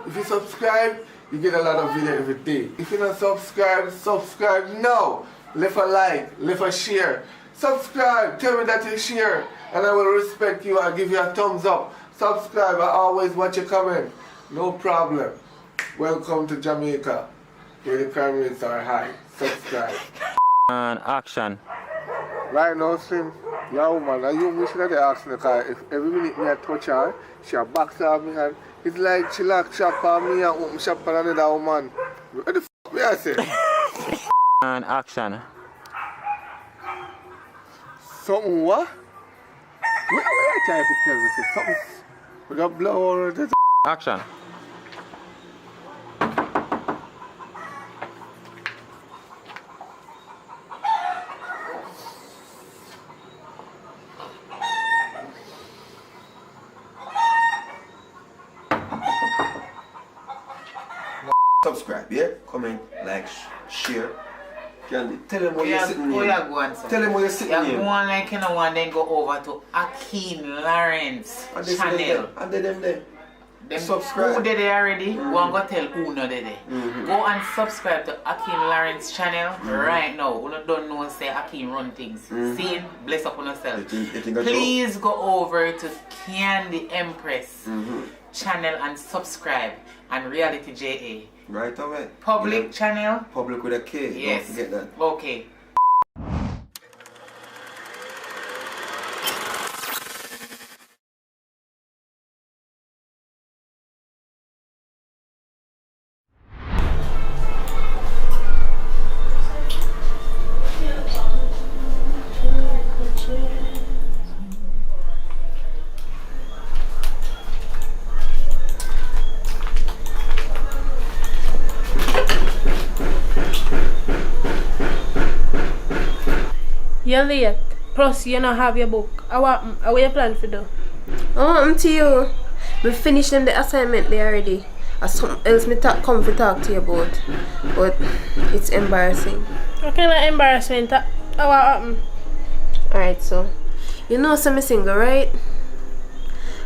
If you subscribe, you get a lot of video every day. If you don't subscribe, subscribe now. Leave a like, leave a share. Subscribe, tell me that you share, and I will respect you and give you a thumbs up. Subscribe, I always watch your comment. No problem. Welcome to Jamaica, where the crime rates are high. Subscribe. And action. Right now, Slim, your woman, and you wish that they ask me, because if every minute me I touch her, she a box off me hand. It's like she lock shop on me and open shop on another woman. What the f*** me I say? And action. Something what? What are you trying to tell me? Say something with a blow or this? Action. Subscribe, yeah? Comment, like, share. Candy, tell them where you're sitting Where here. you going, sir? Tell them where you're sitting You're here. going like you know, and then go over to Akeem Lawrence And they channel. and they them there. Them Subscribe. who did they already? Go and go tell who no did they. Go and subscribe to Akeem Lawrence channel right now. Who don't know say Akeem run things. See him? Bless up on yourself. Please go over to Candy Empress channel and subscribe, and Reality JA. Right away. Public channel. Public with a K. Yes. Don't forget that. Okay. You're late. Plus, you don't have your book. How you plan for do? I'm to you. We finished them the assignment there already. Or something else me come to talk to you about. But it's embarrassing. What kind of embarrassment? How happened? Alright, so you know some single, right?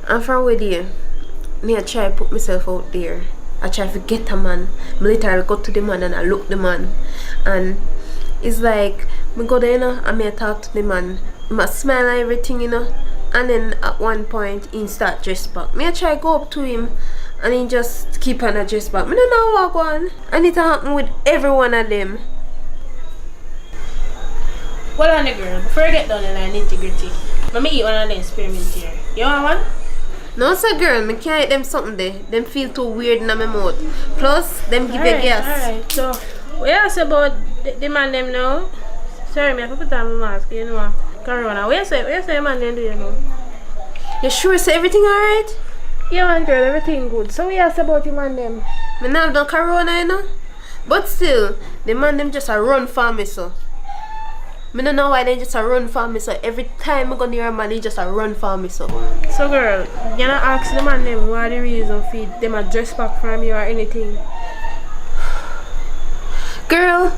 And from with you, me I try to put myself out there. I try to get a man. I literally go to the man and I look the man. And it's like me go there, you know, and me I talk to the man. I smile and everything, you know. And then at one point he start dress back. Me I try to go up to him and he just keep on a dress back. Me don't know what go on. And it happen with every one of them. Well on the girl, before I get down the line integrity, let me eat one of them experiment here. You want one? No, sir, girl, I can't eat them something there. Them feel too weird in my mouth. Plus, them give you gas. Alright, so what you ask about the man them now? Sorry, me I have to put on my mask, you know. Corona. What you say the man them do, you know? You sure say everything alright? Yeah, man, girl, everything good. So what you ask about the man them? Me not have done corona, you know. But still, the man them just a run for me, so. Me don't know why they just a run for me, so every time I go near a man, he just a run for me, so. So girl, you not ask the man them what the reason for them a dress back from you or anything? Girl,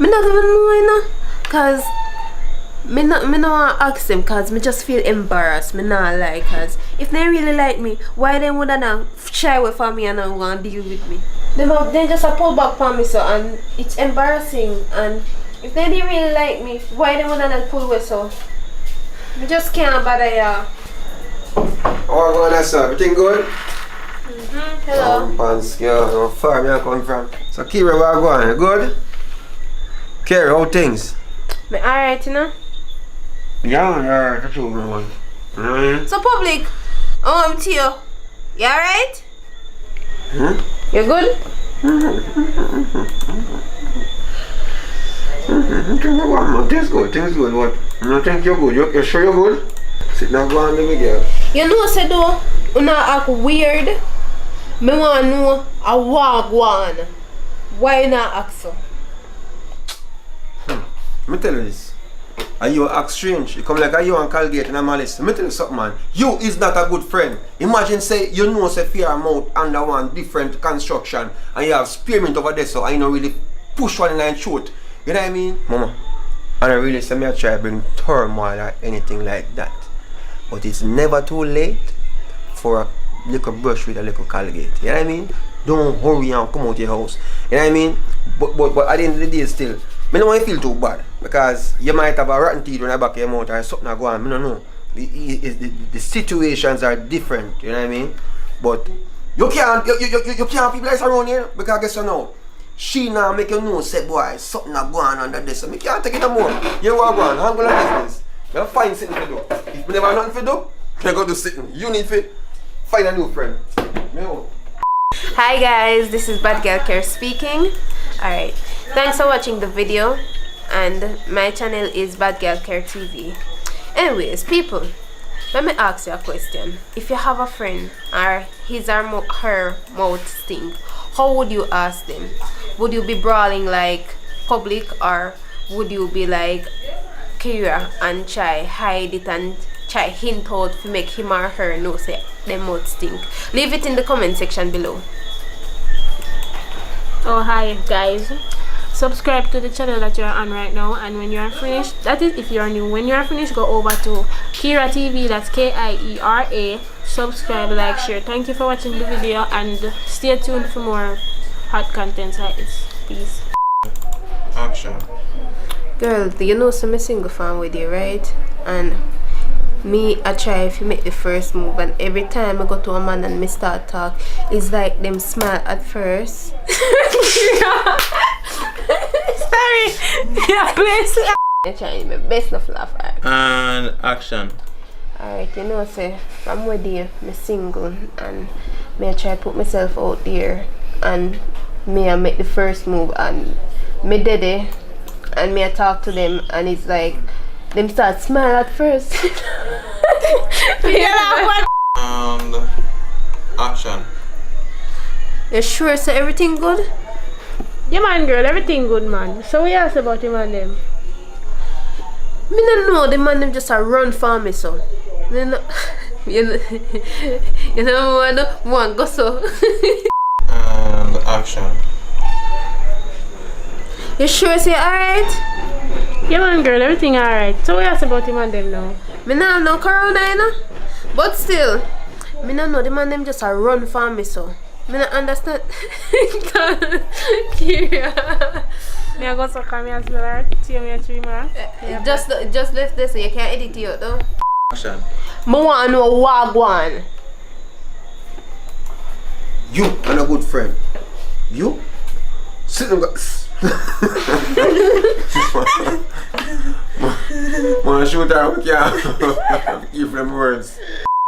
me not even know, you know. Cause me not want to ask them, cause me just feel embarrassed. Me not like, cause if they really like me, why they would not shy away from me and not want to deal with me? They just a pull back from me, so, and it's embarrassing. And if they didn't really like me, why they would not pull away, so? Me just can't bother ya. How going on, sir? Everything good? Hello. Pants, yeah, how far me I come from? So Kira, where you going? You good? Kira, how things? Me alright, you know? Yeah, that's all man. So public, I'm to you. You alright? You good? Things good. What? You think you're good? You sure you're good? Sit down, go on, let me get. You know, say though, you not act weird. Me want to know a walk one. Why you not act so? me tell you this. And you act strange. You come like you and Colgate and Malice. Let me tell you something, man. You is not a good friend. Imagine say you know say fear amount under one different construction and you have spearmint over there so I know really push one in and shoot. You know what I mean? Mama. And I really say me I try to bring turmoil or anything like that. But it's never too late for a little brush with a little Colgate. You know what I mean? Don't hurry and come out your house. You know what I mean? But at the end of the day still, I don't want to feel too bad because you might have a rotten teeth on the back of your mouth or something go on. I don't know. The situations are different, you know what I mean? But you can't people else around here because guess what now? She now make you know say boy something go on under this. So I can't take it no more. You want to go on, handle of business. You find something to do. If you never have nothing to do, you go do something. You need to find a new friend. Hi guys, this is Bad Girl Care speaking. Alright, thanks for watching the video, and my channel is Bad Girl Care TV. Anyways, people, let me ask you a question. If you have a friend or his or her mouth stink, how would you ask them? Would you be brawling like public, or would you be like Kira and try hide it and try hint out to make him or her know say their mouth stink? Leave it in the comment section below. Oh hi guys, subscribe to the channel that you're on right now, and when you're finished, that is if you're new, when you're finished go over to Kira TV, that's Kiera. Subscribe, like, share. Thank you for watching the video and stay tuned for more hot contents like this. Peace. Action. Girl, do you know some single fan with you, right? And me I try if you make the first move, and every time I go to a man and me start talk, it's like them smile at first. Sorry. Yeah, please. I try my best not laugh at. And action. Alright, you know say from with you, me single, and me I try put myself out there, and me I make the first move, and me did it, and me I talk to them, and it's like them start smile at first. And action. You sure so everything good? Yeah man girl, everything good man. So what you ask about him and them? Me don't know, the man them just a run for me so. Me no, you know one go so. And action. You sure say alright? Yeah man girl, everything alright. So what you ask about him and them now? Me nah know corona you know. But still, me no know the man them just a run for me so. Me not understand. Kira. Me I go suck on me as well, alright? See me a 3 man. Just left this so you can't edit it out though. Action. Me want to know what go on. You and a good friend. You? Sit and go. Man, shoot her, we can't keep them words.